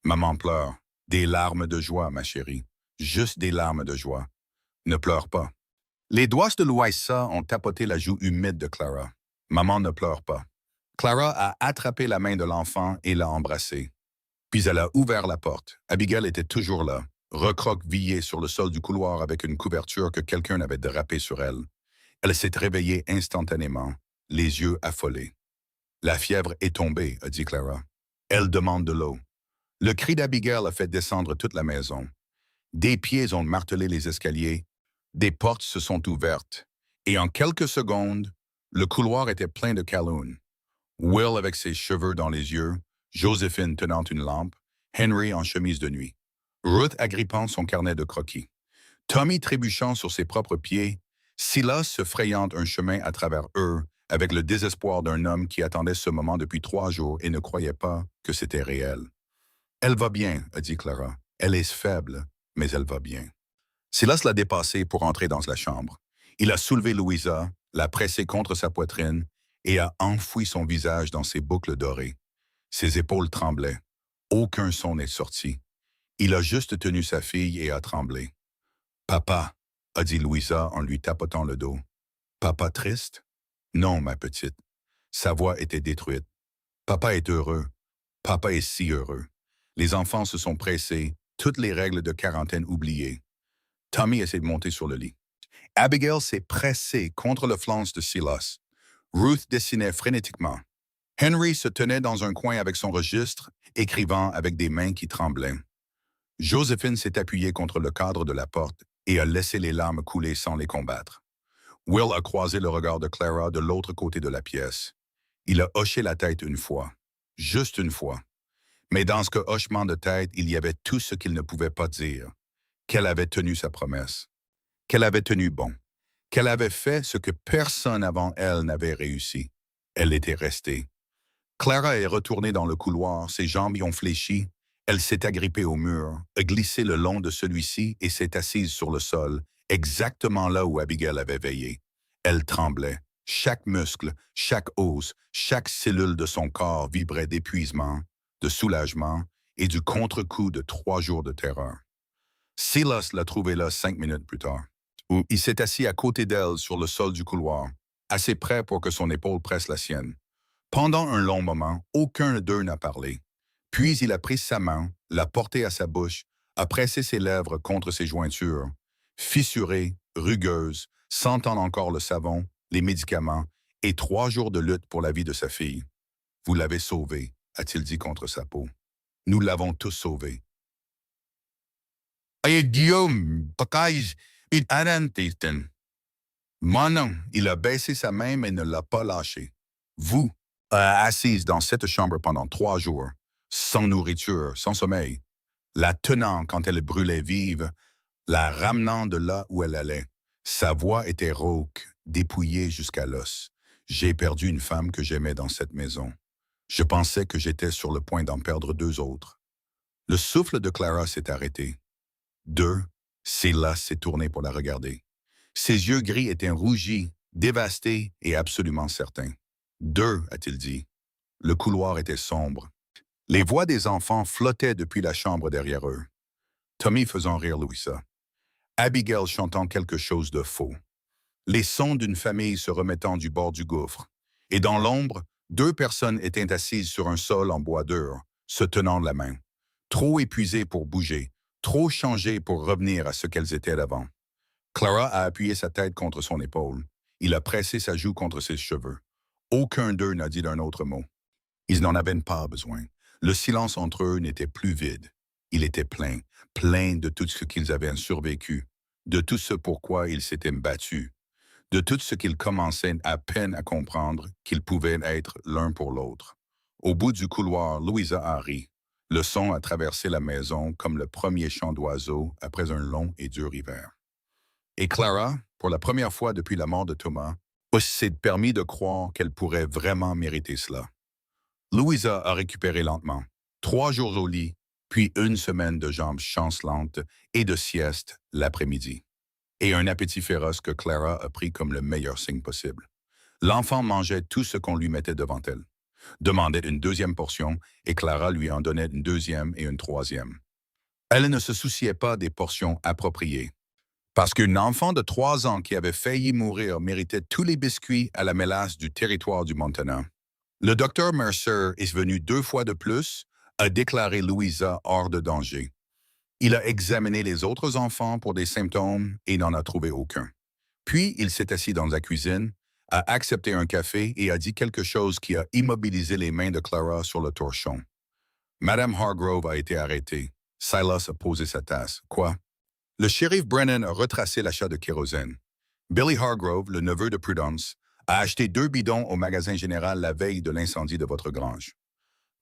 Maman pleure. Des larmes de joie, ma chérie. Juste des larmes de joie. Ne pleure pas. Les doigts de Louisa ont tapoté la joue humide de Clara. Maman ne pleure pas. Clara a attrapé la main de l'enfant et l'a embrassé. Puis elle a ouvert la porte. Abigail était toujours là, recroquevillée sur le sol du couloir avec une couverture que quelqu'un avait drapée sur elle. Elle s'est réveillée instantanément, les yeux affolés. La fièvre est tombée, a dit Clara. Elle demande de l'eau. Le cri d'Abigail a fait descendre toute la maison. Des pieds ont martelé les escaliers, des portes se sont ouvertes, et en quelques secondes, le couloir était plein de Calhoun. Will avec ses cheveux dans les yeux, Joséphine tenant une lampe, Henry en chemise de nuit, Ruth agrippant son carnet de croquis, Tommy trébuchant sur ses propres pieds, Silas se frayant un chemin à travers eux avec le désespoir d'un homme qui attendait ce moment depuis 3 jours et ne croyait pas que c'était réel. « Elle va bien, a dit Clara. Elle est faible, mais elle va bien. » Silas l'a dépassée pour entrer dans la chambre. Il a soulevé Louisa, l'a pressée contre sa poitrine et a enfoui son visage dans ses boucles dorées. Ses épaules tremblaient. Aucun son n'est sorti. Il a juste tenu sa fille et a tremblé. « Papa, a dit Louisa en lui tapotant le dos. « Papa triste? Non, ma petite. » Sa voix était détruite. « Papa est heureux. Papa est si heureux. » Les enfants se sont pressés, toutes les règles de quarantaine oubliées. Tommy essaie de monter sur le lit. Abigail s'est pressée contre le flanc de Silas. Ruth dessinait frénétiquement. Henry se tenait dans un coin avec son registre, écrivant avec des mains qui tremblaient. Joséphine s'est appuyée contre le cadre de la porte et a laissé les larmes couler sans les combattre. Will a croisé le regard de Clara de l'autre côté de la pièce. Il a hoché la tête une fois. Juste une fois. Mais dans ce hochement de tête, il y avait tout ce qu'il ne pouvait pas dire. Qu'elle avait tenu sa promesse. Qu'elle avait tenu bon. Qu'elle avait fait ce que personne avant elle n'avait réussi. Elle était restée. Clara est retournée dans le couloir, ses jambes y ont fléchi. Elle s'est agrippée au mur, a glissé le long de celui-ci et s'est assise sur le sol, exactement là où Abigail avait veillé. Elle tremblait. Chaque muscle, chaque os, chaque cellule de son corps vibrait d'épuisement, de soulagement et du contre-coup de 3 jours de terreur. Silas l'a trouvée là 5 minutes plus tard, où il s'est assis à côté d'elle sur le sol du couloir, assez près pour que son épaule presse la sienne. Pendant un long moment, aucun d'eux n'a parlé. Puis il a pris sa main, l'a portée à sa bouche, a pressé ses lèvres contre ses jointures, fissurées, rugueuses, sentant encore le savon, les médicaments et 3 jours de lutte pour la vie de sa fille. Vous l'avez sauvée, a-t-il dit contre sa peau. Nous l'avons tous sauvée. Ay Dieu, pakaj, it arantistan. Non, il a baissé sa main mais ne l'a pas lâchée. Vous, assise dans cette chambre pendant 3 jours, sans nourriture, sans sommeil, la tenant quand elle brûlait vive, la ramenant de là où elle allait. Sa voix était rauque, dépouillée jusqu'à l'os. J'ai perdu une femme que j'aimais dans cette maison. Je pensais que j'étais sur le point d'en perdre 2 autres. Le souffle de Clara s'est arrêté. Silas s'est tourné pour la regarder. Ses yeux gris étaient rougis, dévastés et absolument certains. A-t-il dit. Le couloir était sombre. Les voix des enfants flottaient depuis la chambre derrière eux. Tommy faisant rire Louisa. Abigail chantant quelque chose de faux. Les sons d'une famille se remettant du bord du gouffre. Et dans l'ombre, 2 personnes étaient assises sur un sol en bois dur, se tenant la main. Trop épuisées pour bouger, trop changées pour revenir à ce qu'elles étaient d'avant. Clara a appuyé sa tête contre son épaule. Il a pressé sa joue contre ses cheveux. Aucun d'eux n'a dit d'un autre mot. Ils n'en avaient pas besoin. Le silence entre eux n'était plus vide. Il était plein, plein de tout ce qu'ils avaient survécu, de tout ce pourquoi ils s'étaient battus, de tout ce qu'ils commençaient à peine à comprendre qu'ils pouvaient être l'un pour l'autre. Au bout du couloir, Louisa a ri. Le son a traversé la maison comme le premier chant d'oiseau après un long et dur hiver. Et Clara, pour la première fois depuis la mort de Thomas, s'est permis de croire qu'elle pourrait vraiment mériter cela. Louisa a récupéré lentement, 3 jours au lit, puis 1 semaine de jambes chancelantes et de sieste l'après-midi. Et un appétit féroce que Clara a pris comme le meilleur signe possible. L'enfant mangeait tout ce qu'on lui mettait devant elle, demandait une 2e portion et Clara lui en donnait une 2e et une 3e. Elle ne se souciait pas des portions appropriées, parce qu'un enfant de 3 ans qui avait failli mourir méritait tous les biscuits à la mélasse du territoire du Montana. Le docteur Mercer est venu 2 fois de plus, a déclaré Louisa hors de danger. Il a examiné les autres enfants pour des symptômes et n'en a trouvé aucun. Puis, il s'est assis dans la cuisine, a accepté un café et a dit quelque chose qui a immobilisé les mains de Clara sur le torchon. Madame Hargrove a été arrêtée. Silas a posé sa tasse. Quoi? Le shérif Brennan a retracé l'achat de kérosène. Billy Hargrove, le neveu de Prudence, a acheté 2 bidons au magasin général la veille de l'incendie de votre grange.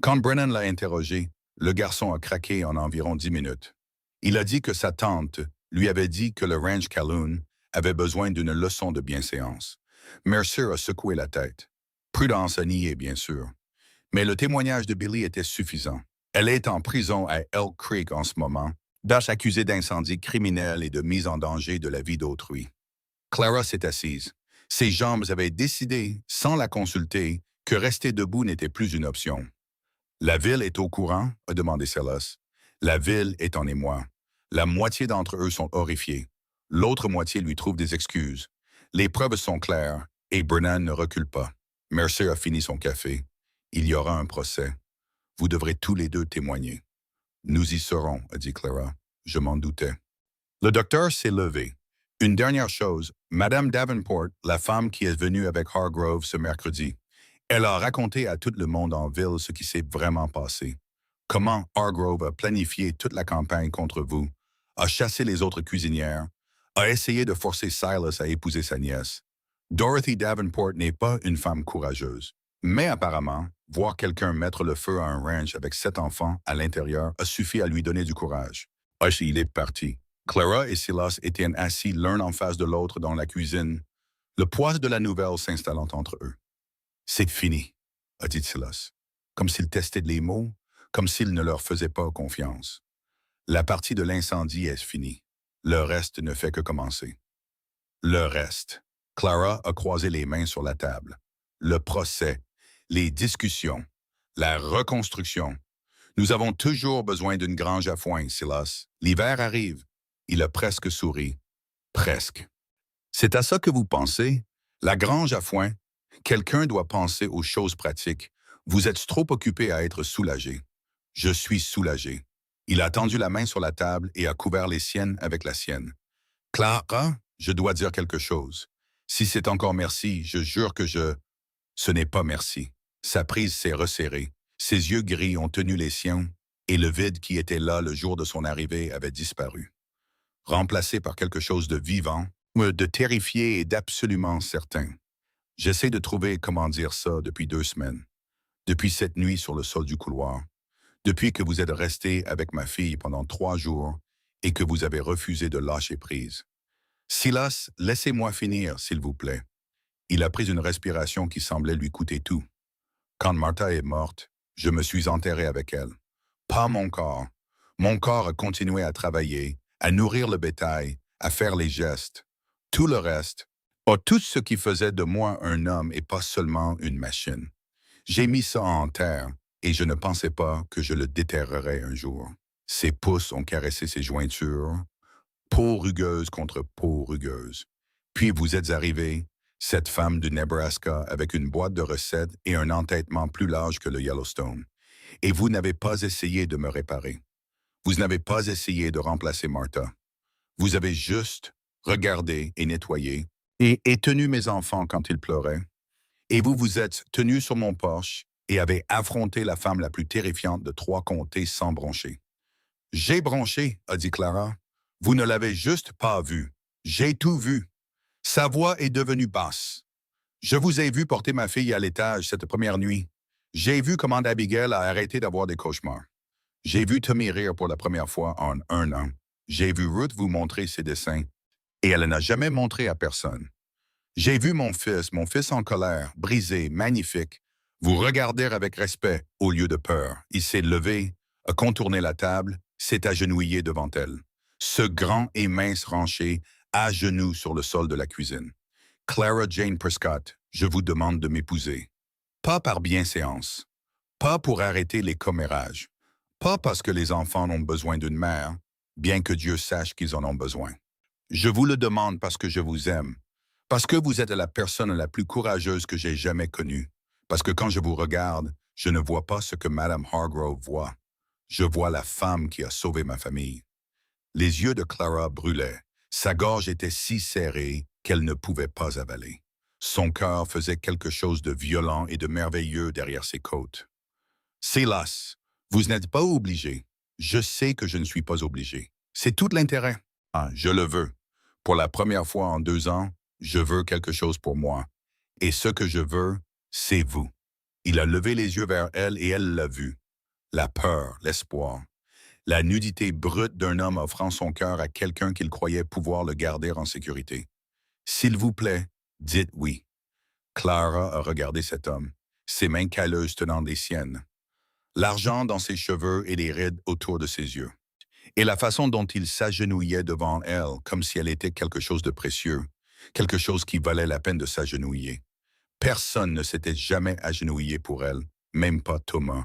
Quand Brennan l'a interrogé, le garçon a craqué en environ 10 minutes. Il a dit que sa tante lui avait dit que le ranch Calhoun avait besoin d'une leçon de bienséance. Mercer a secoué la tête. Prudence a nié, bien sûr. Mais le témoignage de Billy était suffisant. Elle est en prison à Elk Creek en ce moment, accusée d'incendie criminel et de mise en danger de la vie d'autrui. Clara s'est assise. Ses jambes avaient décidé, sans la consulter, que rester debout n'était plus une option. La ville est au courant, a demandé Silas. La ville est en émoi. La moitié d'entre eux sont horrifiés. L'autre moitié lui trouve des excuses. Les preuves sont claires et Brennan ne recule pas. Mercer a fini son café. Il y aura un procès. Vous devrez tous les 2 témoigner. Nous y serons, a dit Clara. Je m'en doutais. Le docteur s'est levé. Une dernière chose, Madame Davenport, la femme qui est venue avec Hargrove ce mercredi, elle a raconté à tout le monde en ville ce qui s'est vraiment passé. Comment Hargrove a planifié toute la campagne contre vous, a chassé les autres cuisinières, a essayé de forcer Silas à épouser sa nièce. Dorothy Davenport n'est pas une femme courageuse. Mais apparemment, voir quelqu'un mettre le feu à un ranch avec 7 enfants à l'intérieur a suffi à lui donner du courage. Il est parti. Clara et Silas étaient assis l'un en face de l'autre dans la cuisine, le poids de la nouvelle s'installant entre eux. « C'est fini », a dit Silas, comme s'il testait les mots, comme s'il ne leur faisait pas confiance. La partie de l'incendie est finie. Le reste ne fait que commencer. Le reste. Clara a croisé les mains sur la table. Le procès, les discussions, la reconstruction. Nous avons toujours besoin d'une grange à foin, Silas. L'hiver arrive. Il a presque souri. Presque. C'est à ça que vous pensez? La grange à foin? Quelqu'un doit penser aux choses pratiques. Vous êtes trop occupé à être soulagé. Je suis soulagé. Il a tendu la main sur la table et a couvert les siennes avec la sienne. Clara, je dois dire quelque chose. Si c'est encore merci, je jure que je... Ce n'est pas merci. Sa prise s'est resserrée. Ses yeux gris ont tenu les siens et le vide qui était là le jour de son arrivée avait disparu. Remplacé par quelque chose de vivant, de terrifié et d'absolument certain. J'essaie de trouver comment dire ça depuis 2 semaines. Depuis cette nuit sur le sol du couloir. Depuis que vous êtes resté avec ma fille pendant 3 jours et que vous avez refusé de lâcher prise. Silas, laissez-moi finir, s'il vous plaît. Il a pris une respiration qui semblait lui coûter tout. Quand Martha est morte, je me suis enterré avec elle. Pas mon corps. Mon corps a continué à travailler, à nourrir le bétail, à faire les gestes. Tout le reste, tout ce qui faisait de moi un homme et pas seulement une machine. J'ai mis ça en terre et je ne pensais pas que je le déterrerais un jour. Ses pouces ont caressé ses jointures, peau rugueuse contre peau rugueuse. Puis vous êtes arrivé, cette femme du Nebraska avec une boîte de recettes et un entêtement plus large que le Yellowstone. Et vous n'avez pas essayé de me réparer. Vous n'avez pas essayé de remplacer Martha. Vous avez juste regardé et nettoyé et tenu mes enfants quand ils pleuraient. Et vous vous êtes tenu sur mon porche et avez affronté la femme la plus terrifiante de 3 comtés sans broncher. J'ai bronché, a dit Clara. Vous ne l'avez juste pas vu. J'ai tout vu. Sa voix est devenue basse. Je vous ai vu porter ma fille à l'étage cette première nuit. J'ai vu comment Abigail a arrêté d'avoir des cauchemars. J'ai vu Tommy rire pour la première fois en 1 an. J'ai vu Ruth vous montrer ses dessins. Et elle n'a jamais montré à personne. J'ai vu mon fils en colère, brisé, magnifique, vous regarder avec respect au lieu de peur. Il s'est levé, a contourné la table, s'est agenouillé devant elle. Ce grand et mince rancher, à genoux sur le sol de la cuisine. Clara Jane Prescott, je vous demande de m'épouser. Pas par bienséance. Pas pour arrêter les commérages. Pas parce que les enfants ont besoin d'une mère, bien que Dieu sache qu'ils en ont besoin. Je vous le demande parce que je vous aime. Parce que vous êtes la personne la plus courageuse que j'ai jamais connue. Parce que quand je vous regarde, je ne vois pas ce que Madame Hargrove voit. Je vois la femme qui a sauvé ma famille. Les yeux de Clara brûlaient. Sa gorge était si serrée qu'elle ne pouvait pas avaler. Son cœur faisait quelque chose de violent et de merveilleux derrière ses côtes. Silas, vous n'êtes pas obligé. Je sais que je ne suis pas obligé. C'est tout l'intérêt. Ah, je le veux. Pour la première fois en 2 ans, je veux quelque chose pour moi. Et ce que je veux, c'est vous. Il a levé les yeux vers elle et elle l'a vu. La peur, l'espoir. La nudité brute d'un homme offrant son cœur à quelqu'un qu'il croyait pouvoir le garder en sécurité. S'il vous plaît, dites oui. Clara a regardé cet homme, ses mains calleuses tenant des siennes. L'argent dans ses cheveux et les rides autour de ses yeux. Et la façon dont il s'agenouillait devant elle, comme si elle était quelque chose de précieux, quelque chose qui valait la peine de s'agenouiller. Personne ne s'était jamais agenouillé pour elle, même pas Thomas.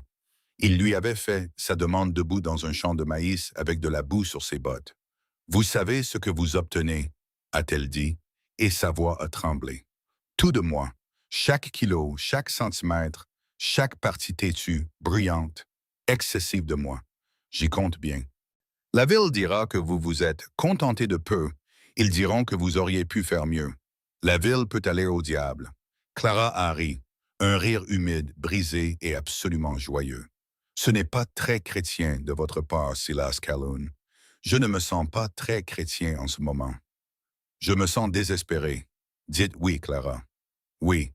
Il lui avait fait sa demande debout dans un champ de maïs avec de la boue sur ses bottes. « Vous savez ce que vous obtenez » a-t-elle dit, et sa voix a tremblé. « Tout de moi, chaque kilo, chaque centimètre, chaque partie têtue, bruyante, excessive de moi. J'y compte bien. La ville dira que vous vous êtes contenté de peu. Ils diront que vous auriez pu faire mieux. La ville peut aller au diable. » Clara a ri, un rire humide, brisé et absolument joyeux. Ce n'est pas très chrétien de votre part, Silas Calhoun. Je ne me sens pas très chrétien en ce moment. Je me sens désespéré. Dites oui, Clara. Oui.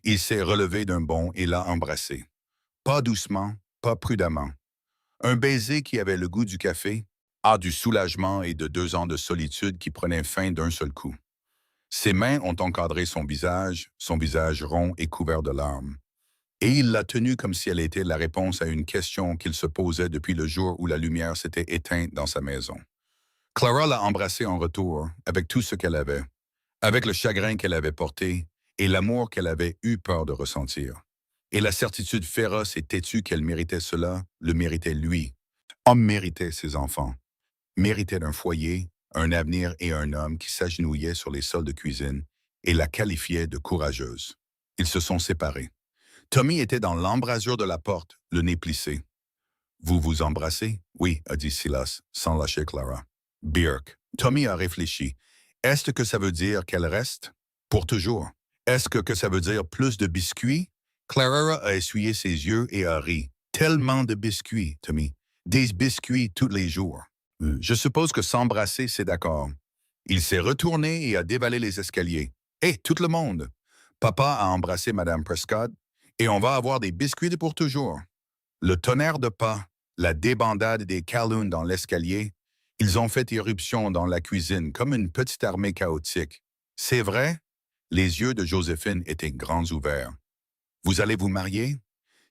Il s'est relevé d'un bond et l'a embrassée. Pas doucement, pas prudemment. Un baiser qui avait le goût du café, du soulagement et de 2 ans de solitude qui prenaient fin d'un seul coup. Ses mains ont encadré son visage rond et couvert de larmes. Et il l'a tenue comme si elle était la réponse à une question qu'il se posait depuis le jour où la lumière s'était éteinte dans sa maison. Clara l'a embrassée en retour, avec tout ce qu'elle avait, avec le chagrin qu'elle avait porté et l'amour qu'elle avait eu peur de ressentir. Et la certitude féroce et têtue qu'elle méritait cela, le méritait lui. Homme méritait ses enfants, méritait un foyer, un avenir et un homme qui s'agenouillait sur les sols de cuisine et la qualifiait de courageuse. Ils se sont séparés. Tommy était dans l'embrasure de la porte, le nez plissé. Vous vous embrassez? Oui, a dit Silas, sans lâcher Clara. Birk. Tommy a réfléchi. Est-ce que ça veut dire qu'elle reste? Pour toujours. Est-ce que ça veut dire plus de biscuits? Clara a essuyé ses yeux et a ri. Tellement de biscuits, Tommy. Des biscuits tous les jours. Je suppose que s'embrasser, c'est d'accord. Il s'est retourné et a dévalé les escaliers. Hé, tout le monde! Papa a embrassé Madame Prescott et on va avoir des biscuits pour toujours. Le tonnerre de pas, la débandade des Calhoun dans l'escalier, ils ont fait irruption dans la cuisine comme une petite armée chaotique. C'est vrai? Les yeux de Joséphine étaient grands ouverts. Vous allez vous marier?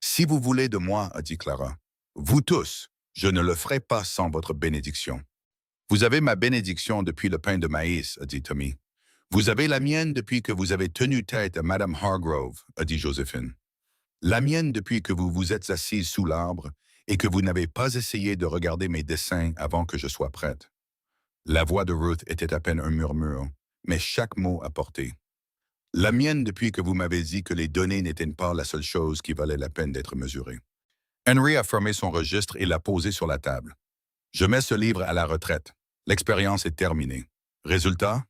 Si vous voulez de moi, a dit Clara. Vous tous, je ne le ferai pas sans votre bénédiction. Vous avez ma bénédiction depuis le pain de maïs, a dit Tommy. Vous avez la mienne depuis que vous avez tenu tête à Madame Hargrove, a dit Joséphine. La mienne depuis que vous vous êtes assise sous l'arbre et que vous n'avez pas essayé de regarder mes dessins avant que je sois prête. La voix de Ruth était à peine un murmure, mais chaque mot apporté. La mienne depuis que vous m'avez dit que les données n'étaient pas la seule chose qui valait la peine d'être mesurée. Henry a fermé son registre et l'a posé sur la table. Je mets ce livre à la retraite. L'expérience est terminée. Résultat?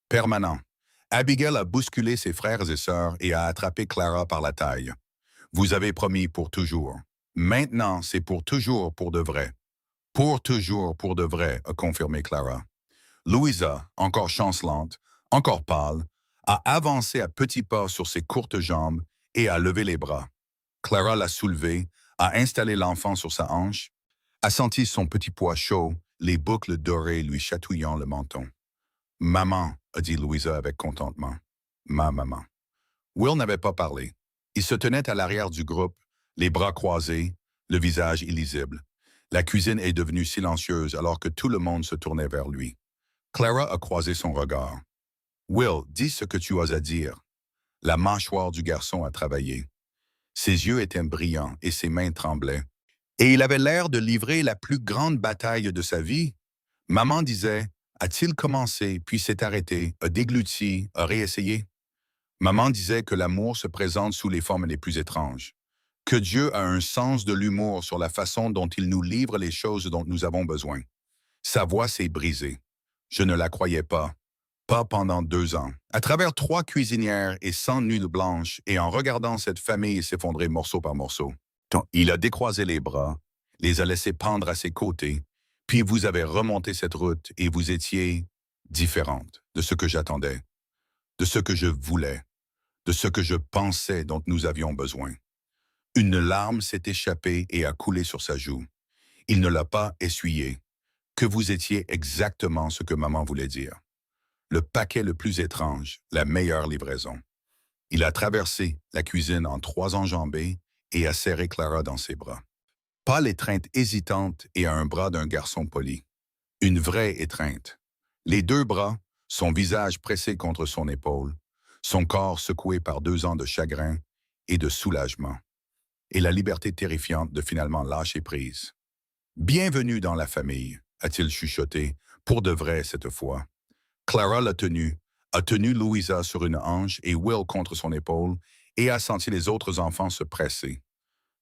Permanent. Abigail a bousculé ses frères et sœurs et a attrapé Clara par la taille. Vous avez promis pour toujours. Maintenant, c'est pour toujours pour de vrai. Pour toujours pour de vrai, a confirmé Clara. Louisa, encore chancelante, encore pâle, a avancé à petits pas sur ses courtes jambes et a levé les bras. Clara l'a soulevé, a installé l'enfant sur sa hanche, a senti son petit poids chaud, les boucles dorées lui chatouillant le menton. « Maman », a dit Louisa avec contentement. « Ma maman ». Will n'avait pas parlé. Il se tenait à l'arrière du groupe, les bras croisés, le visage illisible. La cuisine est devenue silencieuse alors que tout le monde se tournait vers lui. Clara a croisé son regard. « Will, dis ce que tu as à dire. » La mâchoire du garçon a travaillé. Ses yeux étaient brillants et ses mains tremblaient. Et il avait l'air de livrer la plus grande bataille de sa vie. Maman disait, a-t-il commencé, puis s'est arrêté, a dégluti, a réessayé? Maman disait que l'amour se présente sous les formes les plus étranges, que Dieu a un sens de l'humour sur la façon dont il nous livre les choses dont nous avons besoin. Sa voix s'est brisée. Je ne la croyais pas. Pas pendant 2 ans. À travers 3 cuisinières et 100 nuits blanches et en regardant cette famille s'effondrer morceau par morceau. Il a décroisé les bras, les a laissés pendre à ses côtés, puis vous avez remonté cette route et vous étiez différente de ce que j'attendais, de ce que je voulais, de ce que je pensais dont nous avions besoin. Une larme s'est échappée et a coulé sur sa joue. Il ne l'a pas essuyée. Que vous étiez exactement ce que maman voulait dire. Le paquet le plus étrange, la meilleure livraison. Il a traversé la cuisine en 3 enjambées et a serré Clara dans ses bras. Pas l'étreinte hésitante et un bras d'un garçon poli. Une vraie étreinte. Les 2 bras, son visage pressé contre son épaule, son corps secoué par 2 ans de chagrin et de soulagement. Et la liberté terrifiante de finalement lâcher prise. « Bienvenue dans la famille », a-t-il chuchoté, pour de vrai cette fois. Clara l'a tenu, a tenu Louisa sur une hanche et Will contre son épaule et a senti les autres enfants se presser.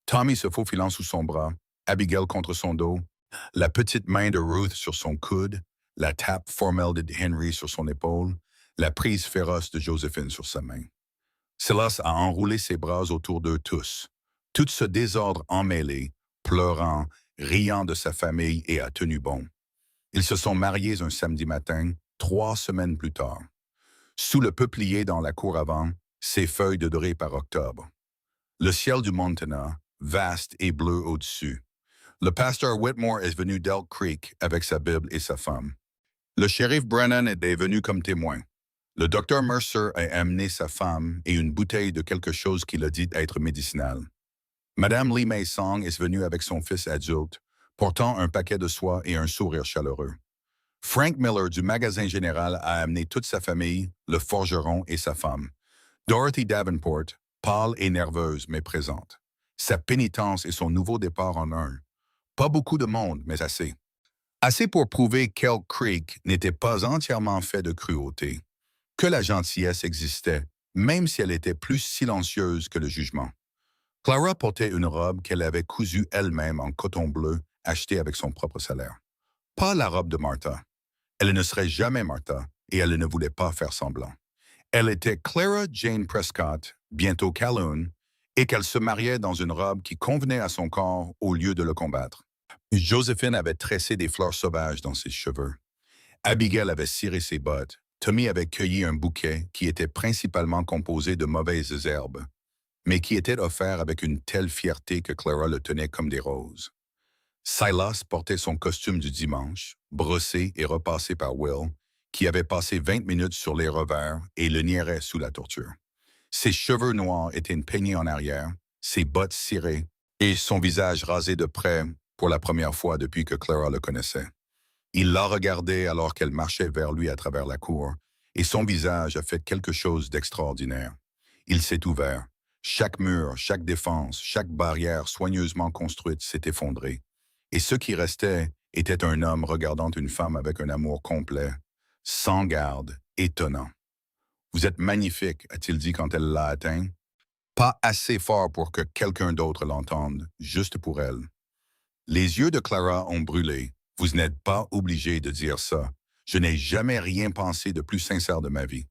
Tommy se faufilant sous son bras, Abigail contre son dos, la petite main de Ruth sur son coude, la tape formelle de Henry sur son épaule, la prise féroce de Joséphine sur sa main. Silas a enroulé ses bras autour d'eux tous. Tout ce désordre emmêlé, pleurant, riant de sa famille et a tenu bon. Ils se sont mariés un samedi matin, 3 semaines plus tard. Sous le peuplier dans la cour avant, ses feuilles de doré par octobre. Le ciel du Montana, vaste et bleu au-dessus. Le pasteur Whitmore est venu d'Elk Creek avec sa Bible et sa femme. Le shérif Brennan est venu comme témoin. Le docteur Mercer a amené sa femme et une bouteille de quelque chose qu'il a dit être médicinal. Madame Lee May-Song est venue avec son fils adulte, portant un paquet de soie et un sourire chaleureux. Frank Miller du magasin général a amené toute sa famille, le forgeron et sa femme. Dorothy Davenport, pâle et nerveuse, mais présente. Sa pénitence et son nouveau départ en un. Pas beaucoup de monde, mais assez. Assez pour prouver qu'Elk Creek n'était pas entièrement fait de cruauté, que la gentillesse existait, même si elle était plus silencieuse que le jugement. Clara portait une robe qu'elle avait cousue elle-même en coton bleu, achetée avec son propre salaire. Pas la robe de Martha. Elle ne serait jamais Martha, et elle ne voulait pas faire semblant. Elle était Clara Jane Prescott, bientôt Calhoun, et qu'elle se mariait dans une robe qui convenait à son corps au lieu de le combattre. Joséphine avait tressé des fleurs sauvages dans ses cheveux. Abigail avait ciré ses bottes. Tommy avait cueilli un bouquet qui était principalement composé de mauvaises herbes, mais qui était offert avec une telle fierté que Clara le tenait comme des roses. Silas portait son costume du dimanche, brossé et repassé par Will, qui avait passé 20 minutes sur les revers et le nierait sous la torture. Ses cheveux noirs étaient peignés en arrière, ses bottes cirées et son visage rasé de près pour la première fois depuis que Clara le connaissait. Il la regardait alors qu'elle marchait vers lui à travers la cour, et son visage a fait quelque chose d'extraordinaire. Il s'est ouvert. Chaque mur, chaque défense, chaque barrière soigneusement construite s'est effondrée. Et ce qui restait était un homme regardant une femme avec un amour complet, sans garde, étonnant. « Vous êtes magnifique », a-t-il dit quand elle l'a atteint. Pas assez fort pour que quelqu'un d'autre l'entende, juste pour elle. Les yeux de Clara ont brûlé. « Vous n'êtes pas obligé de dire ça. Je n'ai jamais rien pensé de plus sincère de ma vie. »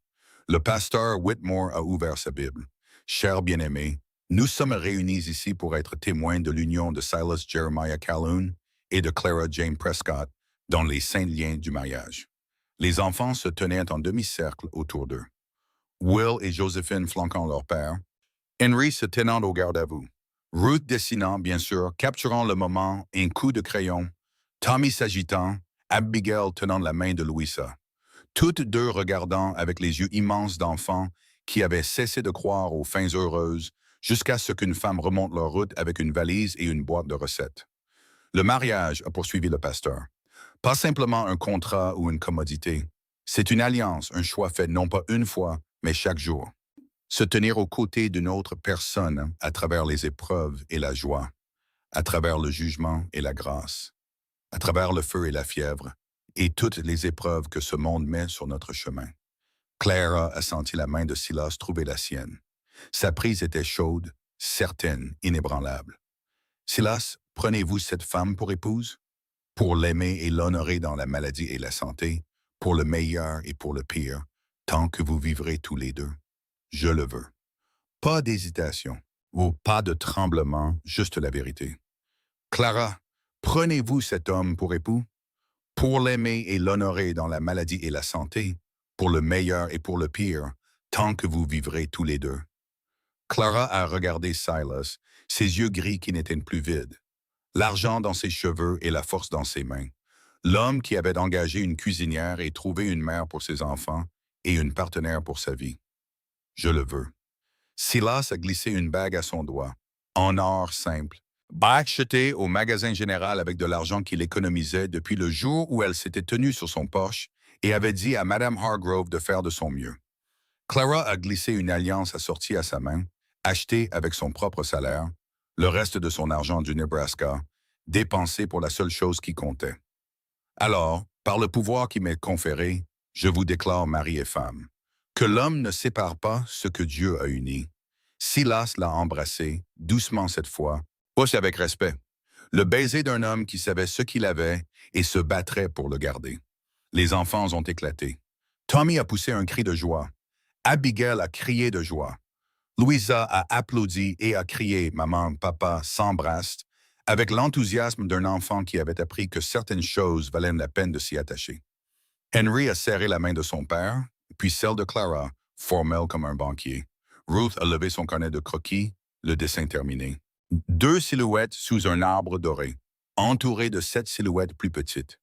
Le pasteur Whitmore a ouvert sa Bible. « Cher bien-aimé, nous sommes réunis ici pour être témoins de l'union de Silas Jeremiah Calhoun et de Clara Jane Prescott dans les saints liens du mariage. » Les enfants se tenaient en demi-cercle autour d'eux. Will et Joséphine flanquant leur père, Henry se tenant au garde à vous, Ruth dessinant, bien sûr, capturant le moment, un coup de crayon, Tommy s'agitant, Abigail tenant la main de Louisa. Toutes deux regardant avec les yeux immenses d'enfants qui avaient cessé de croire aux fins heureuses jusqu'à ce qu'une femme remonte leur route avec une valise et une boîte de recettes. Le mariage, a poursuivi le pasteur. Pas simplement un contrat ou une commodité. C'est une alliance, un choix fait non pas une fois, mais chaque jour. Se tenir aux côtés d'une autre personne à travers les épreuves et la joie, à travers le jugement et la grâce, à travers le feu et la fièvre, et toutes les épreuves que ce monde met sur notre chemin. Clara a senti la main de Silas trouver la sienne. Sa prise était chaude, certaine, inébranlable. « Silas, prenez-vous cette femme pour épouse? Pour l'aimer et l'honorer dans la maladie et la santé, pour le meilleur et pour le pire, tant que vous vivrez tous les deux. Je le veux. » Pas d'hésitation, ou pas de tremblement, juste la vérité. « Clara, prenez-vous cet homme pour époux? Pour l'aimer et l'honorer dans la maladie et la santé, pour le meilleur et pour le pire, tant que vous vivrez tous les deux. » Clara a regardé Silas, ses yeux gris qui n'étaient plus vides, l'argent dans ses cheveux et la force dans ses mains, l'homme qui avait engagé une cuisinière et trouvé une mère pour ses enfants et une partenaire pour sa vie. « Je le veux. » Silas a glissé une bague à son doigt, en or simple, acheté au magasin général avec de l'argent qu'il économisait depuis le jour où elle s'était tenue sur son porche et avait dit à Madame Hargrove de faire de son mieux. Clara a glissé une alliance assortie à sa main, achetée avec son propre salaire, le reste de son argent du Nebraska, dépensé pour la seule chose qui comptait. Alors, par le pouvoir qui m'est conféré, je vous déclare mari et femme. Que l'homme ne sépare pas ce que Dieu a uni. Silas l'a embrassé, doucement cette fois, pas avec respect. Le baiser d'un homme qui savait ce qu'il avait et se battrait pour le garder. Les enfants ont éclaté. Tommy a poussé un cri de joie. Abigail a crié de joie. Louisa a applaudi et a crié « Maman, papa s'embrassent » avec l'enthousiasme d'un enfant qui avait appris que certaines choses valaient la peine de s'y attacher. Henry a serré la main de son père, puis celle de Clara, formelle comme un banquier. Ruth a levé son carnet de croquis, le dessin terminé. 2 silhouettes sous un arbre doré, entourées de 7 silhouettes plus petites.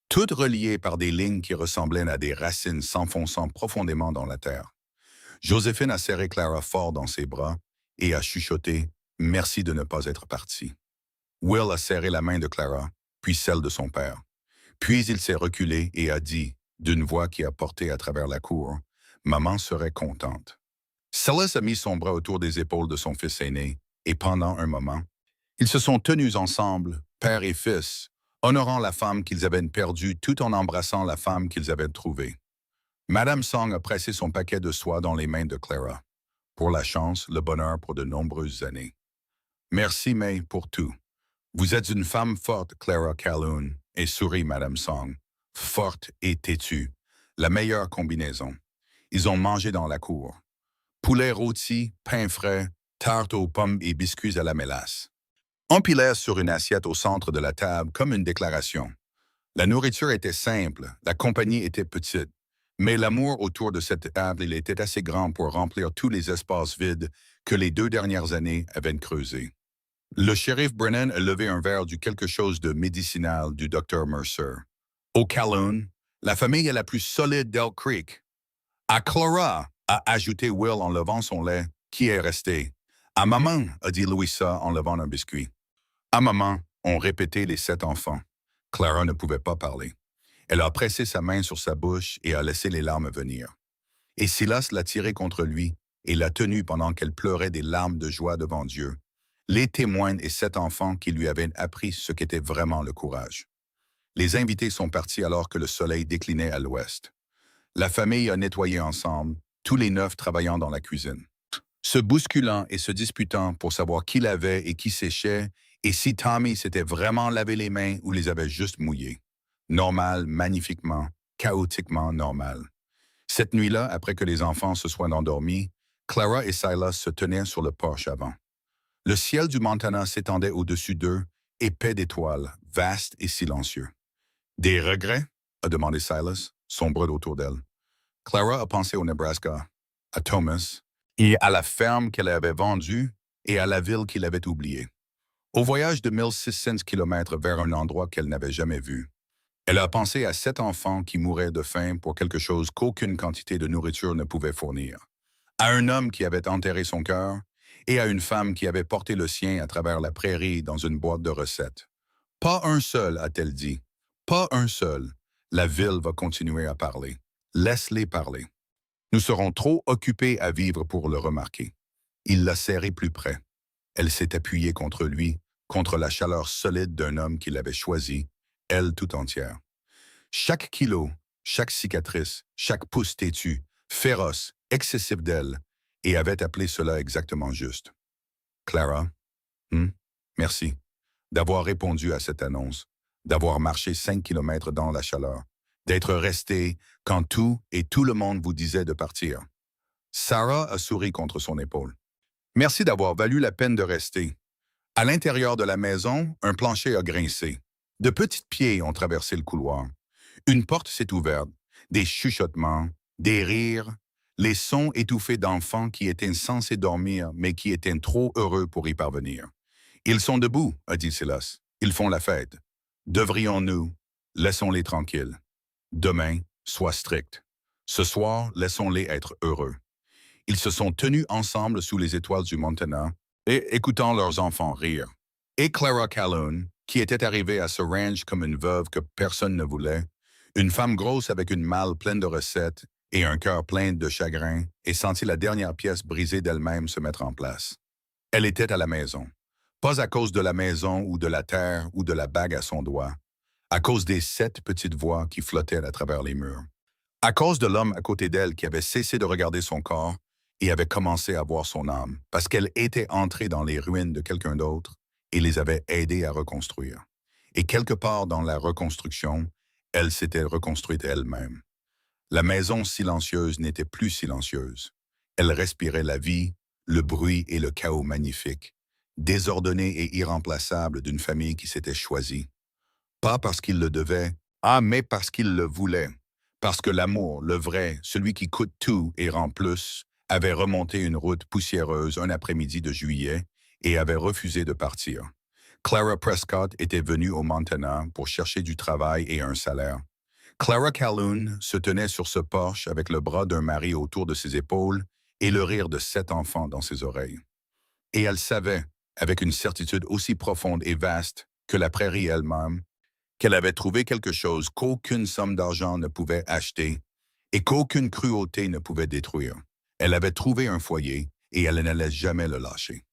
Toutes reliées par des lignes qui ressemblaient à des racines s'enfonçant profondément dans la terre. Joséphine a serré Clara fort dans ses bras et a chuchoté Merci de ne pas être parti. Will a serré la main de Clara, puis celle de son père. Puis il s'est reculé et a dit, d'une voix qui a porté à travers la cour, « Maman serait contente. » Silas a mis son bras autour des épaules de son fils aîné, et pendant un moment, ils se sont tenus ensemble, père et fils, honorant la femme qu'ils avaient perdue tout en embrassant la femme qu'ils avaient trouvée. Madame Song a pressé son paquet de soie dans les mains de Clara. Pour la chance, le bonheur pour de nombreuses années. Merci, May, pour tout. Vous êtes une femme forte, Clara Calhoun, et sourit Madame Song. Forte et têtue. La meilleure combinaison. Ils ont mangé dans la cour. Poulet rôti, pain frais, tarte aux pommes et biscuits à la mélasse. Empilés sur une assiette au centre de la table comme une déclaration. La nourriture était simple, la compagnie était petite, mais l'amour autour de cette table il était assez grand pour remplir tous les espaces vides que les 2 dernières années avaient creusés. Le shérif Brennan a levé un verre du quelque chose de médicinal du Dr. Mercer. Au Calhoun, la famille est la plus solide d'Elk Creek. À Clara, a ajouté Will en levant son lait, qui est resté. À maman, a dit Louisa en levant un biscuit. À maman, ont répété les 7 enfants. Clara ne pouvait pas parler. Elle a pressé sa main sur sa bouche et a laissé les larmes venir. Et Silas l'a tirée contre lui et l'a tenue pendant qu'elle pleurait des larmes de joie devant Dieu. Les témoins et 7 enfants qui lui avaient appris ce qu'était vraiment le courage. Les invités sont partis alors que le soleil déclinait à l'ouest. La famille a nettoyé ensemble, tous les 9 travaillant dans la cuisine. Se bousculant et se disputant pour savoir qui lavait et qui séchait, et si Tommy s'était vraiment lavé les mains ou les avait juste mouillées. Normal, magnifiquement, chaotiquement normal. Cette nuit-là, après que les enfants se soient endormis, Clara et Silas se tenaient sur le porche avant. Le ciel du Montana s'étendait au-dessus d'eux, épais d'étoiles, vaste et silencieux. « Des regrets? » a demandé Silas, son bras autour d'elle. Clara a pensé au Nebraska, à Thomas, et à la ferme qu'elle avait vendue et à la ville qu'il avait oubliée. Au voyage de 1600 kilomètres vers un endroit qu'elle n'avait jamais vu. Elle a pensé à 7 enfants qui mouraient de faim pour quelque chose qu'aucune quantité de nourriture ne pouvait fournir. À un homme qui avait enterré son cœur et à une femme qui avait porté le sien à travers la prairie dans une boîte de recettes. Pas un seul, a-t-elle dit. Pas un seul. La ville va continuer à parler. Laisse-les parler. Nous serons trop occupés à vivre pour le remarquer. Il l'a serrée plus près. Elle s'est appuyée contre lui, contre la chaleur solide d'un homme qui l'avait choisi, elle tout entière. Chaque kilo, chaque cicatrice, chaque pouce têtu, féroce, excessif d'elle, et avait appelé cela exactement juste. Clara, merci d'avoir répondu à cette annonce, d'avoir marché 5 kilomètres dans la chaleur, d'être resté quand tout et tout le monde vous disait de partir. Sarah a souri contre son épaule. Merci d'avoir valu la peine de rester. À l'intérieur de la maison, un plancher a grincé. De petits pieds ont traversé le couloir. Une porte s'est ouverte. Des chuchotements, des rires, les sons étouffés d'enfants qui étaient censés dormir, mais qui étaient trop heureux pour y parvenir. Ils sont debout, a dit Silas. Ils font la fête. Devrions-nous? Laissons-les tranquilles. Demain, sois strict. Ce soir, laissons-les être heureux. Ils se sont tenus ensemble sous les étoiles du Montana et écoutant leurs enfants rire. Et Clara Calhoun, qui était arrivée à ce ranch comme une veuve que personne ne voulait, une femme grosse avec une malle pleine de recettes et un cœur plein de chagrin, et sentit la dernière pièce brisée d'elle-même se mettre en place. Elle était à la maison. Pas à cause de la maison ou de la terre ou de la bague à son doigt, à cause des 7 petites voix qui flottaient à travers les murs. À cause de l'homme à côté d'elle qui avait cessé de regarder son corps et avait commencé à voir son âme, parce qu'elle était entrée dans les ruines de quelqu'un d'autre et les avait aidés à reconstruire. Et quelque part dans la reconstruction, elle s'était reconstruite elle-même. La maison silencieuse n'était plus silencieuse. Elle respirait la vie, le bruit et le chaos magnifique, désordonné et irremplaçable d'une famille qui s'était choisie. Pas parce qu'il le devait, mais parce qu'il le voulait. Parce que l'amour, le vrai, celui qui coûte tout et rend plus, avait remonté une route poussiéreuse un après-midi de juillet et avait refusé de partir. Clara Prescott était venue au Montana pour chercher du travail et un salaire. Clara Calhoun se tenait sur ce porche avec le bras d'un mari autour de ses épaules et le rire de 7 enfants dans ses oreilles. Et elle savait, avec une certitude aussi profonde et vaste que la prairie elle-même, qu'elle avait trouvé quelque chose qu'aucune somme d'argent ne pouvait acheter et qu'aucune cruauté ne pouvait détruire. Elle avait trouvé un foyer et elle n'allait jamais le lâcher.